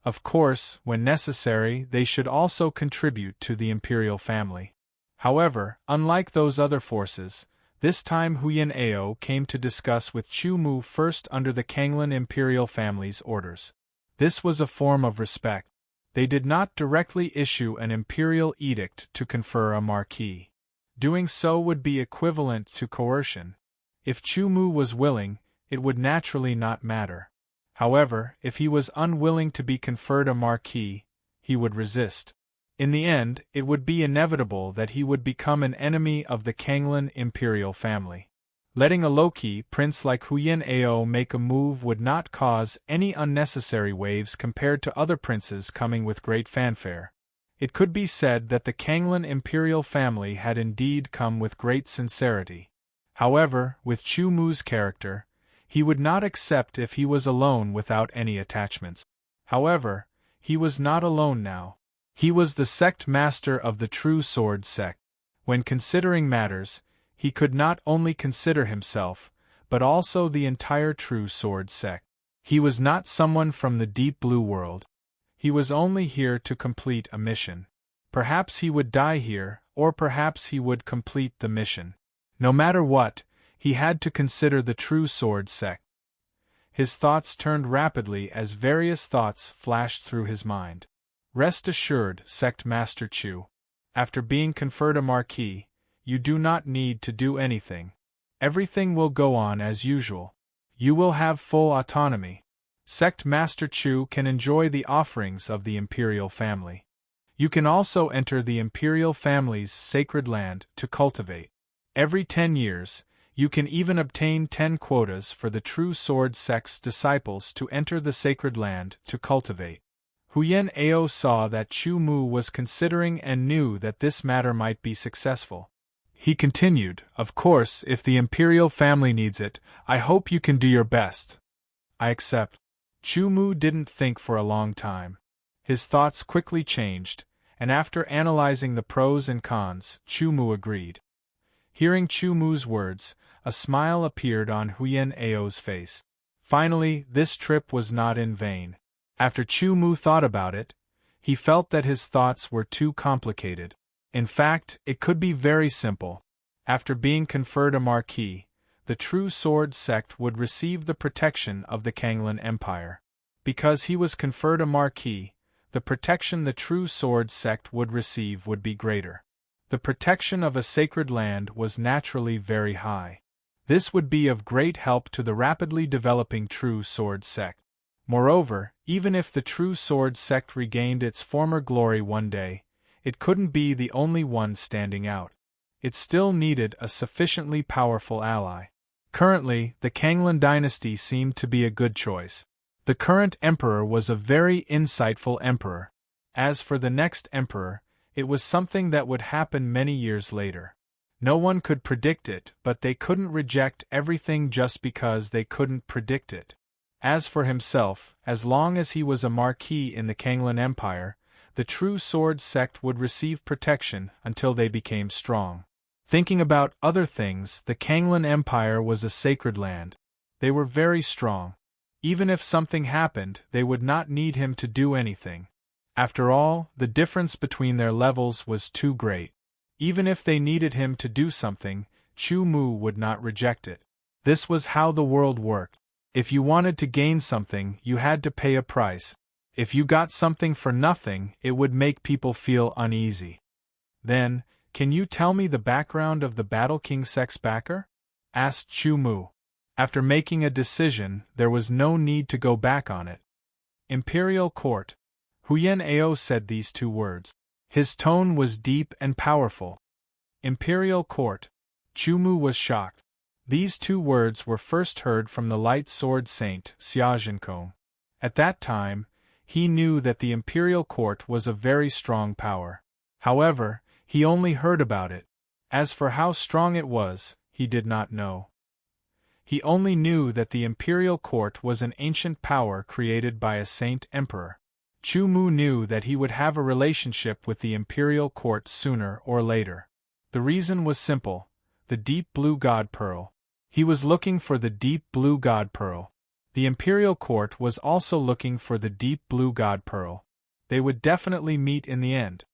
Of course, when necessary, they should also contribute to the imperial family. However, unlike those other forces, this time Huyen Ao came to discuss with Chu Mu first under the Kanglan imperial family's orders. This was a form of respect. They did not directly issue an imperial edict to confer a marquis. Doing so would be equivalent to coercion. If Chu Mu was willing, it would naturally not matter. However, if he was unwilling to be conferred a marquis, he would resist. In the end, it would be inevitable that he would become an enemy of the Kanglan imperial family. Letting a low-key prince like Huyen Ao make a move would not cause any unnecessary waves compared to other princes coming with great fanfare. It could be said that the Kanglan imperial family had indeed come with great sincerity. However, with Chu Mu's character, he would not accept if he was alone without any attachments. However, he was not alone now. He was the sect master of the True Sword sect. When considering matters, he could not only consider himself, but also the entire True Sword sect. He was not someone from the deep blue world. He was only here to complete a mission. Perhaps he would die here, or perhaps he would complete the mission. No matter what, he had to consider the True Sword sect. His thoughts turned rapidly as various thoughts flashed through his mind. Rest assured, Sect Master Chu. After being conferred a marquis, you do not need to do anything. Everything will go on as usual. You will have full autonomy. Sect Master Chu can enjoy the offerings of the imperial family. You can also enter the imperial family's sacred land to cultivate. Every 10 years, you can even obtain 10 quotas for the True Sword sect's disciples to enter the sacred land to cultivate. Huyen Ao saw that Chu Mu was considering and knew that this matter might be successful. He continued, "Of course, if the imperial family needs it, I hope you can do your best." "I accept." Chu Mu didn't think for a long time. His thoughts quickly changed, and after analyzing the pros and cons, Chu Mu agreed. Hearing Chu Mu's words, a smile appeared on Huyen Ao's face. Finally, this trip was not in vain. After Chu Mu thought about it, he felt that his thoughts were too complicated. In fact, it could be very simple. After being conferred a marquis, the True Sword sect would receive the protection of the Kanglan Empire. Because he was conferred a marquis, the protection the True Sword sect would receive would be greater. The protection of a sacred land was naturally very high. This would be of great help to the rapidly developing True Sword sect. Moreover, even if the True Sword sect regained its former glory one day, it couldn't be the only one standing out. It still needed a sufficiently powerful ally. Currently, the Kanglan dynasty seemed to be a good choice. The current emperor was a very insightful emperor. As for the next emperor, it was something that would happen many years later. No one could predict it, but they couldn't reject everything just because they couldn't predict it. As for himself, as long as he was a marquis in the Kanglan Empire, the True Sword sect would receive protection until they became strong. Thinking about other things, the Kanglan Empire was a sacred land. They were very strong. Even if something happened, they would not need him to do anything. After all, the difference between their levels was too great. Even if they needed him to do something, Chu Mu would not reject it. This was how the world worked. If you wanted to gain something, you had to pay a price. If you got something for nothing, it would make people feel uneasy. Then, can you tell me the background of the Battle King sect's backer? Asked Chu Mu. After making a decision, there was no need to go back on it. Imperial Court. Huyen Ao said these two words. His tone was deep and powerful. Imperial Court. Chu Mu was shocked. These two words were first heard from the light sword saint, Xia Zhenkong. At that time, he knew that the Imperial Court was a very strong power. However, he only heard about it. As for how strong it was, he did not know. He only knew that the Imperial Court was an ancient power created by a saint emperor. Chu Mu knew that he would have a relationship with the Imperial Court sooner or later. The reason was simple: the deep blue god pearl. He was looking for the deep blue god pearl. The Imperial Court was also looking for the deep blue god pearl. They would definitely meet in the end.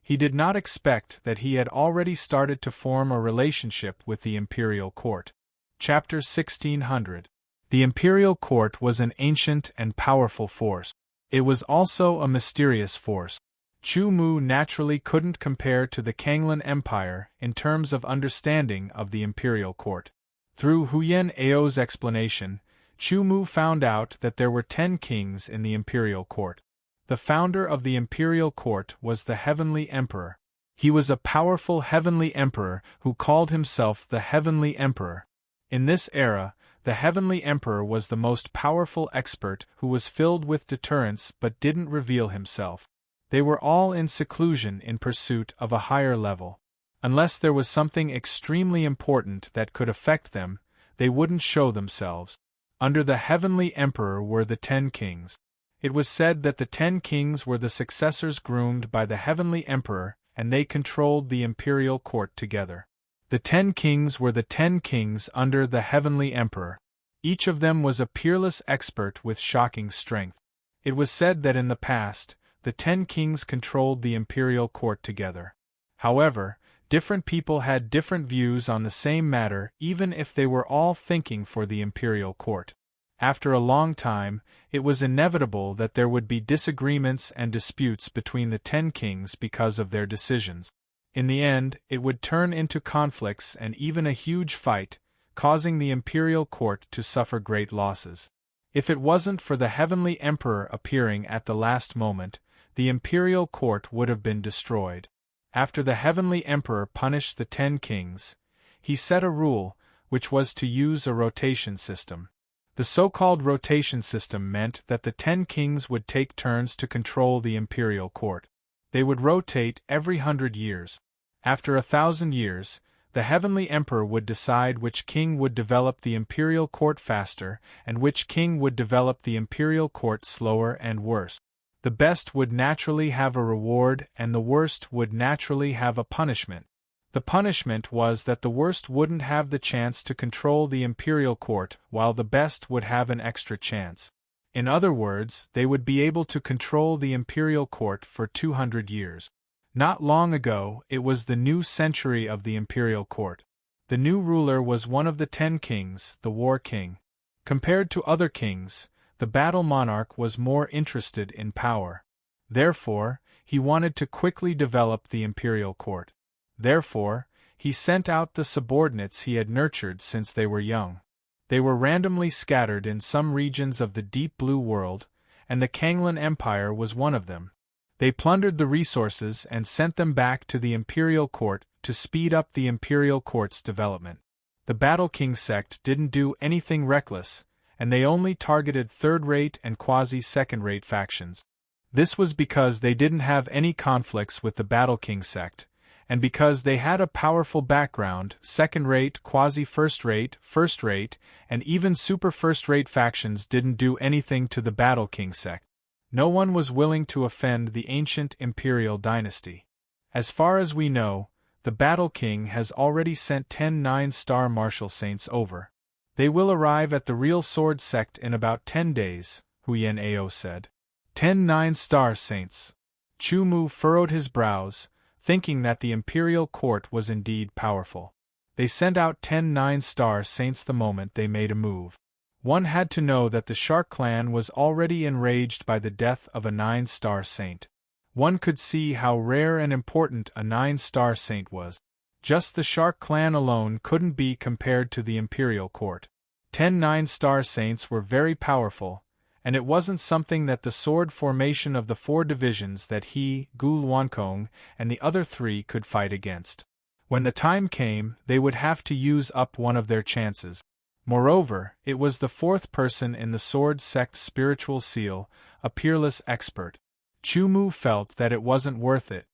He did not expect that he had already started to form a relationship with the Imperial Court. Chapter 1600. The Imperial Court was an ancient and powerful force. It was also a mysterious force. Chu Mu naturally couldn't compare to the Kanglan Empire in terms of understanding of the Imperial Court. Through Huyen Ao's explanation, Chu Mu found out that there were 10 kings in the Imperial Court. The founder of the Imperial Court was the Heavenly Emperor. He was a powerful Heavenly Emperor who called himself the Heavenly Emperor. In this era, the Heavenly Emperor was the most powerful expert who was filled with deterrence but didn't reveal himself. They were all in seclusion in pursuit of a higher level. Unless there was something extremely important that could affect them, they wouldn't show themselves. Under the Heavenly Emperor were the 10 kings. It was said that the 10 kings were the successors groomed by the Heavenly Emperor, and they controlled the Imperial Court together. The 10 kings were the 10 kings under the Heavenly Emperor. Each of them was a peerless expert with shocking strength. It was said that in the past, the 10 kings controlled the Imperial Court together. However, different people had different views on the same matter, even if they were all thinking for the Imperial Court. After a long time, it was inevitable that there would be disagreements and disputes between the 10 kings because of their decisions. In the end, it would turn into conflicts and even a huge fight, causing the Imperial Court to suffer great losses. If it wasn't for the Heavenly Emperor appearing at the last moment, the Imperial Court would have been destroyed. After the Heavenly Emperor punished the 10 kings, he set a rule, which was to use a rotation system. The so-called rotation system meant that the 10 kings would take turns to control the Imperial Court. They would rotate every 100 years. After 1,000 years, the Heavenly Emperor would decide which king would develop the Imperial Court faster and which king would develop the Imperial Court slower and worse. The best would naturally have a reward and the worst would naturally have a punishment. The punishment was that the worst wouldn't have the chance to control the Imperial Court while the best would have an extra chance. In other words, they would be able to control the Imperial Court for 200 years. Not long ago, it was the new century of the Imperial Court. The new ruler was one of the 10 kings, the War King. Compared to other kings, the Battle Monarch was more interested in power. Therefore, he wanted to quickly develop the Imperial Court. Therefore, He sent out the subordinates he had nurtured since they were young. They were randomly scattered in some regions of the deep blue world, and the Kanglan Empire was one of them. They plundered the resources and sent them back to the Imperial Court to speed up the Imperial Court's development. The Battle King sect didn't do anything reckless, and they only targeted third-rate and quasi-second-rate factions. This was because they didn't have any conflicts with the Battle King sect, and because they had a powerful background. Second-rate, quasi-first-rate, first-rate, and even super-first-rate factions didn't do anything to the Battle King sect. No one was willing to offend the ancient imperial dynasty. As far as we know, the Battle King has already sent 10 9-star martial saints over. They will arrive at the real sword sect in about 10 days, Huyen Ao said. 10 9-star saints. Chu Mu furrowed his brows, thinking that the imperial court was indeed powerful. They sent out 10 9-star saints the moment they made a move. One had to know that the Shark clan was already enraged by the death of a 9-star saint. One could see how rare and important a 9-star saint was. Just the Shark clan alone couldn't be compared to the imperial court. 10 9-star saints were very powerful, and it wasn't something that the sword formation of the 4 divisions that he, Gu Luankong, and the other 3 could fight against. When the time came, they would have to use up one of their chances. Moreover, it was the 4th person in the sword sect spiritual seal, a peerless expert. Chu Mu felt that it wasn't worth it.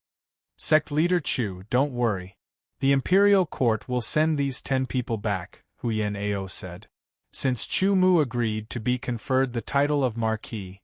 Sect leader Chu, don't worry. The imperial court will send these 10 people back, Huyen Ao said. Since Chu Mu agreed to be conferred the title of Marquis,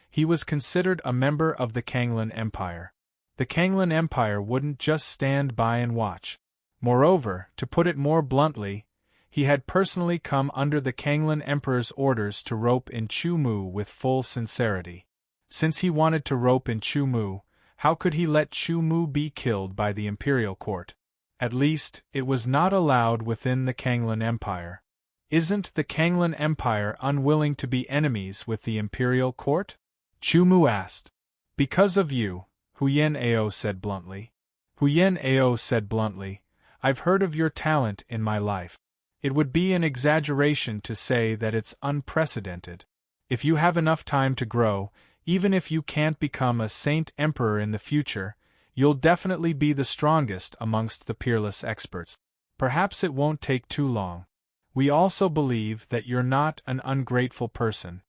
he was considered a member of the Kanglan Empire. The Kanglan Empire wouldn't just stand by and watch. Moreover, to put it more bluntly, he had personally come under the Kanglan Emperor's orders to rope in Chu Mu with full sincerity. Since he wanted to rope in Chu Mu, how could he let Chu Mu be killed by the imperial court? At least, it was not allowed within the Kanglan Empire. Isn't the Kanglan Empire unwilling to be enemies with the imperial court? Chu Mu asked. Because of you, Huyen Ao said bluntly. Huyen Ao said bluntly, I've heard of your talent in my life. It would be an exaggeration to say that it's unprecedented. If you have enough time to grow, even if you can't become a saint emperor in the future, you'll definitely be the strongest amongst the peerless experts. Perhaps it won't take too long. We also believe that you're not an ungrateful person.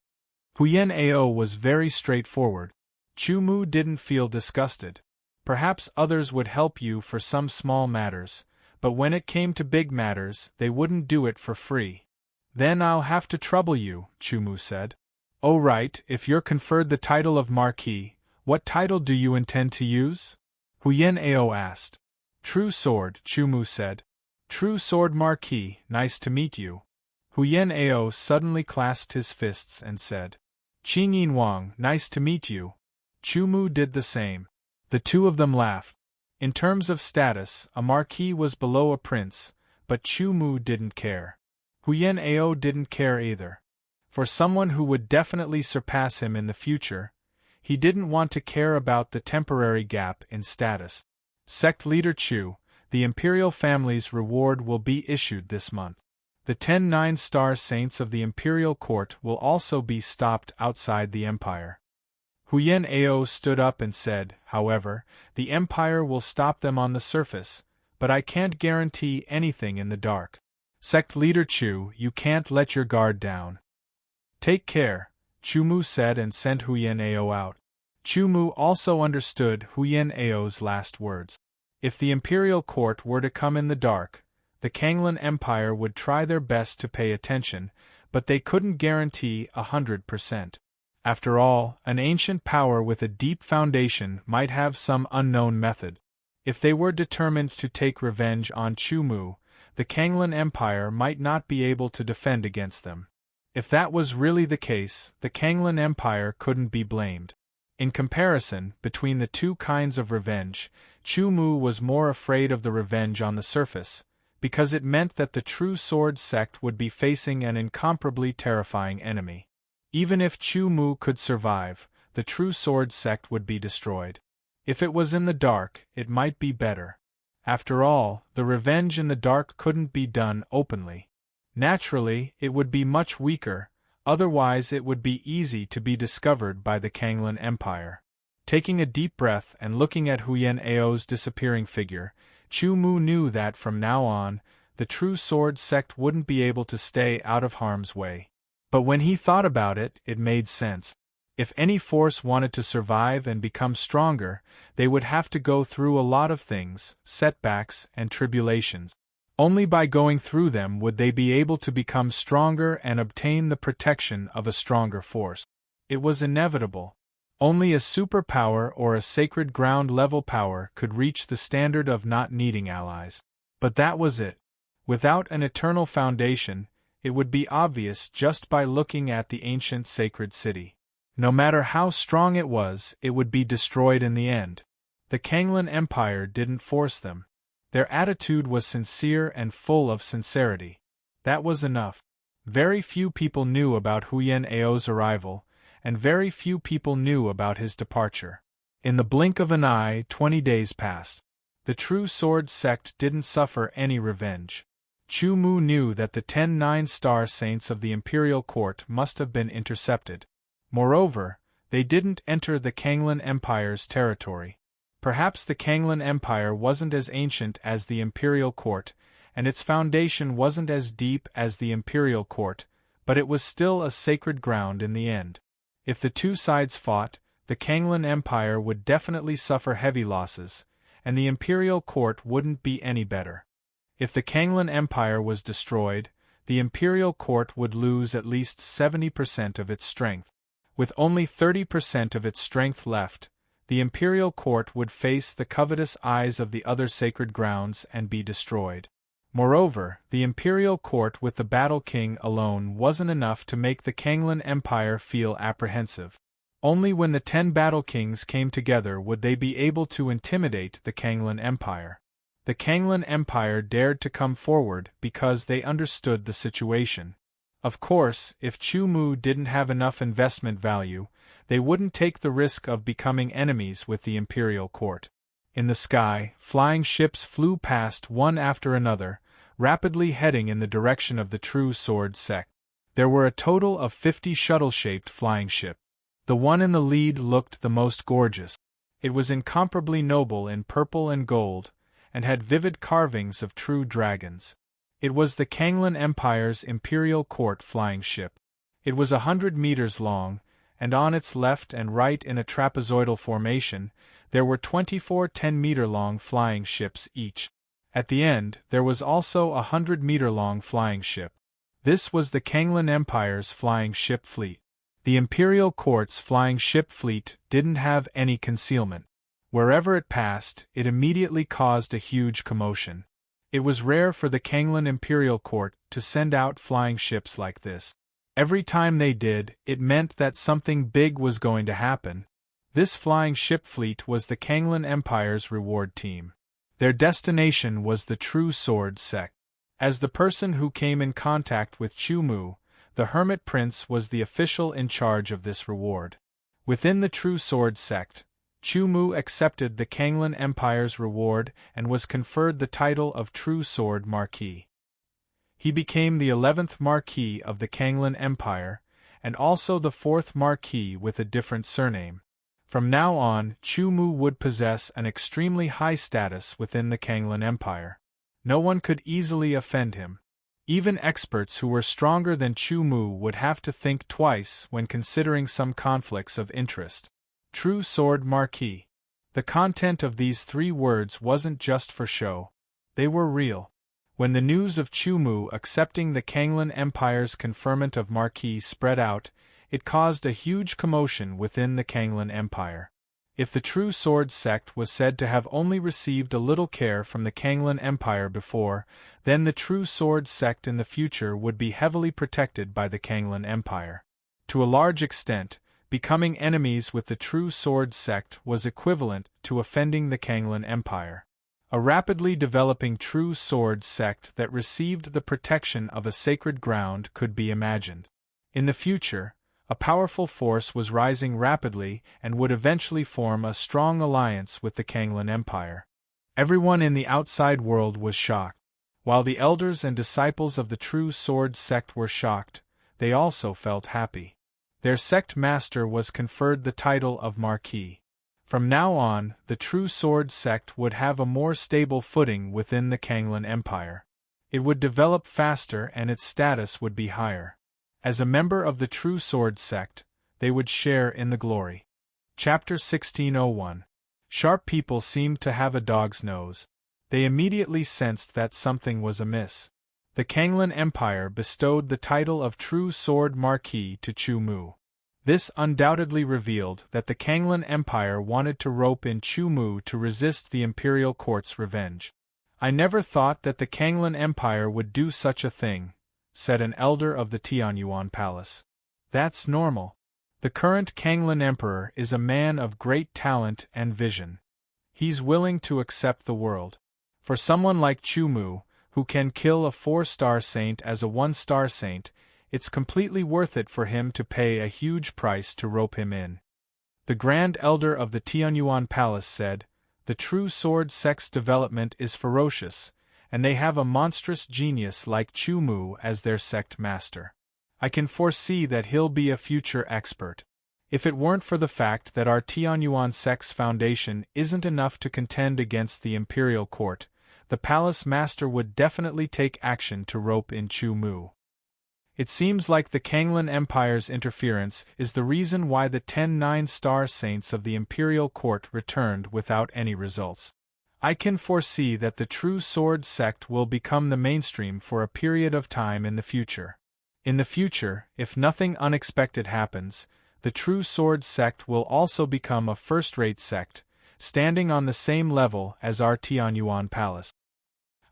Huyen Ao was very straightforward. Chu Mu didn't feel disgusted. Perhaps others would help you for some small matters, but when it came to big matters, they wouldn't do it for free. Then I'll have to trouble you, Chu Mu said. Oh right, if you're conferred the title of Marquis, what title do you intend to use? Huyen Ao asked. True Sword, Chu Mu said. True Sword Marquis, nice to meet you. Huyen Ao suddenly clasped his fists and said. Qingyin Wang, nice to meet you. Chu Mu did the same. The two of them laughed. In terms of status, a marquis was below a prince, but Chu Mu didn't care. Huyen Ao didn't care either. For someone who would definitely surpass him in the future, he didn't want to care about the temporary gap in status. Sect leader Chu, the imperial family's reward will be issued this month. The 10 9-star saints of the imperial court will also be stopped outside the empire. Huyen Ao stood up and said, however, the empire will stop them on the surface, but I can't guarantee anything in the dark. Sect leader Chu, you can't let your guard down. Take care, Chu Mu said and sent Huyen Ao out. Chu Mu also understood Huyen Ao's last words. If the imperial court were to come in the dark, the Kanglan Empire would try their best to pay attention, but they couldn't guarantee 100%. After all, an ancient power with a deep foundation might have some unknown method. If they were determined to take revenge on Chu Mu, the Kanglan Empire might not be able to defend against them. If that was really the case, the Kanglan Empire couldn't be blamed. In comparison, between the two kinds of revenge, Chu Mu was more afraid of the revenge on the surface, because it meant that the true sword sect would be facing an incomparably terrifying enemy. Even if Chu Mu could survive, the true sword sect would be destroyed. If it was in the dark, it might be better. After all, the revenge in the dark couldn't be done openly. Naturally, it would be much weaker, otherwise it would be easy to be discovered by the Kanglan Empire. Taking a deep breath and looking at Huyen Ao's disappearing figure, Chu Mu knew that from now on, the True Sword sect wouldn't be able to stay out of harm's way. But when he thought about it, it made sense. If any force wanted to survive and become stronger, they would have to go through a lot of things, setbacks and tribulations. Only by going through them would they be able to become stronger and obtain the protection of a stronger force. It was inevitable. Only a superpower or a sacred ground level power could reach the standard of not needing allies. But that was it. Without an eternal foundation, it would be obvious just by looking at the ancient sacred city. No matter how strong it would be destroyed in the end. The Kanglan Empire didn't force them. Their attitude was sincere and full of sincerity. That was enough. Very few people knew about Huyen Ao's arrival, and very few people knew about his departure. In the blink of an eye, 20 days passed. The True Sword sect didn't suffer any revenge. Chu Mu knew that the 10 nine-star saints of the imperial court must have been intercepted. Moreover, they didn't enter the Kanglan Empire's territory. Perhaps the Kanglan Empire wasn't as ancient as the imperial court, and its foundation wasn't as deep as the imperial court, but it was still a sacred ground in the end. If the two sides fought, the Kanglan Empire would definitely suffer heavy losses, and the imperial court wouldn't be any better. If the Kanglan Empire was destroyed, the imperial court would lose at least 70% of its strength. With only 30% of its strength left, the imperial court would face the covetous eyes of the other sacred grounds and be destroyed. Moreover, the imperial court with the Battle King alone wasn't enough to make the Kanglan Empire feel apprehensive. Only when the 10 Battle Kings came together would they be able to intimidate the Kanglan Empire. The Kanglan Empire dared to come forward because they understood the situation. Of course, if Chu Mu didn't have enough investment value, they wouldn't take the risk of becoming enemies with the imperial court. In the sky, flying ships flew past one after another, rapidly heading in the direction of the True Sword sect. There were a total of 50 shuttle-shaped flying ships. The one in the lead looked the most gorgeous. It was incomparably noble in purple and gold, and had vivid carvings of true dragons. It was the Kanglan Empire's imperial court flying ship. It was 100 meters long, and on its left and right in a trapezoidal formation, there were 24 10-meter-long flying ships each. At the end, there was also a 100-meter-long flying ship. This was the Kanglan Empire's flying ship fleet. The imperial court's flying ship fleet didn't have any concealment. Wherever it passed, it immediately caused a huge commotion. It was rare for the Kanglan Imperial Court to send out flying ships like this. Every time they did, it meant that something big was going to happen. This flying ship fleet was the Kanglan Empire's reward team. Their destination was the True Sword sect. As the person who came in contact with Chu Mu, the Hermit Prince was the official in charge of this reward. Within the True Sword sect, Chu Mu accepted the Kanglan Empire's reward and was conferred the title of True Sword Marquis. He became the 11th Marquis of the Kanglan Empire, and also the 4th Marquis with a different surname. From now on, Chu Mu would possess an extremely high status within the Kanglan Empire. No one could easily offend him. Even experts who were stronger than Chu Mu would have to think twice when considering some conflicts of interest. True Sword Marquis. The content of these 3 words wasn't just for show. They were real. When the news of Chu Mu accepting the Kanglan Empire's conferment of Marquis spread out, it caused a huge commotion within the Kanglan Empire. If the True Sword sect was said to have only received a little care from the Kanglan Empire before, then the True Sword sect in the future would be heavily protected by the Kanglan Empire. To a large extent, becoming enemies with the True Sword sect was equivalent to offending the Kanglan Empire. A rapidly developing True Sword sect that received the protection of a sacred ground could be imagined. In the future, a powerful force was rising rapidly and would eventually form a strong alliance with the Kanglan Empire. Everyone in the outside world was shocked. While the elders and disciples of the True Sword sect were shocked, they also felt happy. Their sect master was conferred the title of Marquis. From now on, the True Sword sect would have a more stable footing within the Kanglan Empire. It would develop faster and its status would be higher. As a member of the True Sword sect, they would share in the glory. Chapter 1601. Sharp people seemed to have a dog's nose. They immediately sensed that something was amiss. The Kanglan Empire bestowed the title of True Sword Marquis to Chu Mu. This undoubtedly revealed that the Kanglan Empire wanted to rope in Chu Mu to resist the imperial court's revenge. "I never thought that the Kanglan Empire would do such a thing," said an elder of the Tianyuan Palace. "That's normal. The current Kanglan Emperor is a man of great talent and vision. He's willing to accept the world. For someone like Chu Mu, who can kill a 4-star saint as a 1-star saint, it's completely worth it for him to pay a huge price to rope him in." The Grand Elder of the Tianyuan Palace said, "The True Sword sect's development is ferocious, and they have a monstrous genius like Chu Mu as their sect master. I can foresee that he'll be a future expert. If it weren't for the fact that our Tianyuan sect's foundation isn't enough to contend against the imperial court, the palace master would definitely take action to rope in Chu Mu. It seems like the Kanglan Empire's interference is the reason why the 10 9-star saints of the imperial court returned without any results. I can foresee that the True Sword sect will become the mainstream for a period of time in the future. In the future, if nothing unexpected happens, the True Sword sect will also become a first-rate sect, standing on the same level as our Tianyuan Palace.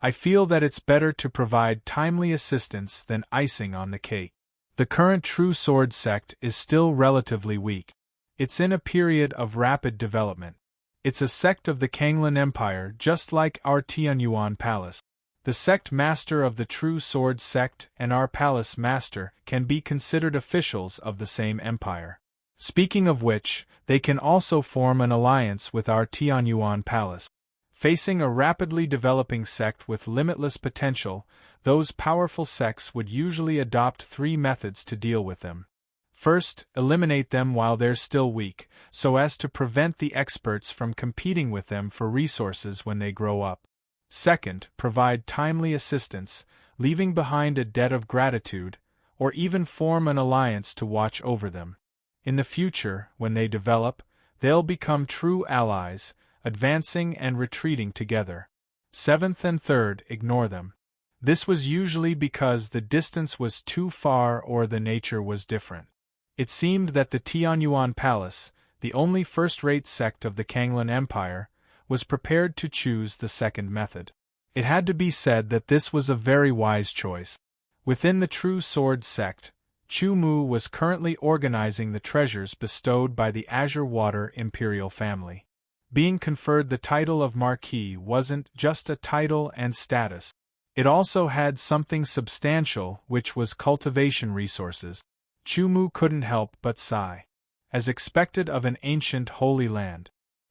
I feel that it's better to provide timely assistance than icing on the cake. The current True Sword sect is still relatively weak. It's in a period of rapid development. It's a sect of the Kanglan Empire just like our Tianyuan Palace. The sect master of the True Sword sect and our palace master can be considered officials of the same empire. Speaking of which, they can also form an alliance with our Tianyuan Palace. Facing a rapidly developing sect with limitless potential, those powerful sects would usually adopt 3 methods to deal with them. First, eliminate them while they're still weak, so as to prevent the experts from competing with them for resources when they grow up. Second, provide timely assistance, leaving behind a debt of gratitude, or even form an alliance to watch over them. In the future, when they develop, they'll become true allies, advancing and retreating together. Seventh and third, ignore them. This was usually because the distance was too far or the nature was different. It seemed that the Tianyuan Palace, the only first-rate sect of the Kanglan Empire, was prepared to choose the second method. It had to be said that this was a very wise choice. Within the True Sword sect, Chu Mu was currently organizing the treasures bestowed by the Azure Water Imperial family. Being conferred the title of Marquis wasn't just a title and status. It also had something substantial, which was cultivation resources. Chu Mu couldn't help but sigh. As expected of an ancient holy land,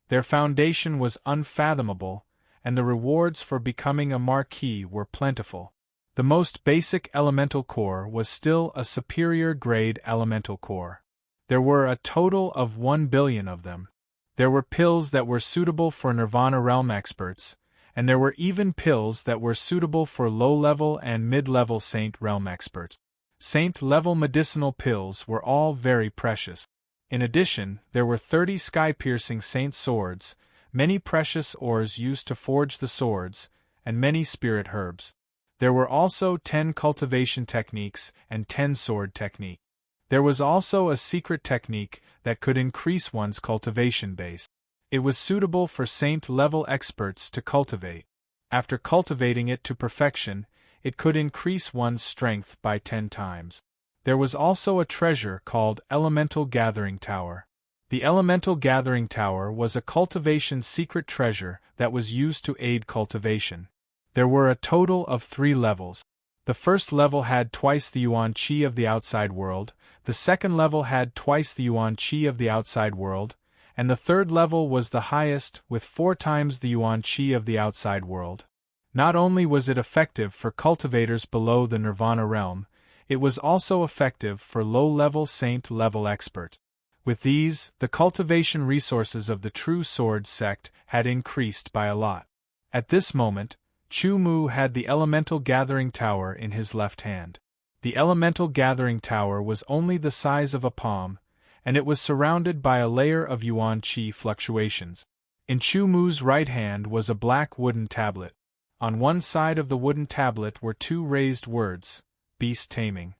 their foundation was unfathomable, and the rewards for becoming a marquis were plentiful. The most basic elemental core was still a superior grade elemental core. There were a total of 1 billion of them. There were pills that were suitable for Nirvana realm experts, and there were even pills that were suitable for low-level and mid-level Saint realm experts. Saint-level medicinal pills were all very precious. In addition, there were 30 sky-piercing saint swords, many precious ores used to forge the swords, and many spirit herbs. There were also 10 cultivation techniques and 10 sword techniques. There was also a secret technique that could increase one's cultivation base. It was suitable for saint-level experts to cultivate. After cultivating it to perfection, it could increase one's strength by 10 times. There was also a treasure called Elemental Gathering Tower. The Elemental Gathering Tower was a cultivation secret treasure that was used to aid cultivation. There were a total of 3 levels. The first level had twice the Yuan Qi of the outside world, the second level had twice the Yuan Qi of the outside world, and the third level was the highest, with 4 times the yuan qi of the outside world. Not only was it effective for cultivators below the nirvana realm, it was also effective for low-level saint-level expert. With these, the cultivation resources of the True Sword sect had increased by a lot. At this moment, Chu Mu had the Elemental Gathering Tower in his left hand. The Elemental Gathering Tower was only the size of a palm, and it was surrounded by a layer of yuan qi fluctuations. In Chu Mu's right hand was a black wooden tablet. On one side of the wooden tablet were 2 raised words, beast taming.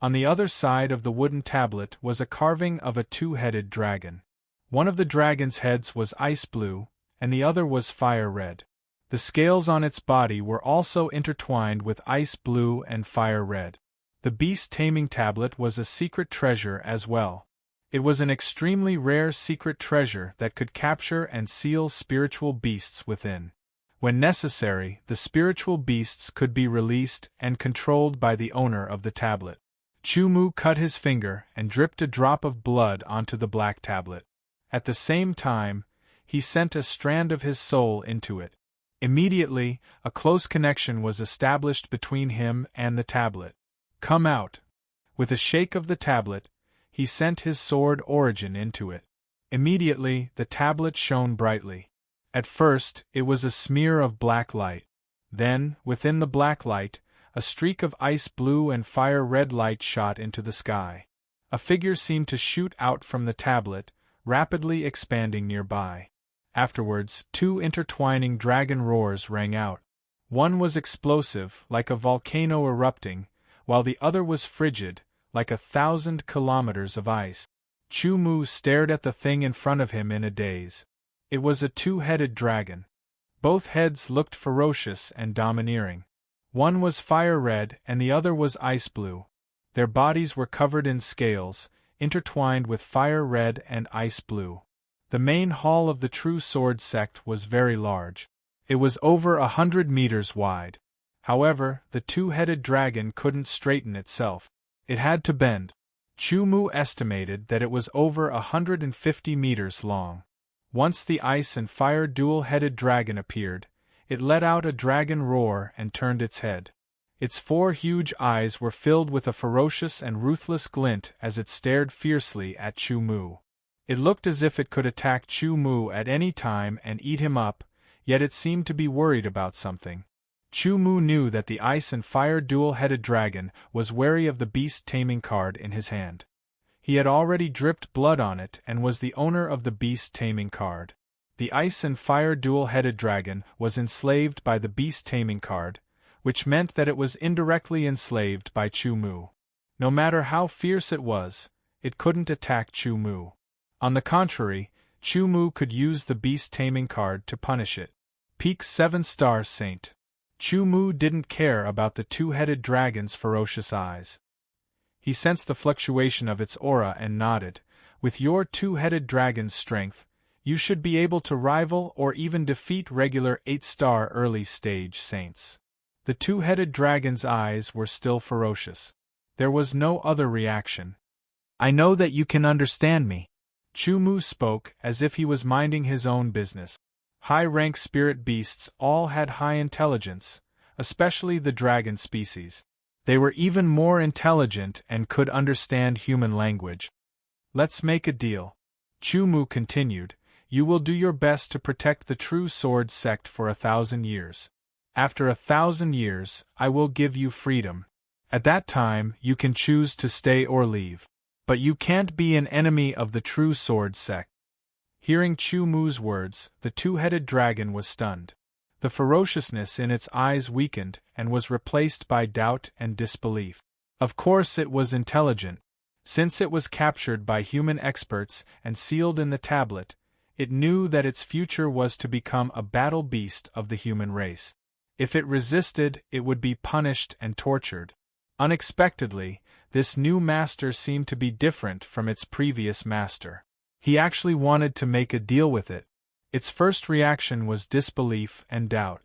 On the other side of the wooden tablet was a carving of a 2-headed dragon. One of the dragon's heads was ice blue, and the other was fire red. The scales on its body were also intertwined with ice blue and fire red. The beast taming tablet was a secret treasure as well. It was an extremely rare secret treasure that could capture and seal spiritual beasts within. When necessary, the spiritual beasts could be released and controlled by the owner of the tablet. Chu Mu cut his finger and dripped a drop of blood onto the black tablet. At the same time, he sent a strand of his soul into it. Immediately, a close connection was established between him and the tablet. "Come out." With a shake of the tablet, he sent his sword origin into it. Immediately, the tablet shone brightly. At first, it was a smear of black light. Then, within the black light, a streak of ice blue and fire red light shot into the sky. A figure seemed to shoot out from the tablet, rapidly expanding nearby. Afterwards, 2 intertwining dragon roars rang out. One was explosive, like a volcano erupting, while the other was frigid, like 1,000 kilometers of ice. Chu Mu stared at the thing in front of him in a daze. It was a 2-headed dragon. Both heads looked ferocious and domineering. One was fire red and the other was ice blue. Their bodies were covered in scales, intertwined with fire red and ice blue. The main hall of the True Sword sect was very large. It was over 100 meters wide. However, the 2-headed dragon couldn't straighten itself. It had to bend. Chu Mu estimated that it was over 150 meters long. Once the ice and fire dual-headed dragon appeared, it let out a dragon roar and turned its head. Its 4 huge eyes were filled with a ferocious and ruthless glint as it stared fiercely at Chu Mu. It looked as if it could attack Chu Mu at any time and eat him up, yet it seemed to be worried about something. Chu Mu knew that the ice and fire dual-headed dragon was wary of the beast taming card in his hand. He had already dripped blood on it and was the owner of the beast taming card. The ice and fire dual-headed dragon was enslaved by the beast taming card, which meant that it was indirectly enslaved by Chu Mu. No matter how fierce it was, it couldn't attack Chu Mu. On the contrary, Chu Mu could use the beast taming card to punish it. Peak 7-star Saint. Chu Mu didn't care about the 2-headed dragon's ferocious eyes. He sensed the fluctuation of its aura and nodded. With your 2-headed dragon's strength, you should be able to rival or even defeat regular 8-star early-stage saints. The 2-headed dragon's eyes were still ferocious. There was no other reaction. "I know that you can understand me." Chu Mu spoke as if he was minding his own business. High-rank spirit beasts all had high intelligence, especially the dragon species. They were even more intelligent and could understand human language. "Let's make a deal." Chu Mu continued, "You will do your best to protect the True Sword sect for 1,000 years. After 1,000 years, I will give you freedom. At that time, you can choose to stay or leave. But you can't be an enemy of the True Sword sect." Hearing Chu Mu's words, the 2-headed dragon was stunned. The ferociousness in its eyes weakened and was replaced by doubt and disbelief. Of course it was intelligent. Since it was captured by human experts and sealed in the tablet, it knew that its future was to become a battle beast of the human race. If it resisted, it would be punished and tortured. Unexpectedly, this new master seemed to be different from its previous master. He actually wanted to make a deal with it. Its first reaction was disbelief and doubt.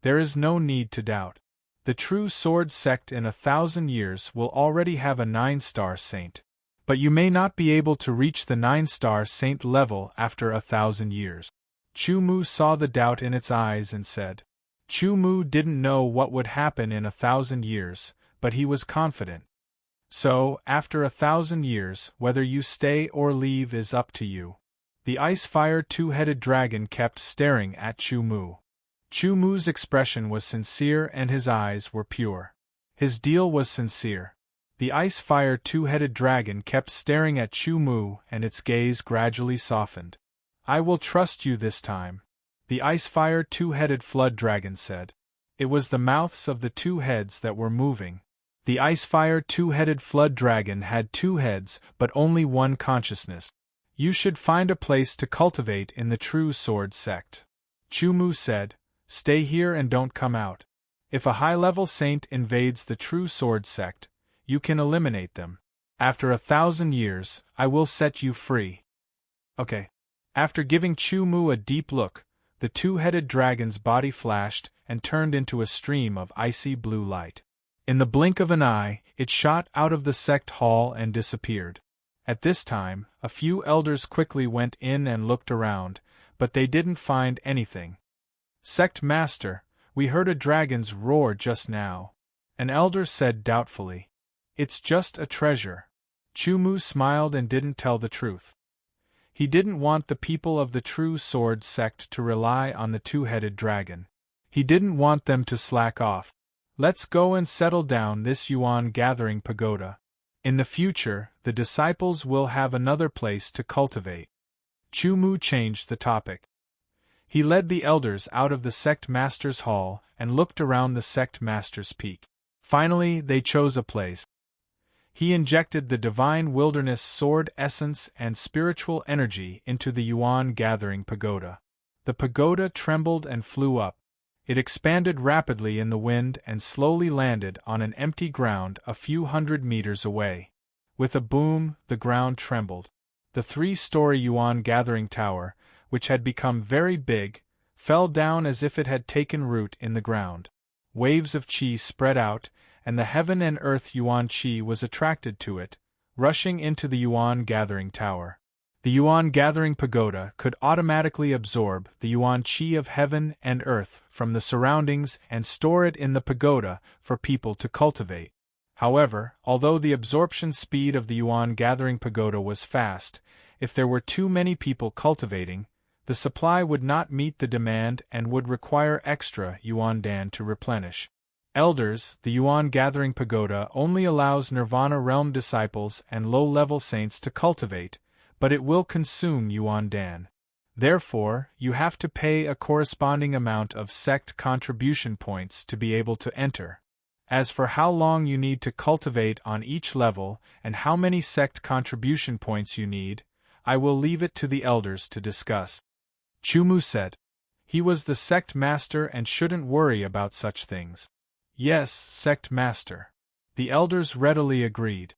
There is no need to doubt. The True Sword sect in 1,000 years will already have a 9-star saint. But you may not be able to reach the 9-star saint level after 1,000 years. Chu Mu saw the doubt in its eyes and said. Chu Mu didn't know what would happen in 1,000 years, but he was confident. So, after 1,000 years, whether you stay or leave is up to you. The ice-fire two-headed dragon kept staring at Chu Mu. Chu Mu's expression was sincere and his eyes were pure. His deal was sincere. The ice-fire two-headed dragon kept staring at Chu Mu and its gaze gradually softened. I will trust you this time, the ice-fire two-headed flood dragon said. It was the mouths of the two heads that were moving. The ice-fire two-headed flood dragon had two heads but only one consciousness. You should find a place to cultivate in the true sword sect. Chu Mu said, stay here and don't come out. If a high-level saint invades the true sword sect, you can eliminate them. After 1,000 years, I will set you free. Okay. After giving Chu Mu a deep look, the two-headed dragon's body flashed and turned into a stream of icy blue light. In the blink of an eye, it shot out of the sect hall and disappeared. At this time, a few elders quickly went in and looked around, but they didn't find anything. Sect Master, we heard a dragon's roar just now. An elder said doubtfully. It's just a treasure. Chu Mu smiled and didn't tell the truth. He didn't want the people of the true sword sect to rely on the two-headed dragon. He didn't want them to slack off. Let's go and settle down this Yuan gathering pagoda. In the future, the disciples will have another place to cultivate. Chu Mu changed the topic. He led the elders out of the sect master's hall and looked around the sect master's peak. Finally, they chose a place. He injected the divine wilderness sword essence and spiritual energy into the Yuan gathering pagoda. The pagoda trembled and flew up. It expanded rapidly in the wind and slowly landed on an empty ground a few hundred meters away. With a boom, the ground trembled. The 3-story Yuan gathering tower, which had become very big, fell down as if it had taken root in the ground. Waves of qi spread out, and the heaven and earth Yuan qi was attracted to it, rushing into the Yuan gathering tower. The Yuan gathering pagoda could automatically absorb the Yuan qi of heaven and earth from the surroundings and store it in the pagoda for people to cultivate. However, although the absorption speed of the Yuan gathering pagoda was fast, if there were too many people cultivating, the supply would not meet the demand and would require extra Yuan Dan to replenish. Elders, the Yuan gathering pagoda only allows Nirvana realm disciples and low-level saints to cultivate, but it will consume Yuan Dan. Therefore, you have to pay a corresponding amount of sect contribution points to be able to enter. As for how long you need to cultivate on each level and how many sect contribution points you need, I will leave it to the elders to discuss. Chu Mu said. He was the sect master and shouldn't worry about such things. Yes, sect master. The elders readily agreed.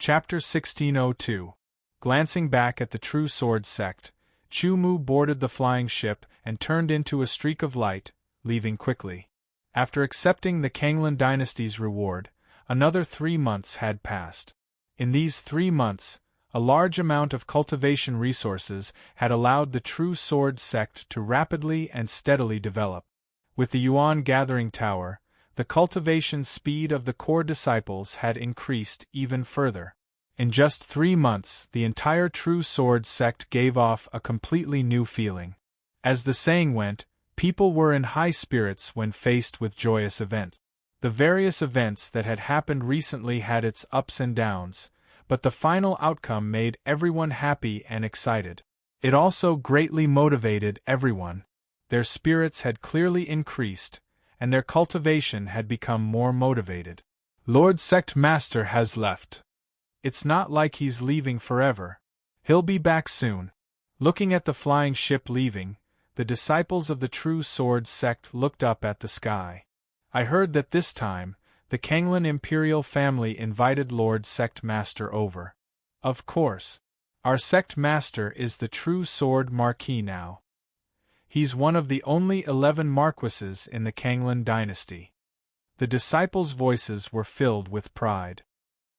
Chapter 1602. Glancing back at the true sword sect, Chu Mu boarded the flying ship and turned into a streak of light, leaving quickly. After accepting the Kanglan dynasty's reward, another 3 months had passed. In these 3 months, a large amount of cultivation resources had allowed the true sword sect to rapidly and steadily develop. With the Yuan gathering tower, the cultivation speed of the core disciples had increased even further. In just 3 months, the entire true sword sect gave off a completely new feeling. As the saying went, people were in high spirits when faced with joyous events. The various events that had happened recently had its ups and downs, but the final outcome made everyone happy and excited. It also greatly motivated everyone. Their spirits had clearly increased, and their cultivation had become more motivated. Lord Sect Master has left. It's not like he's leaving forever. He'll be back soon. Looking at the flying ship leaving, the disciples of the true sword sect looked up at the sky. I heard that this time, the Kanglan imperial family invited Lord Sect Master over. Of course. Our Sect Master is the true sword marquis now. He's one of the only 11 marquises in the Kanglan dynasty. The disciples' voices were filled with pride.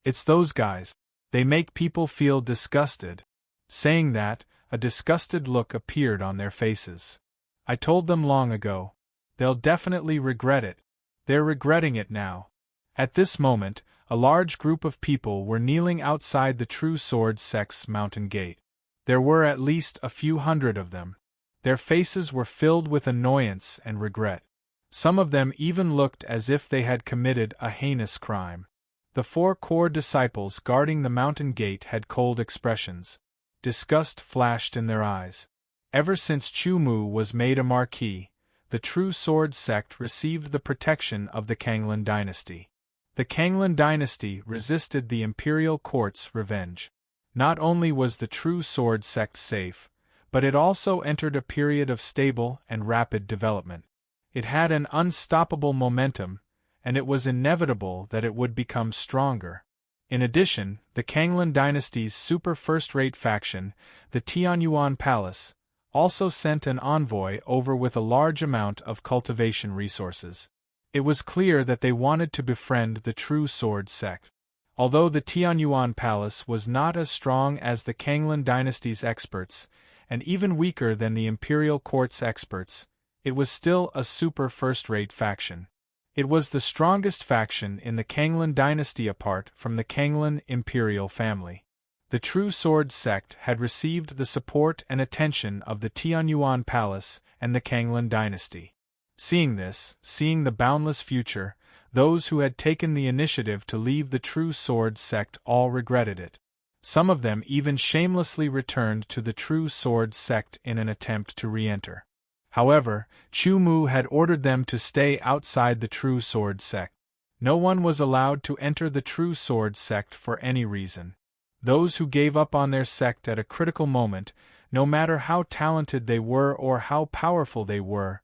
It's those guys. They make people feel disgusted. Saying that, a disgusted look appeared on their faces. I told them long ago. They'll definitely regret it. They're regretting it now. At this moment, a large group of people were kneeling outside the True Sword Sect's mountain gate. There were at least a few hundred of them. Their faces were filled with annoyance and regret. Some of them even looked as if they had committed a heinous crime. The 4 core disciples guarding the mountain gate had cold expressions. Disgust flashed in their eyes. Ever since Chu Mu was made a marquis, the True Sword Sect received the protection of the Kanglan dynasty. The Kanglan dynasty resisted the imperial court's revenge. Not only was the True Sword Sect safe, but it also entered a period of stable and rapid development. It had an unstoppable momentum, and it was inevitable that it would become stronger. In addition, the Kanglan dynasty's super first-rate faction, the Tianyuan Palace, also sent an envoy over with a large amount of cultivation resources. It was clear that they wanted to befriend the True Sword Sect. Although the Tianyuan Palace was not as strong as the Kanglan dynasty's experts, and even weaker than the imperial court's experts, it was still a super first-rate faction. It was the strongest faction in the Kanglan dynasty apart from the Kanglan imperial family. The True Sword Sect had received the support and attention of the Tianyuan Palace and the Kanglan dynasty. Seeing this, seeing the boundless future, those who had taken the initiative to leave the True Sword Sect all regretted it. Some of them even shamelessly returned to the True Sword Sect in an attempt to re-enter. However, Chu Mu had ordered them to stay outside the True Sword Sect. No one was allowed to enter the True Sword Sect for any reason. Those who gave up on their sect at a critical moment, no matter how talented they were or how powerful they were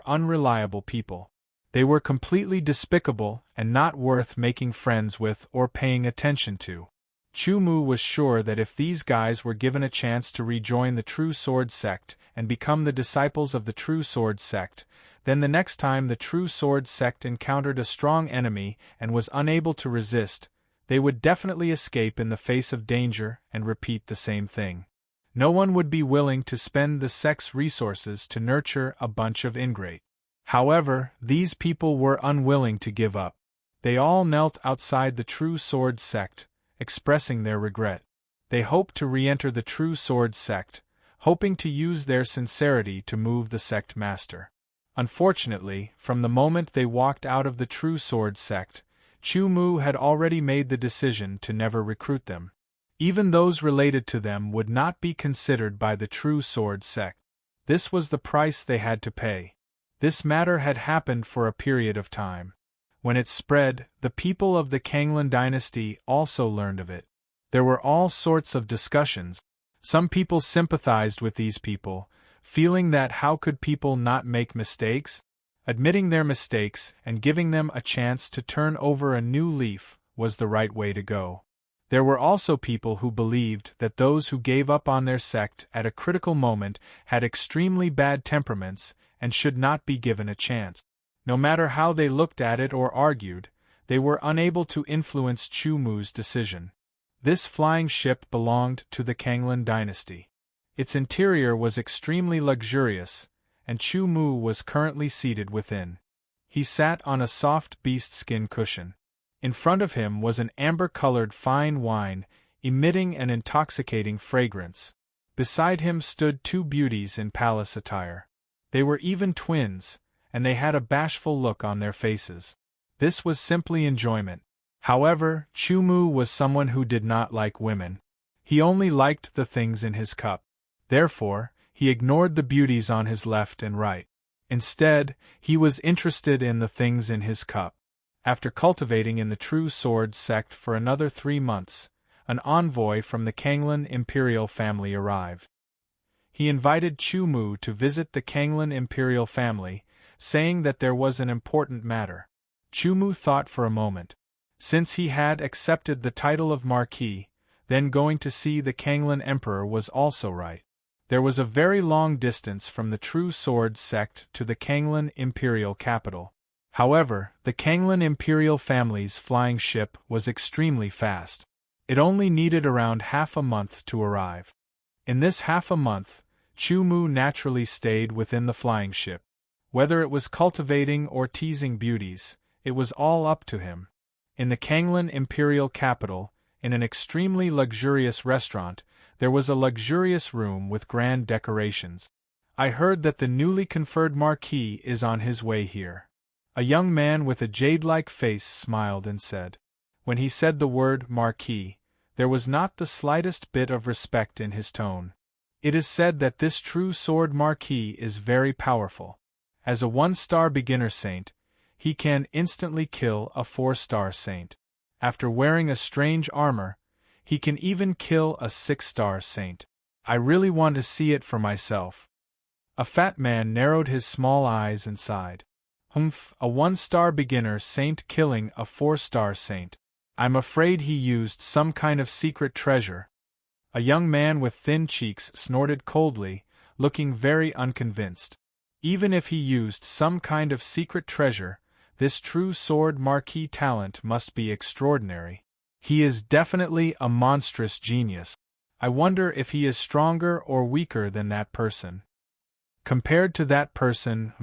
unreliable people. They were completely despicable and not worth making friends with or paying attention to. Chu Mu was sure that if these guys were given a chance to rejoin the True Sword Sect and become the disciples of the True Sword Sect, then the next time the True Sword Sect encountered a strong enemy and was unable to resist, they would definitely escape in the face of danger and repeat the same thing. No one would be willing to spend the sect's resources to nurture a bunch of ingrate. However, these people were unwilling to give up. They all knelt outside the True Sword Sect, expressing their regret. They hoped to re-enter the True Sword Sect, hoping to use their sincerity to move the sect master. Unfortunately, from the moment they walked out of the True Sword Sect, Chu Mu had already made the decision to never recruit them. Even those related to them would not be considered by the True Sword Sect. This was the price they had to pay. This matter had happened for a period of time. When it spread, the people of the Kanglan dynasty also learned of it. There were all sorts of discussions. Some people sympathized with these people, feeling that how could people not make mistakes? Admitting their mistakes and giving them a chance to turn over a new leaf was the right way to go. There were also people who believed that those who gave up on their sect at a critical moment had extremely bad temperaments and should not be given a chance. No matter how they looked at it or argued, they were unable to influence Chu Mu's decision. This flying ship belonged to the Kanglan dynasty. Its interior was extremely luxurious, and Chu Mu was currently seated within. He sat on a soft beast-skin cushion. In front of him was an amber-colored fine wine, emitting an intoxicating fragrance. Beside him stood 2 beauties in palace attire. They were even twins, and they had a bashful look on their faces. This was simply enjoyment. However, Chu Mu was someone who did not like women. He only liked the things in his cup. Therefore, he ignored the beauties on his left and right. Instead, he was interested in the things in his cup. After cultivating in the True Sword Sect for another 3 months, an envoy from the Kanglan imperial family arrived. He invited Chu Mu to visit the Kanglan imperial family, saying that there was an important matter. Chu Mu thought for a moment. Since he had accepted the title of Marquis, then going to see the Kanglan Emperor was also right. There was a very long distance from the True Sword Sect to the Kanglan imperial capital. However, the Kanglan imperial family's flying ship was extremely fast. It only needed around half a month to arrive. In this half a month, Chu Mu naturally stayed within the flying ship. Whether it was cultivating or teasing beauties, it was all up to him. In the Kanglan imperial capital, in an extremely luxurious restaurant, there was a luxurious room with grand decorations. I heard that the newly conferred marquis is on his way here. A young man with a jade-like face smiled and said. When he said the word marquis, there was not the slightest bit of respect in his tone. It is said that this true sword marquis is very powerful. As a 1-star beginner saint, he can instantly kill a 4-star saint. After wearing a strange armor, he can even kill a 6-star saint. I really want to see it for myself. A fat man narrowed his small eyes and sighed. Humph, a 1-star beginner saint killing a 4-star saint. I'm afraid he used some kind of secret treasure. A young man with thin cheeks snorted coldly, looking very unconvinced. Even if he used some kind of secret treasure, this true sword marquis talent must be extraordinary. He is definitely a monstrous genius. I wonder if he is stronger or weaker than that person. Compared to that person,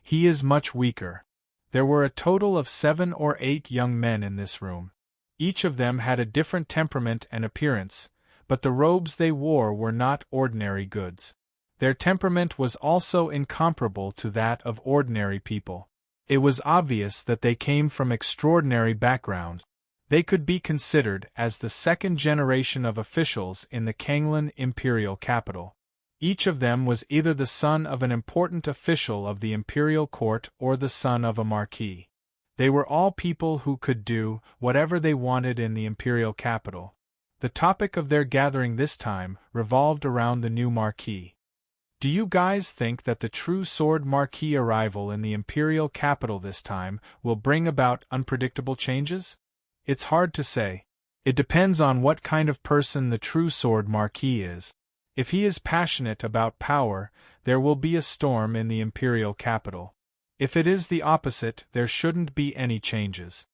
he is much weaker. There were a total of 7 or 8 young men in this room. Each of them had a different temperament and appearance, but the robes they wore were not ordinary goods. Their temperament was also incomparable to that of ordinary people. It was obvious that they came from extraordinary backgrounds. They could be considered as the second generation of officials in the Kanglan imperial capital. Each of them was either the son of an important official of the imperial court or the son of a marquis. They were all people who could do whatever they wanted in the imperial capital. The topic of their gathering this time revolved around the new marquis. Do you guys think that the true sword marquis arrival in the imperial capital this time will bring about unpredictable changes? It's hard to say. It depends on what kind of person the true sword marquis is. If he is passionate about power, there will be a storm in the imperial capital. If it is the opposite, there shouldn't be any changes.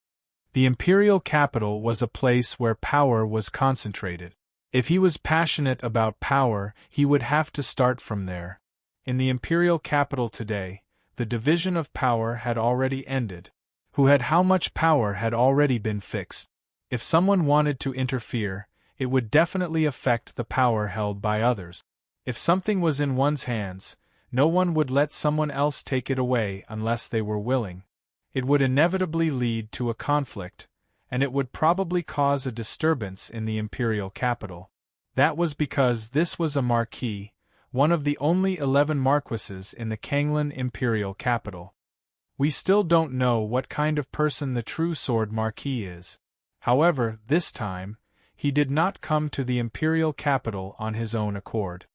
The imperial capital was a place where power was concentrated. If he was passionate about power, he would have to start from there. In the imperial capital today, the division of power had already ended. Who had how much power had already been fixed. If someone wanted to interfere, it would definitely affect the power held by others. If something was in one's hands, no one would let someone else take it away unless they were willing. It would inevitably lead to a conflict, and it would probably cause a disturbance in the imperial capital. That was because this was a marquis, one of the only 11 marquises in the Kanglan imperial capital. We still don't know what kind of person the true sword marquis is. However, this time, he did not come to the imperial capital on his own accord.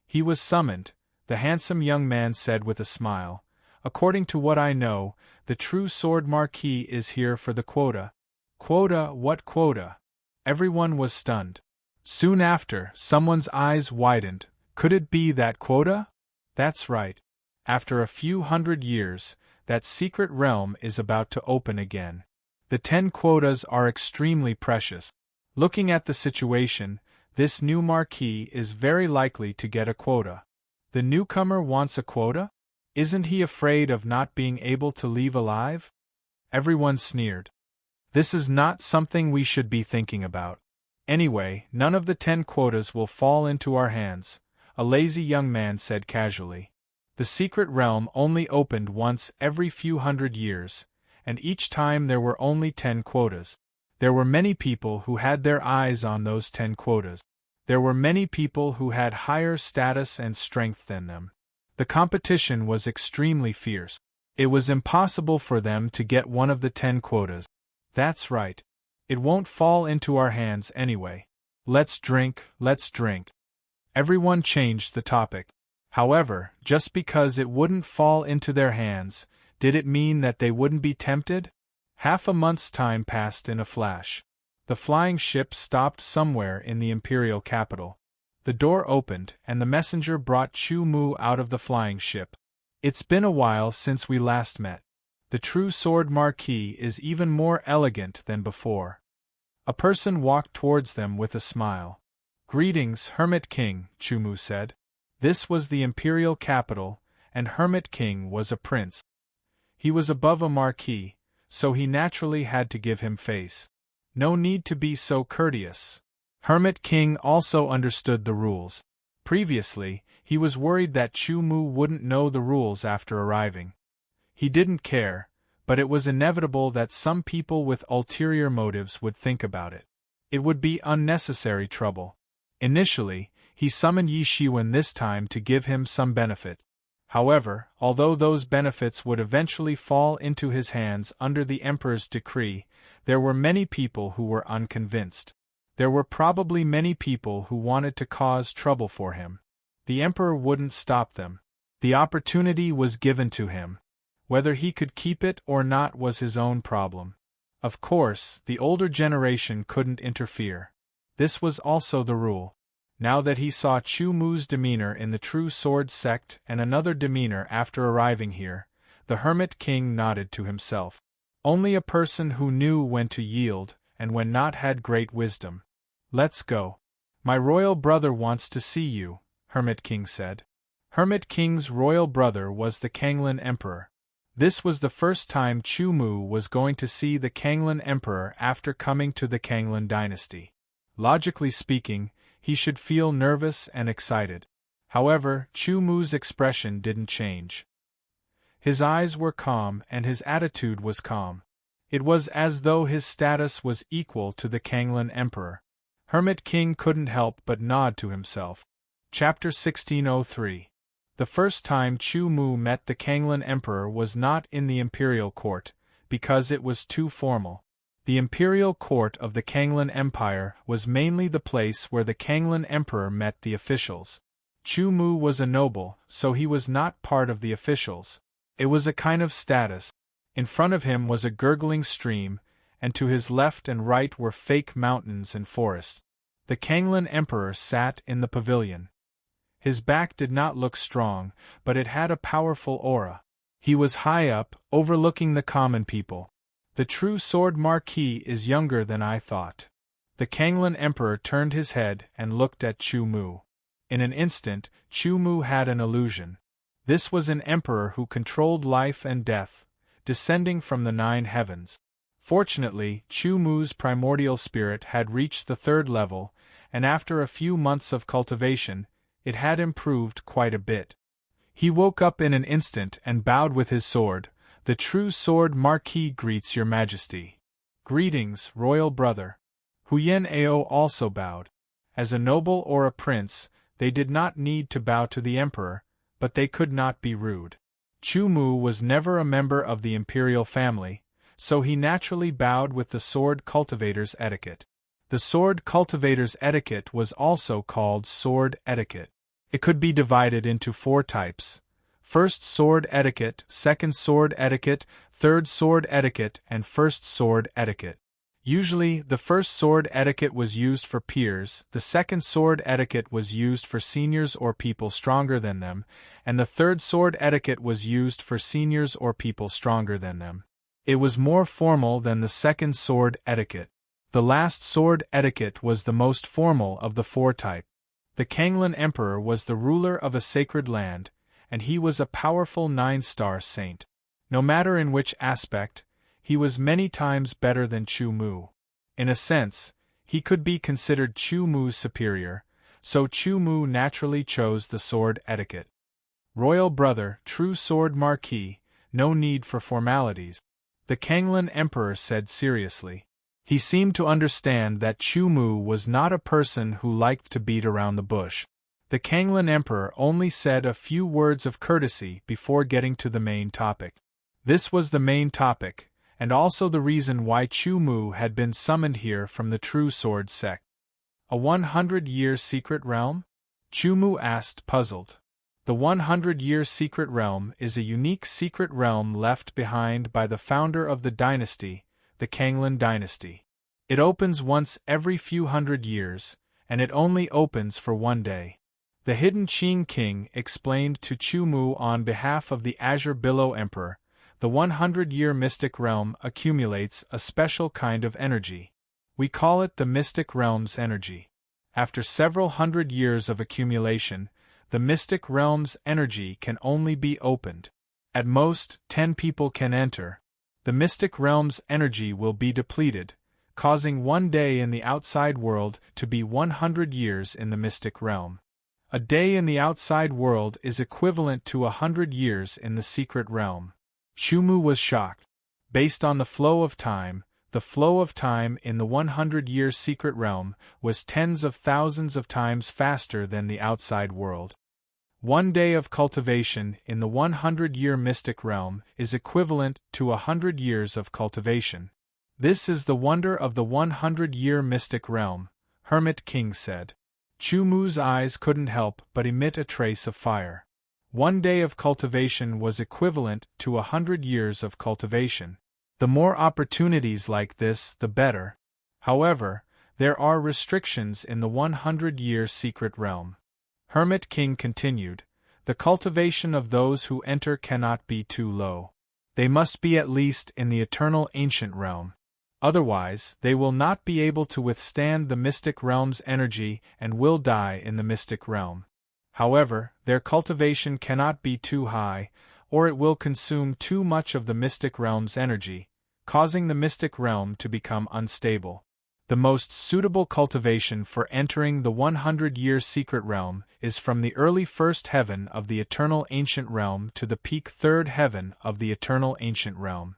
He was summoned, the handsome young man said with a smile. According to what I know, the true sword marquis is here for the quota. Quota? What quota? Everyone was stunned. Soon after, someone's eyes widened. Could it be that quota? That's right. After a few hundred years, that secret realm is about to open again. The 10 quotas are extremely precious. Looking at the situation, this new marquis is very likely to get a quota. The newcomer wants a quota? Isn't he afraid of not being able to leave alive? Everyone sneered. This is not something we should be thinking about. Anyway, none of the 10 quotas will fall into our hands, a lazy young man said casually. The secret realm only opened once every few hundred years, and each time there were only 10 quotas. There were many people who had their eyes on those 10 quotas. There were many people who had higher status and strength than them. The competition was extremely fierce. It was impossible for them to get one of the 10 quotas. That's right. It won't fall into our hands anyway. Let's drink, let's drink. Everyone changed the topic. However, just because it wouldn't fall into their hands, did it mean that they wouldn't be tempted? Half a month's time passed in a flash. The flying ship stopped somewhere in the imperial capital. The door opened, and the messenger brought Chu Mu out of the flying ship. It's been a while since we last met. The true sword marquis is even more elegant than before. A person walked towards them with a smile. "Greetings, Hermit King," Chu said. This was the imperial capital, and Hermit King was a prince. He was above a marquis, so he naturally had to give him face. No need to be so courteous. Hermit King also understood the rules. Previously, he was worried that Chu wouldn't know the rules after arriving. He didn't care, but it was inevitable that some people with ulterior motives would think about it. It would be unnecessary trouble. Initially, he summoned Yi Shiwen this time to give him some benefit. However, although those benefits would eventually fall into his hands under the Emperor's decree, there were many people who were unconvinced. There were probably many people who wanted to cause trouble for him. The Emperor wouldn't stop them. The opportunity was given to him. Whether he could keep it or not was his own problem. Of course, the older generation couldn't interfere. This was also the rule. Now that he saw Chu Mu's demeanor in the True Sword sect and another demeanor after arriving here, the Hermit King nodded to himself. Only a person who knew when to yield, and when not had great wisdom. "Let's go. My royal brother wants to see you," Hermit King said. Hermit King's royal brother was the Kanglan Emperor. This was the first time Chu was going to see the Kanglan Emperor after coming to the Kanglan dynasty. Logically speaking, he should feel nervous and excited. However, Chu Mu's expression didn't change. His eyes were calm and his attitude was calm. It was as though his status was equal to the Kanglan Emperor. Hermit King couldn't help but nod to himself. Chapter 1603. The first time Chu met the Kanglan Emperor was not in the imperial court, because it was too formal. The imperial court of the Kanglan Empire was mainly the place where the Kanglan Emperor met the officials. Chu was a noble, so he was not part of the officials. It was a kind of status. In front of him was a gurgling stream, and to his left and right were fake mountains and forests. The Kanglan Emperor sat in the pavilion. His back did not look strong, but it had a powerful aura. He was high up, overlooking the common people. "The True Sword Marquis is younger than I thought." The Kanglan Emperor turned his head and looked at Chu Mu. In an instant, Chu Mu had an illusion. This was an emperor who controlled life and death, descending from the 9 heavens. Fortunately, Chu Mu's primordial spirit had reached the 3rd level, and after a few months of cultivation, it had improved quite a bit. He woke up in an instant and bowed with his sword. "The True Sword Marquis greets your majesty." "Greetings, royal brother." Huyen Ao also bowed. As a noble or a prince, they did not need to bow to the emperor, but they could not be rude. Chu was never a member of the imperial family, so he naturally bowed with the sword cultivator's etiquette. The sword cultivator's etiquette was also called sword etiquette. It could be divided into 4 types: first sword etiquette, second sword etiquette, third sword etiquette, and first sword etiquette. Usually, the first sword etiquette was used for peers, the second sword etiquette was used for seniors or people stronger than them, and the third sword etiquette was used for seniors or people stronger than them. It was more formal than the second sword etiquette. The last sword etiquette was the most formal of the 4 types. The Kanglan Emperor was the ruler of a sacred land, and he was a powerful 9-star saint. No matter in which aspect, he was many times better than Chu Mu. In a sense, he could be considered Chu Mu's superior, so Chu Mu naturally chose the sword etiquette. "Royal brother, True Sword Marquis, no need for formalities," the Kanglan Emperor said seriously. He seemed to understand that Chu was not a person who liked to beat around the bush. The Kanglan Emperor only said a few words of courtesy before getting to the main topic. This was the main topic, and also the reason why Chu had been summoned here from the True Sword sect. "A 100-year secret realm?" Chu asked, puzzled. The 100-year secret realm is a unique secret realm left behind by the founder of the dynasty, the Kanglan dynasty. It opens once every few hundred years, and it only opens for 1 day. The hidden Qing king explained to Chu on behalf of the Azure Billow Emperor, the 100-year mystic realm accumulates a special kind of energy. We call it the mystic realm's energy. After several hundred years of accumulation, the mystic realm's energy can only be opened. At most, 10 people can enter. The mystic realm's energy will be depleted, causing one day in the outside world to be 100 years in the mystic realm. A day in the outside world is equivalent to 100 years in the secret realm. Chumu was shocked. Based on the flow of time in the 100-year secret realm was tens of thousands of times faster than the outside world. One day of cultivation in the 100-year mystic realm is equivalent to 100 years of cultivation. This is the wonder of the 100-year mystic realm, Hermit King said. Chumu's eyes couldn't help but emit a trace of fire. One day of cultivation was equivalent to 100 years of cultivation. The more opportunities like this, the better. However, there are restrictions in the 100-year secret realm. Hermit King continued, the cultivation of those who enter cannot be too low. They must be at least in the eternal ancient realm. Otherwise, they will not be able to withstand the mystic realm's energy and will die in the mystic realm. However, their cultivation cannot be too high, or it will consume too much of the mystic realm's energy, causing the mystic realm to become unstable. The most suitable cultivation for entering the 100-year secret realm is from the early first heaven of the eternal ancient realm to the peak third heaven of the eternal ancient realm.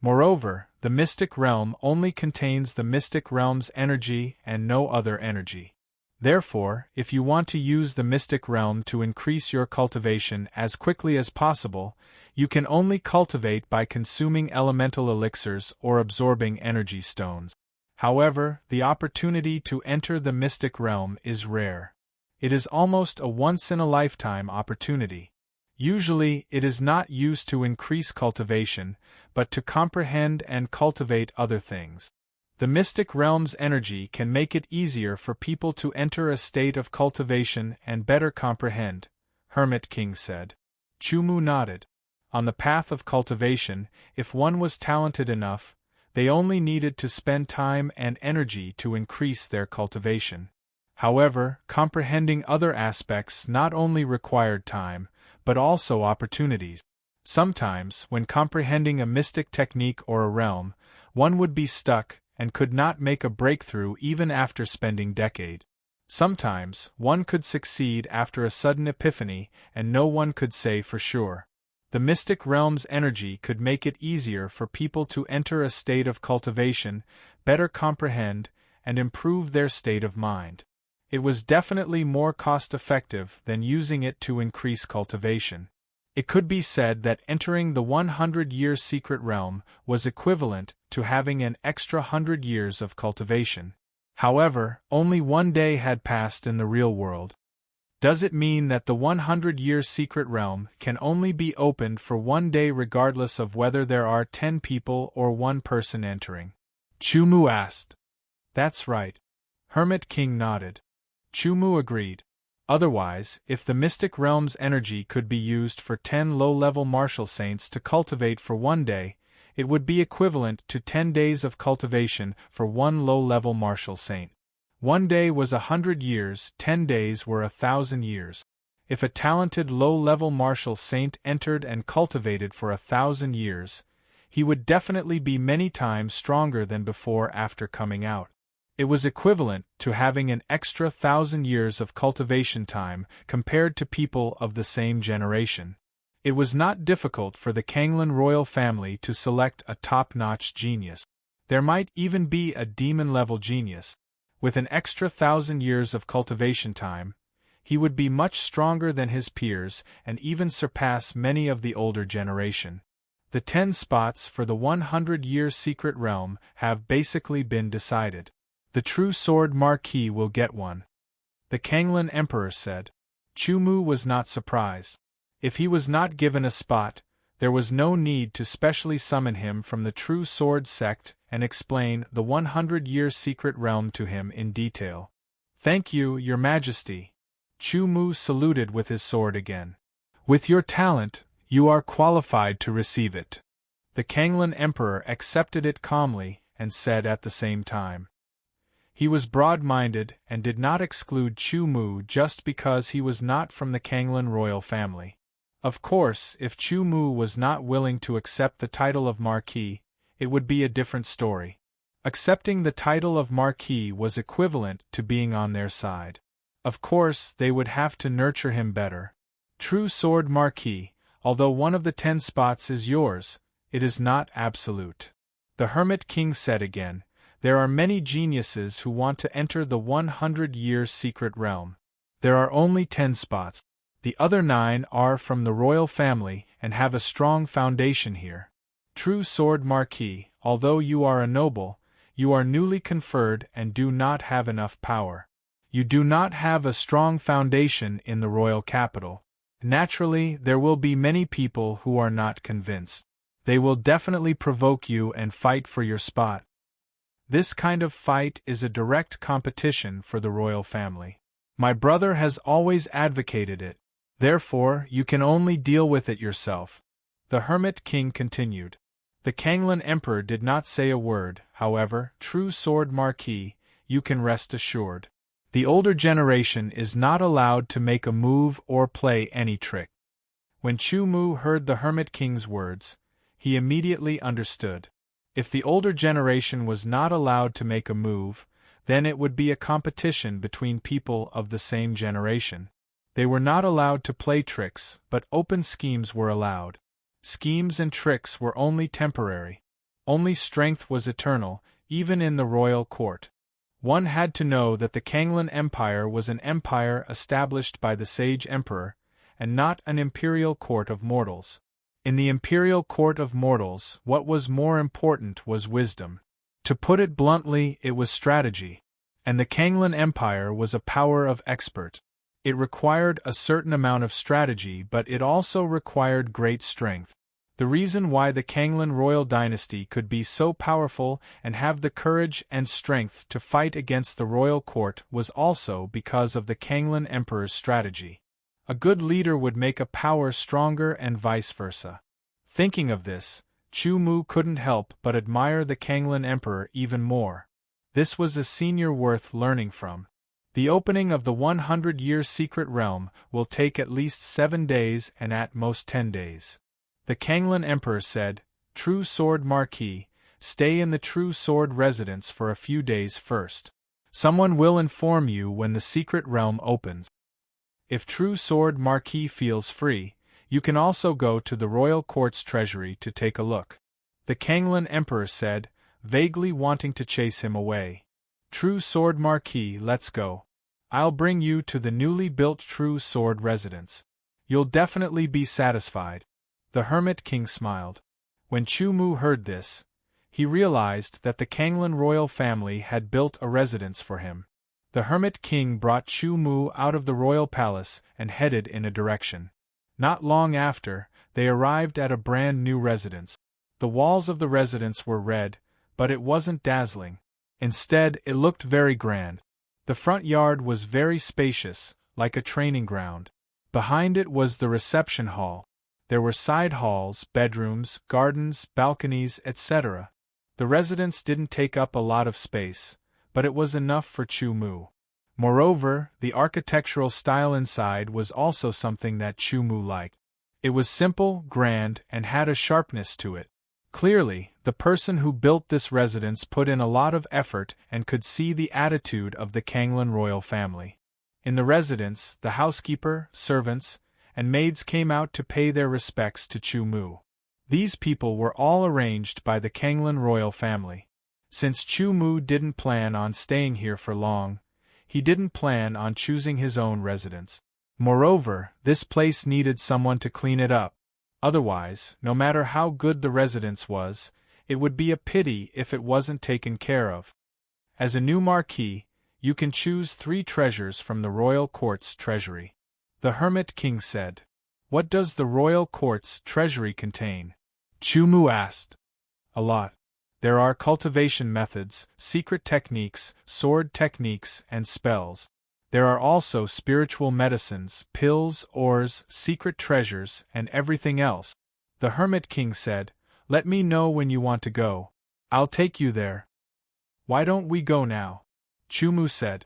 Moreover, the mystic realm only contains the mystic realm's energy and no other energy. Therefore, if you want to use the mystic realm to increase your cultivation as quickly as possible, you can only cultivate by consuming elemental elixirs or absorbing energy stones. However, the opportunity to enter the mystic realm is rare. It is almost a once-in-a-lifetime opportunity. Usually, it is not used to increase cultivation, but to comprehend and cultivate other things. The mystic realm's energy can make it easier for people to enter a state of cultivation and better comprehend, Hermit King said. Chumu nodded. On the path of cultivation, if one was talented enough, they only needed to spend time and energy to increase their cultivation. However, comprehending other aspects not only required time, but also opportunities. Sometimes, when comprehending a mystic technique or a realm, one would be stuck and could not make a breakthrough even after spending decades. Sometimes, one could succeed after a sudden epiphany, and no one could say for sure. The mystic realm's energy could make it easier for people to enter a state of cultivation, better comprehend, and improve their state of mind. It was definitely more cost-effective than using it to increase cultivation. It could be said that entering the 100-year secret realm was equivalent to having an extra 100 years of cultivation. However, only one day had passed in the real world. Does it mean that the 100-year secret realm can only be opened for one day regardless of whether there are 10 people or one person entering? Chumu asked. That's right. Hermit King nodded. Chumu agreed. Otherwise, if the mystic realm's energy could be used for 10 low-level martial saints to cultivate for one day, it would be equivalent to 10 days of cultivation for one low-level martial saint. One day was 100 years, 10 days were 1,000 years. If a talented low-level martial saint entered and cultivated for 1,000 years, he would definitely be many times stronger than before after coming out. It was equivalent to having an extra 1,000 years of cultivation time compared to people of the same generation. It was not difficult for the Kanglan royal family to select a top-notch genius. There might even be a demon-level genius. With an extra 1,000 years of cultivation time, he would be much stronger than his peers and even surpass many of the older generation. The 10 spots for the 100-year secret realm have basically been decided. The true sword marquis will get one. The Kanglan emperor said. Chumu was not surprised. If he was not given a spot, there was no need to specially summon him from the true sword sect and explain the 100-year secret realm to him in detail. Thank you, Your Majesty. Chumu saluted with his sword again. With your talent, you are qualified to receive it. The Kanglan emperor accepted it calmly and said at the same time. He was broad-minded and did not exclude Chu Mu just because he was not from the Kanglan royal family. Of course, if Chu Mu was not willing to accept the title of Marquis, it would be a different story. Accepting the title of Marquis was equivalent to being on their side. Of course, they would have to nurture him better. True sword Marquis, although one of the 10 spots is yours, it is not absolute. The Hermit King said again, there are many geniuses who want to enter the 100-year secret realm. There are only 10 spots. The other 9 are from the royal family and have a strong foundation here. True sword Marquis, although you are a noble, you are newly conferred and do not have enough power. You do not have a strong foundation in the royal capital. Naturally, there will be many people who are not convinced. They will definitely provoke you and fight for your spot. This kind of fight is a direct competition for the royal family. My brother has always advocated it. Therefore, you can only deal with it yourself. The Hermit King continued. The Kanglan Emperor did not say a word, however, True Sword Marquis, you can rest assured. The older generation is not allowed to make a move or play any trick. When Chu Mu heard the Hermit King's words, he immediately understood. If the older generation was not allowed to make a move, then it would be a competition between people of the same generation. They were not allowed to play tricks, but open schemes were allowed. Schemes and tricks were only temporary. Only strength was eternal, even in the royal court. One had to know that the Kanglan Empire was an empire established by the sage emperor, and not an imperial court of mortals. In the imperial court of mortals, what was more important was wisdom. To put it bluntly, it was strategy. And the Kanglan Empire was a power of expert. It required a certain amount of strategy, but it also required great strength. The reason why the Kanglan royal dynasty could be so powerful and have the courage and strength to fight against the royal court was also because of the Kanglan emperor's strategy. A good leader would make a power stronger and vice versa. Thinking of this, Chu Mu couldn't help but admire the Kanglan emperor even more. This was a senior worth learning from. The opening of the 100-year secret realm will take at least 7 days and at most 10 days. The Kanglan Emperor said, True Sword Marquis, stay in the True Sword residence for a few days first. Someone will inform you when the secret realm opens. If True Sword Marquis feels free, you can also go to the royal court's treasury to take a look. The Kanglan Emperor said, vaguely wanting to chase him away. True Sword Marquis, let's go. I'll bring you to the newly built True Sword residence. You'll definitely be satisfied. The Hermit King smiled. When Chu Mu heard this, he realized that the Kanglan royal family had built a residence for him. The Hermit King brought Chu Mu out of the royal palace and headed in a direction. Not long after, they arrived at a brand new residence. The walls of the residence were red, but it wasn't dazzling. Instead, it looked very grand. The front yard was very spacious, like a training ground. Behind it was the reception hall. There were side halls, bedrooms, gardens, balconies, etc. The residence didn't take up a lot of space, but it was enough for Chu Mu. Moreover, the architectural style inside was also something that Chu Mu liked. It was simple, grand, and had a sharpness to it. Clearly, the person who built this residence put in a lot of effort and could see the attitude of the Kanglan royal family. In the residence, the housekeeper, servants, and maids came out to pay their respects to Chu Mu. These people were all arranged by the Kanglan royal family. Since Chu Mu didn't plan on staying here for long, he didn't plan on choosing his own residence. Moreover, this place needed someone to clean it up. Otherwise, no matter how good the residence was, it would be a pity if it wasn't taken care of. As a new marquis, you can choose 3 treasures from the royal court's treasury. The Hermit King said. What does the royal court's treasury contain? Chu Mu asked. A lot. There are cultivation methods, secret techniques, sword techniques, and spells. There are also spiritual medicines, pills, ores, secret treasures, and everything else. The Hermit King said, Let me know when you want to go. I'll take you there. Why don't we go now? Chu said.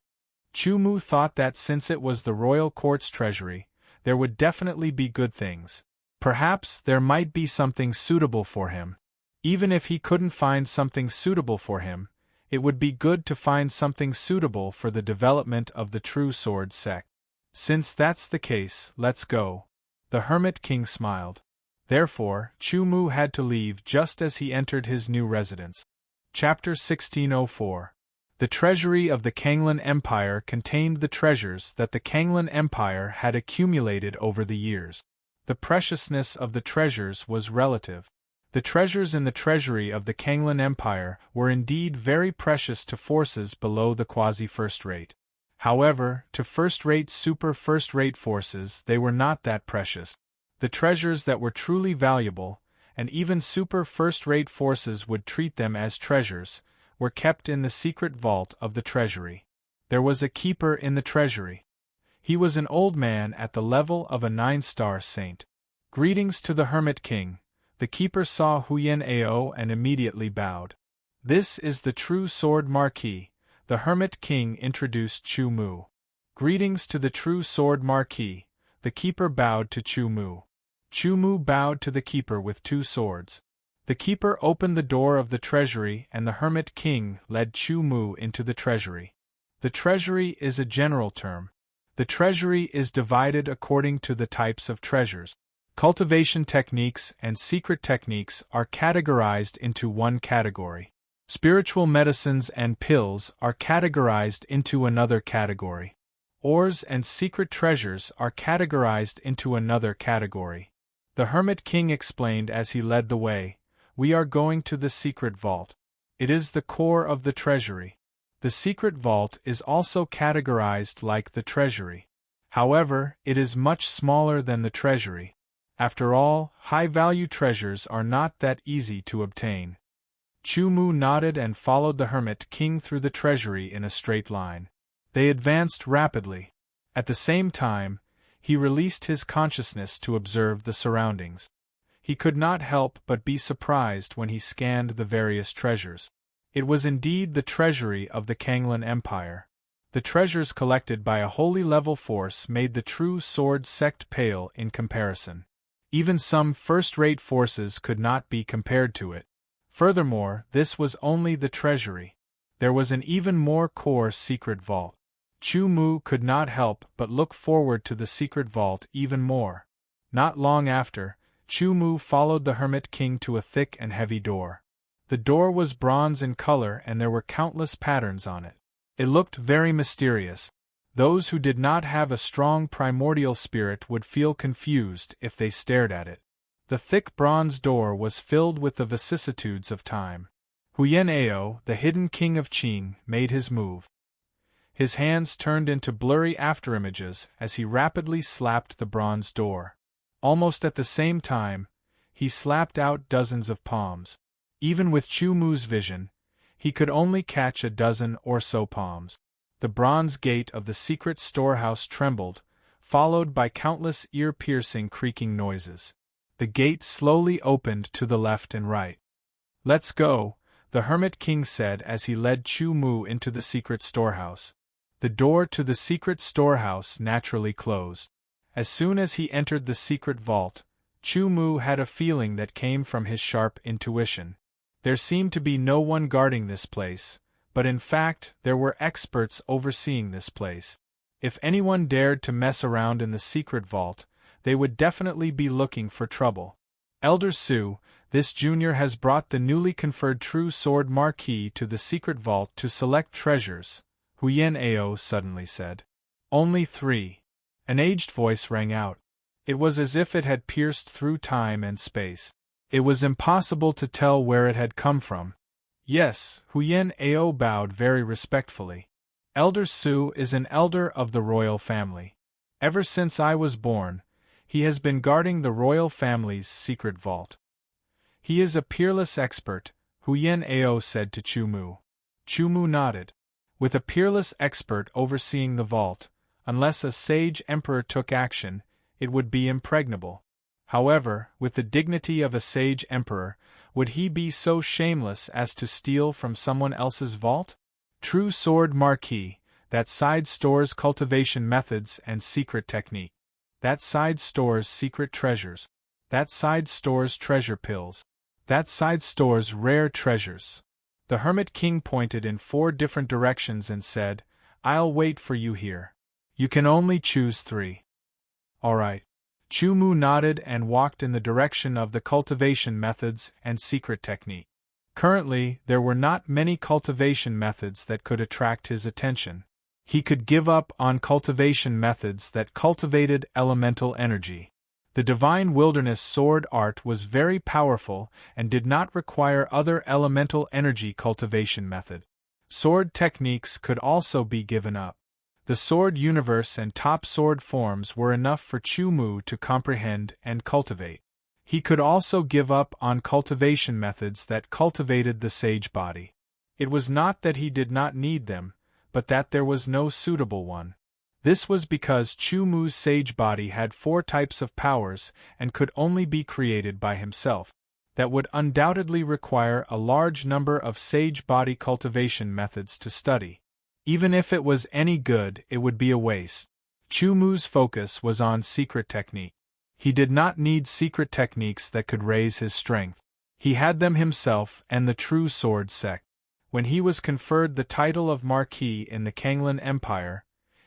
Chu thought that since it was the royal court's treasury, there would definitely be good things. Perhaps there might be something suitable for him. Even if he couldn't find something suitable for him, it would be good to find something suitable for the development of the true sword sect. Since that's the case, let's go. The Hermit King smiled. Therefore, Chu had to leave just as he entered his new residence. Chapter 1604. The treasury of the Kanglan Empire contained the treasures that the Kanglan Empire had accumulated over the years. The preciousness of the treasures was relative. The treasures in the treasury of the Kanglan Empire were indeed very precious to forces below the quasi-first-rate. However, to first-rate super-first-rate forces they were not that precious. The treasures that were truly valuable, and even super-first-rate forces would treat them as treasures, were kept in the secret vault of the treasury. There was a keeper in the treasury. He was an old man at the level of a 9-star saint. Greetings to the Hermit King. The keeper saw Huyen Ao and immediately bowed. This is the true sword Marquis, the Hermit King introduced Chu. Greetings to the true sword Marquis. The keeper bowed to Chu. Chu bowed to the keeper with 2 swords. The keeper opened the door of the treasury and the Hermit King led Chu into the treasury. The treasury is a general term. The treasury is divided according to the types of treasures. Cultivation techniques and secret techniques are categorized into one category. Spiritual medicines and pills are categorized into another category. Ores and secret treasures are categorized into another category. The Hermit King explained as he led the way, "We are going to the secret vault. It is the core of the treasury. The secret vault is also categorized like the treasury. However, it is much smaller than the treasury. After all, high-value treasures are not that easy to obtain." Chu nodded and followed the Hermit King through the treasury in a straight line. They advanced rapidly. At the same time, he released his consciousness to observe the surroundings. He could not help but be surprised when he scanned the various treasures. It was indeed the treasury of the Kanglan Empire. The treasures collected by a holy level force made the true sword sect pale in comparison. Even some first-rate forces could not be compared to it. Furthermore, this was only the treasury. There was an even more core secret vault. Chu could not help but look forward to the secret vault even more. Not long after, Chu followed the Hermit King to a thick and heavy door. The door was bronze in color and there were countless patterns on it. It looked very mysterious. Those who did not have a strong primordial spirit would feel confused if they stared at it. The thick bronze door was filled with the vicissitudes of time. Huyen Ao, the hidden king of Qin, made his move. His hands turned into blurry afterimages as he rapidly slapped the bronze door. Almost at the same time, he slapped out dozens of palms. Even with Chu-Mu's vision, he could only catch a dozen or so palms. The bronze gate of the secret storehouse trembled, followed by countless ear-piercing creaking noises. The gate slowly opened to the left and right. "Let's go," the Hermit King said as he led Chu-Mu into the secret storehouse. The door to the secret storehouse naturally closed. As soon as he entered the secret vault, Chu-Mu had a feeling that came from his sharp intuition. There seemed to be no one guarding this place, but in fact there were experts overseeing this place. If anyone dared to mess around in the secret vault, they would definitely be looking for trouble. "Elder Su, this junior has brought the newly conferred True Sword Marquis to the secret vault to select treasures," Huyen Ao suddenly said. "Only 3. An aged voice rang out. It was as if it had pierced through time and space. It was impossible to tell where it had come from. "Yes," Huyen Ao bowed very respectfully. "Elder Su is an elder of the royal family. Ever since I was born, he has been guarding the royal family's secret vault. He is a peerless expert," Huyen Ao said to Chu-Mu. Chu-Mu nodded. With a peerless expert overseeing the vault, unless a sage emperor took action, it would be impregnable. However, with the dignity of a sage emperor, would he be so shameless as to steal from someone else's vault? True Sword Marquis, that side stores cultivation methods and secret technique. That side stores secret treasures. That side stores treasure pills. That side stores rare treasures. The Hermit King pointed in 4 different directions and said, "I'll wait for you here. You can only choose 3. All right." Chu Mu nodded and walked in the direction of the cultivation methods and secret technique. Currently, there were not many cultivation methods that could attract his attention. He could give up on cultivation methods that cultivated elemental energy. The Divine Wilderness Sword art was very powerful and did not require other elemental energy cultivation method. Sword techniques could also be given up. The sword universe and top sword forms were enough for Chu Mu to comprehend and cultivate. He could also give up on cultivation methods that cultivated the sage body. It was not that he did not need them, but that there was no suitable one. This was because Chu Mu's sage body had 4 types of powers and could only be created by himself. That would undoubtedly require a large number of sage body cultivation methods to study. Even if it was any good, it would be a waste. Chu Mu's focus was on secret technique. He did not need secret techniques that could raise his strength. He had them himself and the True Sword sect. When he was conferred the title of Marquis in the Kanglan Empire,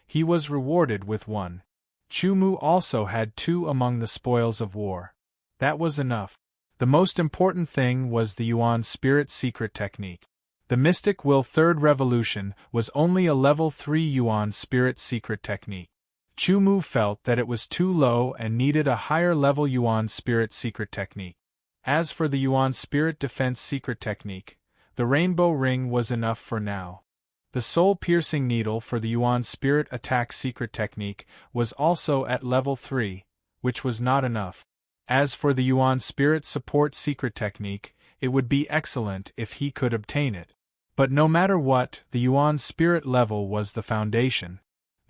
he was rewarded with 1. Chu Mu also had 2 among the spoils of war. That was enough. The most important thing was the Yuan Spirit secret technique. The Mystic Will Third Revolution was only a level 3 Yuan Spirit secret technique. Chu Mu felt that it was too low and needed a higher level Yuan Spirit secret technique. As for the Yuan Spirit Defense secret technique, the Rainbow Ring was enough for now. The Soul-Piercing Needle for the Yuan Spirit Attack secret technique was also at level 3, which was not enough. As for the Yuan Spirit Support secret technique, it would be excellent if he could obtain it. But no matter what, the Yuan Spirit level was the foundation.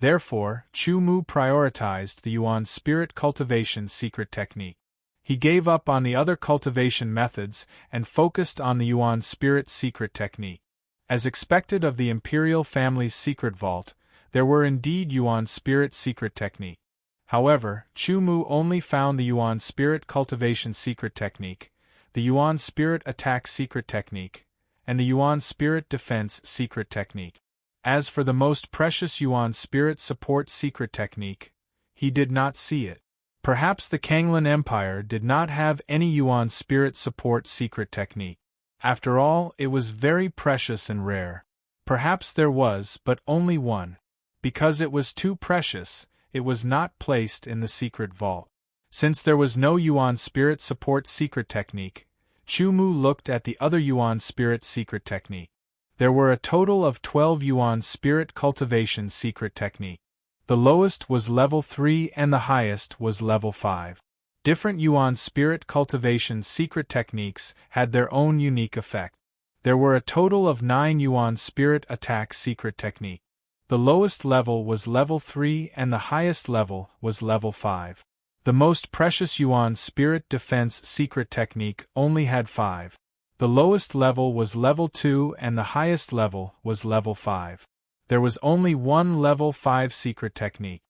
Therefore, Chu Mu prioritized the Yuan Spirit Cultivation secret technique. He gave up on the other cultivation methods and focused on the Yuan Spirit secret technique. As expected of the Imperial family's secret vault, there were indeed Yuan Spirit secret technique. However, Chu Mu only found the Yuan Spirit Cultivation secret technique, the Yuan Spirit Attack secret technique, and the Yuan Spirit Defense secret technique. As for the most precious Yuan Spirit Support secret technique, he did not see it. Perhaps the Kanglan Empire did not have any Yuan Spirit Support secret technique. After all, it was very precious and rare. Perhaps there was but only one. Because it was too precious, it was not placed in the secret vault. Since there was no Yuan Spirit Support secret technique, Chu Mu looked at the other Yuan Spirit secret technique. There were a total of 12 Yuan Spirit Cultivation secret technique. The lowest was level 3 and the highest was level 5. Different Yuan Spirit Cultivation secret techniques had their own unique effect. There were a total of 9 Yuan Spirit Attack secret technique. The lowest level was level 3 and the highest level was level 5. The most precious Yuan Spirit Defense secret technique only had 5. The lowest level was level 2 and the highest level was level 5. There was only one level 5 secret technique.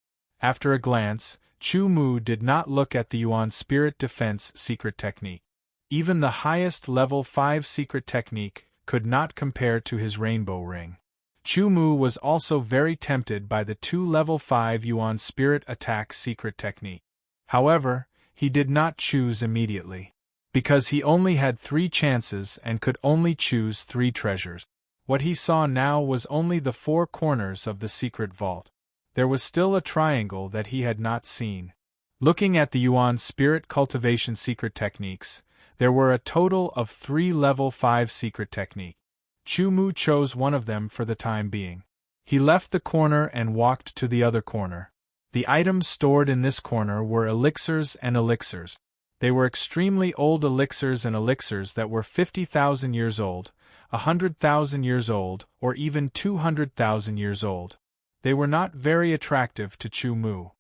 After a glance, Chu Mu did not look at the Yuan Spirit Defense secret technique. Even the highest level 5 secret technique could not compare to his Rainbow Ring. Chu Mu was also very tempted by the 2 level 5 Yuan Spirit Attack secret technique. However, he did not choose immediately. Because he only had 3 chances and could only choose 3 treasures. What he saw now was only the 4 corners of the secret vault. There was still a triangle that he had not seen. Looking at the Yuan Spirit Cultivation secret techniques, there were a total of 3 level 5 secret techniques. Chu Mu chose one of them for the time being. He left the corner and walked to the other corner. The items stored in this corner were elixirs and elixirs. They were extremely old elixirs and elixirs that were 50,000 years old, 100,000 years old, or even 200,000 years old. They were not very attractive to Chu Mu.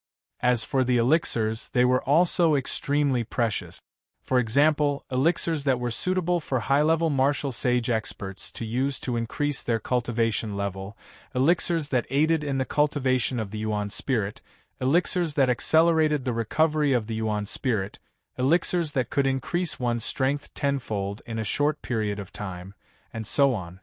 As for the elixirs, they were also extremely precious. For example, elixirs that were suitable for high-level martial sage experts to use to increase their cultivation level, elixirs that aided in the cultivation of the yuan spirit, elixirs that accelerated the recovery of the yuan spirit, elixirs that could increase one's strength tenfold in a short period of time, and so on.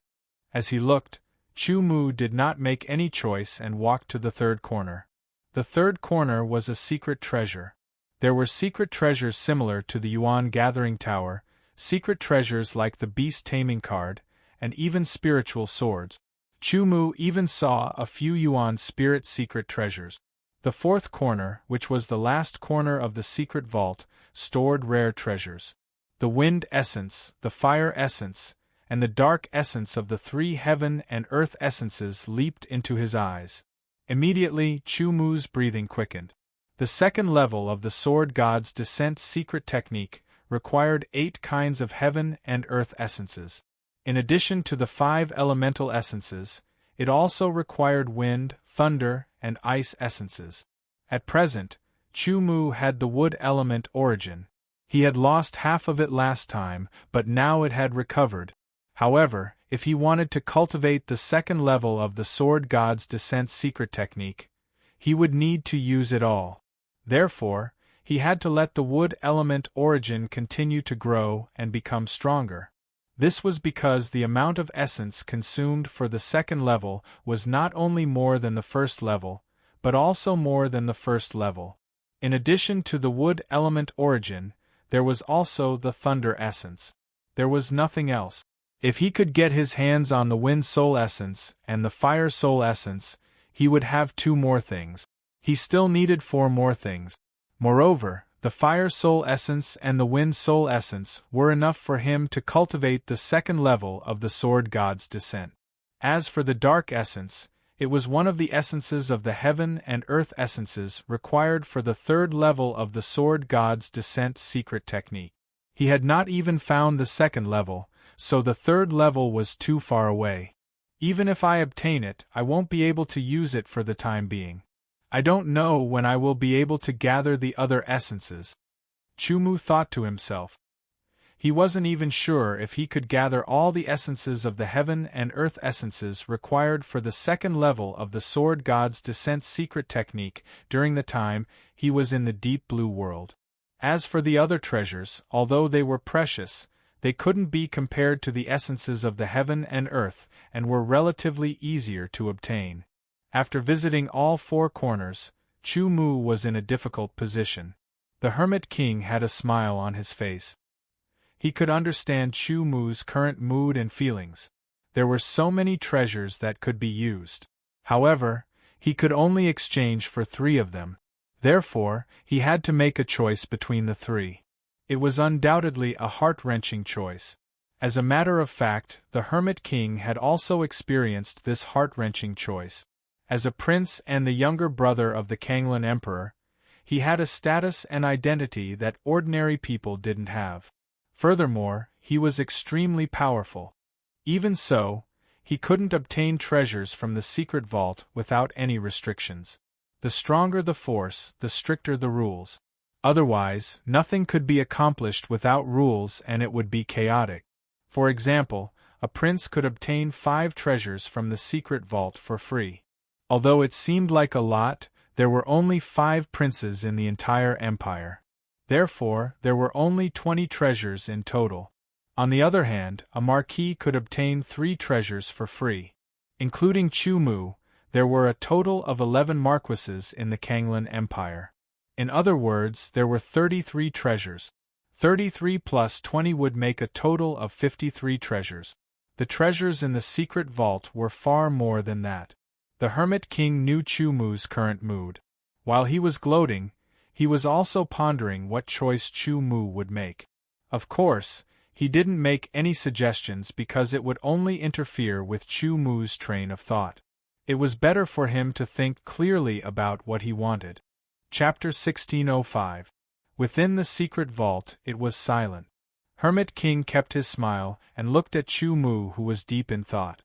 As he looked, Chu Mu did not make any choice and walked to the third corner. The third corner was a secret treasure. There were secret treasures similar to the Yuan Gathering Tower, secret treasures like the Beast Taming Card, and even spiritual swords. Chu Mu even saw a few Yuan spirit secret treasures. The fourth corner, which was the last corner of the secret vault, stored rare treasures. The wind essence, the fire essence, and the dark essence of the three heaven and earth essences leaped into his eyes. Immediately, Chu Mu's breathing quickened. The second level of the Sword God's Descent secret technique required 8 kinds of heaven and earth essences. In addition to the 5 elemental essences, it also required wind, thunder, and ice essences. At present, Chu Mu had the wood element origin. He had lost half of it last time, but now it had recovered. However, if he wanted to cultivate the second level of the Sword God's Descent secret technique, he would need to use it all. Therefore, he had to let the wood element origin continue to grow and become stronger. This was because the amount of essence consumed for the second level was not only more than the first level, but also more than the first level. In addition to the wood element origin, there was also the thunder essence. There was nothing else. If he could get his hands on the wind soul essence and the fire soul essence, he would have 2 more things. He still needed 4 more things. Moreover, the fire soul essence and the wind soul essence were enough for him to cultivate the second level of the Sword God's Descent. As for the dark essence, it was one of the essences of the heaven and earth essences required for the third level of the Sword God's Descent secret technique. He had not even found the second level, so the third level was too far away. Even if I obtain it, I won't be able to use it for the time being. I don't know when I will be able to gather the other essences. Chu Mu thought to himself. He wasn't even sure if he could gather all the essences of the heaven and earth essences required for the second level of the Sword God's Descent secret technique during the time he was in the deep blue world. As for the other treasures, although they were precious, they couldn't be compared to the essences of the heaven and earth and were relatively easier to obtain. After visiting all 4 corners, Chu Mu was in a difficult position. The Hermit King had a smile on his face. He could understand Chu Mu's current mood and feelings. There were so many treasures that could be used. However, he could only exchange for 3 of them. Therefore, he had to make a choice between the 3. It was undoubtedly a heart-wrenching choice. As a matter of fact, the Hermit King had also experienced this heart-wrenching choice. As a prince and the younger brother of the Kanglan Emperor, he had a status and identity that ordinary people didn't have. Furthermore, he was extremely powerful. Even so, he couldn't obtain treasures from the secret vault without any restrictions. The stronger the force, the stricter the rules. Otherwise, nothing could be accomplished without rules and it would be chaotic. For example, a prince could obtain 5 treasures from the secret vault for free. Although it seemed like a lot, there were only 5 princes in the entire empire. Therefore, there were only 20 treasures in total. On the other hand, a marquis could obtain 3 treasures for free. Including Chu Mu, there were a total of 11 marquises in the Kanglan Empire. In other words, there were 33 treasures. 33 plus 20 would make a total of 53 treasures. The treasures in the secret vault were far more than that. The Hermit King knew Chu Mu's current mood. While he was gloating, he was also pondering what choice Chu Mu would make. Of course, he didn't make any suggestions because it would only interfere with Chu Mu's train of thought. It was better for him to think clearly about what he wanted. Chapter 1605. Within the secret vault, it was silent. Hermit King kept his smile and looked at Chu Mu, who was deep in thought.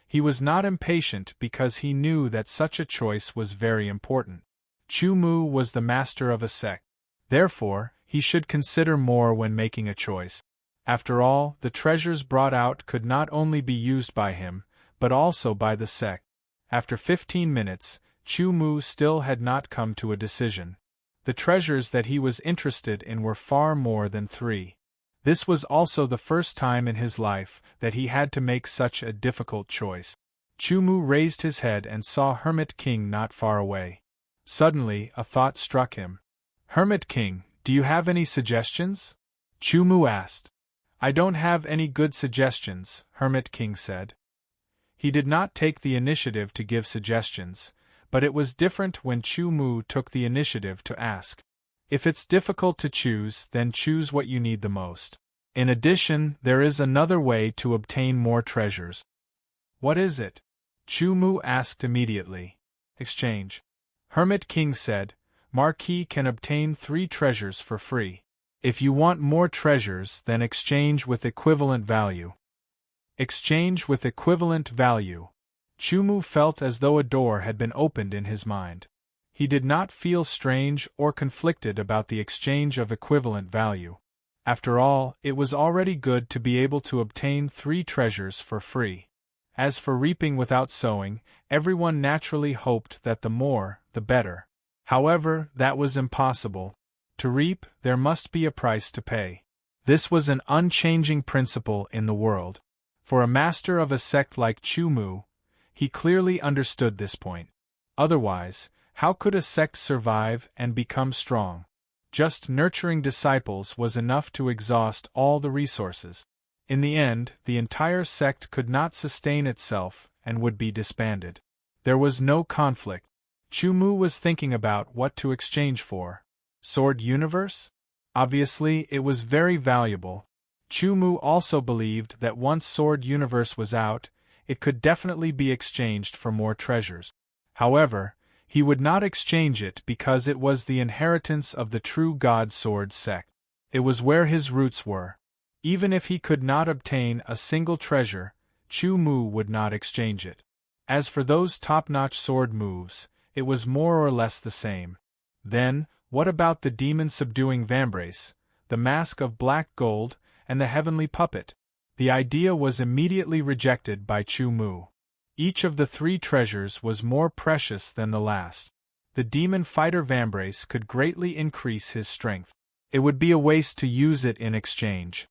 He was not impatient because he knew that such a choice was very important. Chu Mu was the master of a sect. Therefore, He should consider more when making a choice. After all, the treasures brought out could not only be used by him, but also by the sect. After 15 minutes, Chu Mu still had not come to a decision. The treasures that he was interested in were far more than 3. This was also the first time in his life that he had to make such a difficult choice. Chu Mu raised his head and saw Hermit King not far away. Suddenly, a thought struck him. "Hermit King, do you have any suggestions?" Chu Mu asked. "I don't have any good suggestions," Hermit King said. He did not take the initiative to give suggestions, but it was different when Chu Mu took the initiative to ask. If it's difficult to choose, then choose what you need the most. In addition, there is another way to obtain more treasures. "What is it?" Chu Mu asked immediately. "Exchange." Hermit King said, "Marquis can obtain 3 treasures for free. If you want more treasures, then exchange with equivalent value." Exchange with equivalent value. Chu Mu felt as though a door had been opened in his mind. He did not feel strange or conflicted about the exchange of equivalent value. After all, it was already good to be able to obtain 3 treasures for free. As for reaping without sowing, everyone naturally hoped that the more, the better. However, that was impossible. To reap, there must be a price to pay. This was an unchanging principle in the world. For a master of a sect like Chu Mu, he clearly understood this point. Otherwise, how could a sect survive and become strong? Just nurturing disciples was enough to exhaust all the resources. In the end, the entire sect could not sustain itself and would be disbanded. There was no conflict. Chu Mu was thinking about what to exchange for. Sword Universe? Obviously, it was very valuable. Chu Mu also believed that once Sword Universe was out, it could definitely be exchanged for more treasures. However, he would not exchange it because it was the inheritance of the true God Sword sect. It was where his roots were. Even if he could not obtain a single treasure, Chu Mu would not exchange it. As for those top-notch sword moves, it was more or less the same. Then, what about the demon-subduing vambrace, the mask of black gold, and the heavenly puppet? The idea was immediately rejected by Chu Mu. Each of the 3 treasures was more precious than the last. The demon fighter vambrace could greatly increase his strength. It would be a waste to use it in exchange.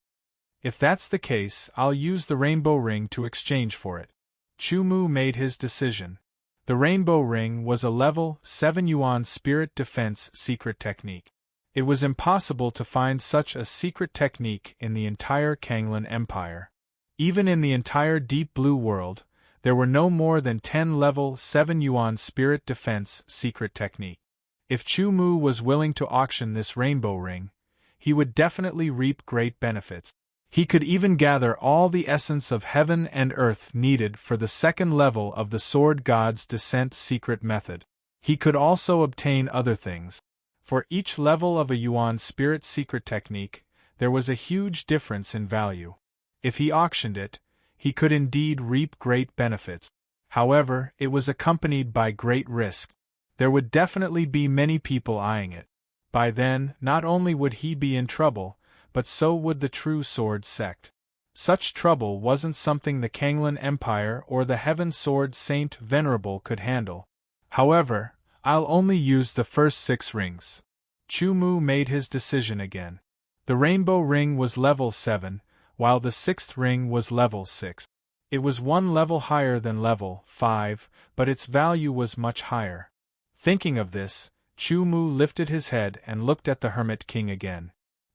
If that's the case, I'll use the rainbow ring to exchange for it. Chu Mu made his decision. The rainbow ring was a level 7 yuan spirit defense secret technique. It was impossible to find such a secret technique in the entire Kanglan Empire. Even in the entire Deep Blue world, there were no more than 10 level 7 yuan spirit defense secret technique. If Chu Mu was willing to auction this rainbow ring, he would definitely reap great benefits. He could even gather all the essence of heaven and earth needed for the 2nd level of the Sword God's Descent secret method. He could also obtain other things. For each level of a yuan spirit secret technique, there was a huge difference in value. If he auctioned it, he could indeed reap great benefits. However, it was accompanied by great risk. There would definitely be many people eyeing it. By then, not only would he be in trouble, but so would the true sword sect. Such trouble wasn't something the Kanglan Empire or the Heaven Sword Saint Venerable could handle. However, I'll only use the first 6 rings. Chu Mu made his decision again. The rainbow ring was level 7, while the 6th ring was level 6. It was 1 level higher than level 5, but its value was much higher. Thinking of this, Chu Mu lifted his head and looked at the Hermit King again.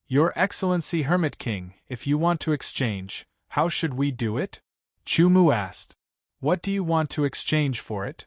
"Your Excellency Hermit King, if you want to exchange, how should we do it?" Chu Mu asked. "What do you want to exchange for it?"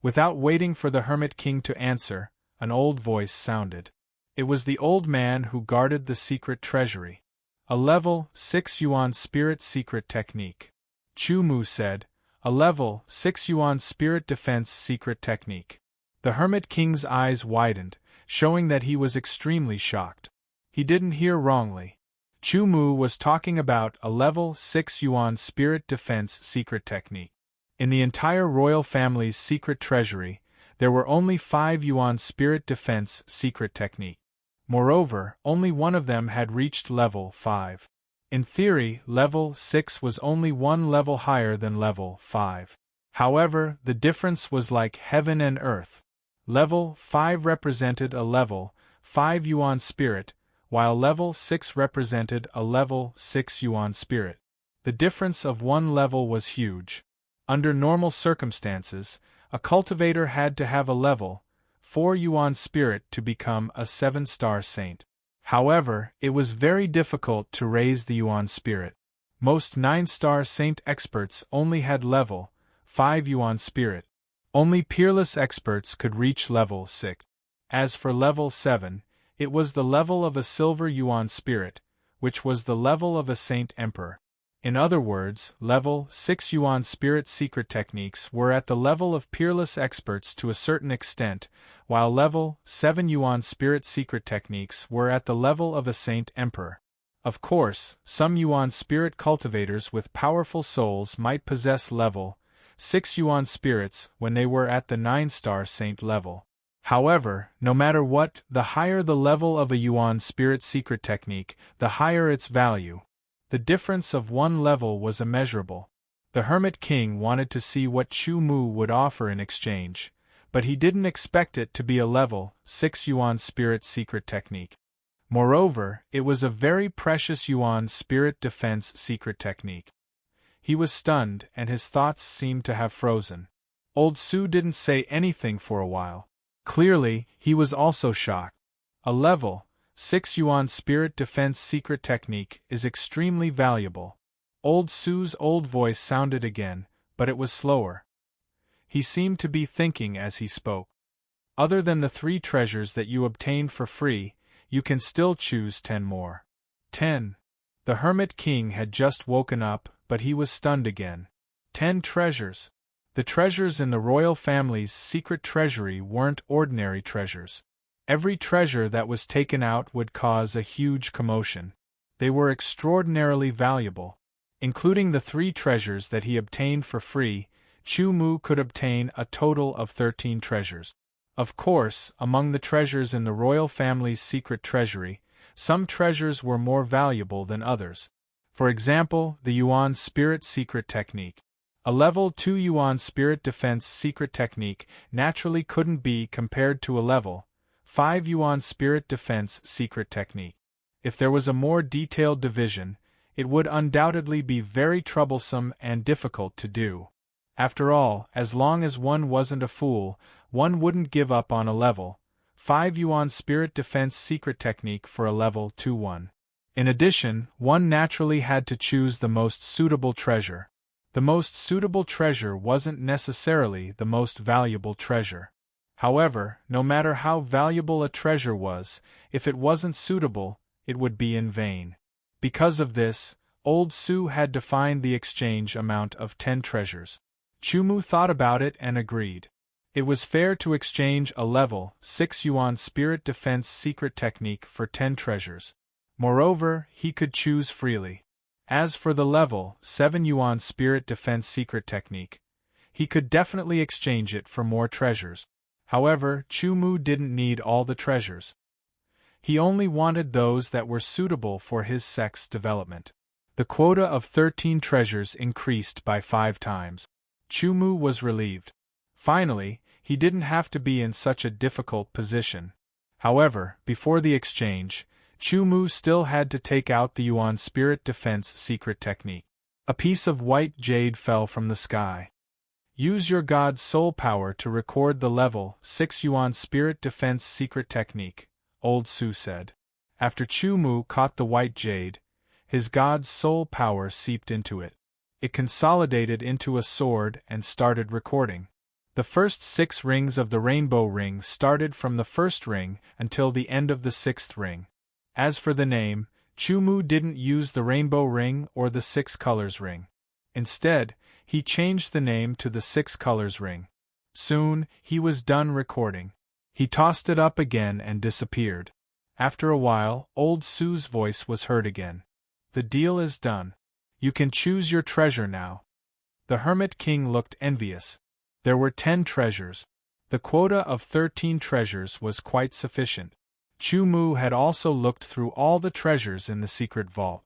Without waiting for the Hermit King to answer, an old voice sounded. It was the old man who guarded the secret treasury. A level 6 yuan spirit secret technique. Chu Mu said, "A level 6 yuan spirit defense secret technique." The Hermit King's eyes widened, showing that he was extremely shocked. He didn't hear wrongly. Chu Mu was talking about a level 6 yuan spirit defense secret technique. In the entire royal family's secret treasury, there were only 5 yuan spirit defense secret technique. Moreover, only one of them had reached level 5. In theory, level 6 was only one level higher than level 5. However, the difference was like heaven and earth. Level 5 represented a level 5 yuan spirit, while level 6 represented a level 6 yuan spirit. The difference of one level was huge. Under normal circumstances, a cultivator had to have a level 4 yuan spirit to become a 7-star saint. However, it was very difficult to raise the yuan spirit. Most 9-star saint experts only had level 5 yuan spirit. Only peerless experts could reach level 6. As for level 7, it was the level of a silver yuan spirit, which was the level of a saint emperor. In other words, level 6 yuan spirit secret techniques were at the level of peerless experts to a certain extent, while level 7 yuan spirit secret techniques were at the level of a saint emperor. Of course, some yuan spirit cultivators with powerful souls might possess level 6 yuan spirits when they were at the 9-star saint level. However, no matter what, the higher the level of a yuan spirit secret technique, the higher its value. The difference of one level was immeasurable. The Hermit King wanted to see what Chu Mu would offer in exchange, but he didn't expect it to be a level 6 yuan spirit secret technique. Moreover, it was a very precious yuan spirit defense secret technique. He was stunned and his thoughts seemed to have frozen. Old Su didn't say anything for a while. Clearly, he was also shocked. A level 6 yuan spirit defense secret technique is extremely valuable. Old Su's old voice sounded again, but it was slower. He seemed to be thinking as he spoke. Other than the 3 treasures that you obtained for free, you can still choose 10 more. 10. The Hermit King had just woken up, but he was stunned again. 10 treasures. The treasures in the royal family's secret treasury weren't ordinary treasures. Every treasure that was taken out would cause a huge commotion. They were extraordinarily valuable. Including the 3 treasures that he obtained for free, Chu Mu could obtain a total of 13 treasures. Of course, among the treasures in the royal family's secret treasury, some treasures were more valuable than others. For example, the Yuan Spirit Secret Technique. A level 2 Yuan Spirit Defense Secret Technique naturally couldn't be compared to a level 5 Yuan Spirit Defense Secret Technique. If there was a more detailed division, it would undoubtedly be very troublesome and difficult to do. After all, as long as one wasn't a fool, one wouldn't give up on a level 5 Yuan Spirit Defense Secret Technique for a level 2 one. In addition, one naturally had to choose the most suitable treasure. The most suitable treasure wasn't necessarily the most valuable treasure. However, no matter how valuable a treasure was, if it wasn't suitable, it would be in vain. Because of this, Old Su had defined the exchange amount of 10 treasures. Chu Mu thought about it and agreed. It was fair to exchange a level 6 Yuan Spirit Defense Secret Technique for 10 treasures. Moreover, he could choose freely. As for the level 7 Yuan Spirit Defense Secret Technique, he could definitely exchange it for more treasures. However, Chu Mu didn't need all the treasures. He only wanted those that were suitable for his sex development. The quota of 13 treasures increased by 5 times. Chu Mu was relieved. Finally, he didn't have to be in such a difficult position. However, before the exchange, Chu Mu still had to take out the Yuan Spirit Defense Secret Technique. A piece of white jade fell from the sky. Use your God's soul power to record the level 6 Yuan Spirit Defense Secret Technique, Old Su said. After Chu Mu caught the white jade, his God's soul power seeped into it. It consolidated into a sword and started recording. The first 6 rings of the rainbow ring started from the first ring until the end of the 6th ring. As for the name, Chu Mu didn't use the rainbow ring or the 6 colors ring. Instead, he changed the name to the 6 colors ring. Soon, he was done recording. He tossed it up again and disappeared. After a while, Old Su's voice was heard again. The deal is done. You can choose your treasure now. The Hermit King looked envious. There were 10 treasures. The quota of 13 treasures was quite sufficient. Chu Mu had also looked through all the treasures in the secret vault.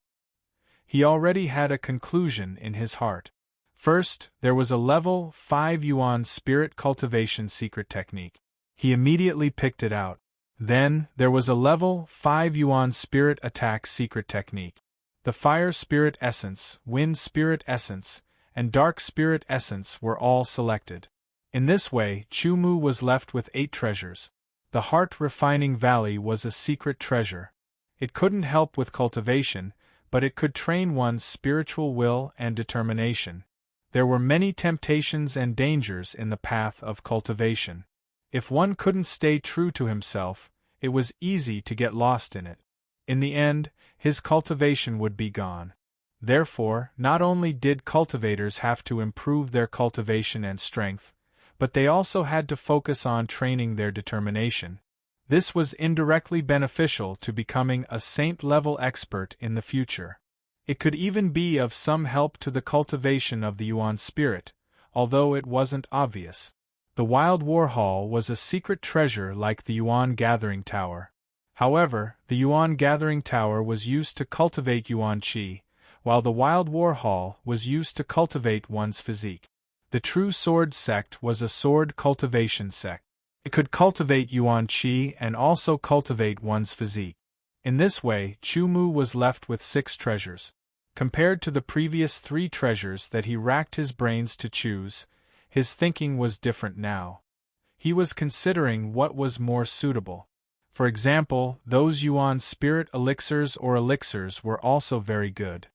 He already had a conclusion in his heart. First, there was a level 5 yuan spirit cultivation secret technique. He immediately picked it out. Then, there was a level 5 yuan spirit attack secret technique. The fire spirit essence, wind spirit essence, and dark spirit essence were all selected. In this way, Chu Mu was left with 8 treasures. The heart-refining valley was a secret treasure. It couldn't help with cultivation, but it could train one's spiritual will and determination. There were many temptations and dangers in the path of cultivation. If one couldn't stay true to himself, it was easy to get lost in it. In the end, his cultivation would be gone. Therefore, not only did cultivators have to improve their cultivation and strength, but they also had to focus on training their determination. This was indirectly beneficial to becoming a saint-level expert in the future. It could even be of some help to the cultivation of the Yuan spirit, although it wasn't obvious. The Wild War Hall was a secret treasure like the Yuan Gathering Tower. However, the Yuan Gathering Tower was used to cultivate Yuan Qi, while the Wild War Hall was used to cultivate one's physique. The True Sword sect was a sword cultivation sect. It could cultivate Yuan Qi and also cultivate one's physique. In this way, Chu Mu was left with 6 treasures. Compared to the previous 3 treasures that he racked his brains to choose, his thinking was different now. He was considering what was more suitable. For example, those Yuan spirit elixirs or elixirs were also very good.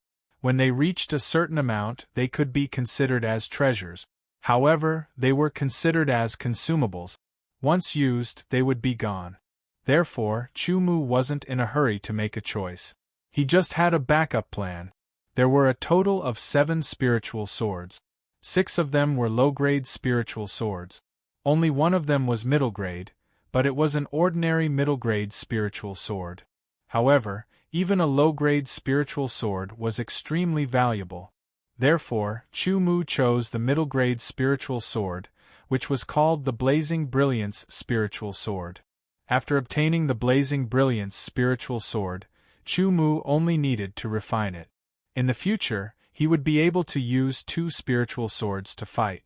When they reached a certain amount, they could be considered as treasures. However, they were considered as consumables. Once used, they would be gone. Therefore, Chu Mu wasn't in a hurry to make a choice. He just had a backup plan. There were a total of 7 spiritual swords. 6 of them were low-grade spiritual swords. Only one of them was middle-grade, but it was an ordinary middle-grade spiritual sword. However, even a low-grade spiritual sword was extremely valuable. Therefore, Chu Mu chose the middle-grade spiritual sword, which was called the Blazing Brilliance spiritual sword. After obtaining the Blazing Brilliance spiritual sword, Chu Mu only needed to refine it. In the future, he would be able to use 2 spiritual swords to fight.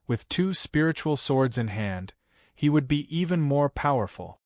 With 2 spiritual swords in hand, he would be even more powerful.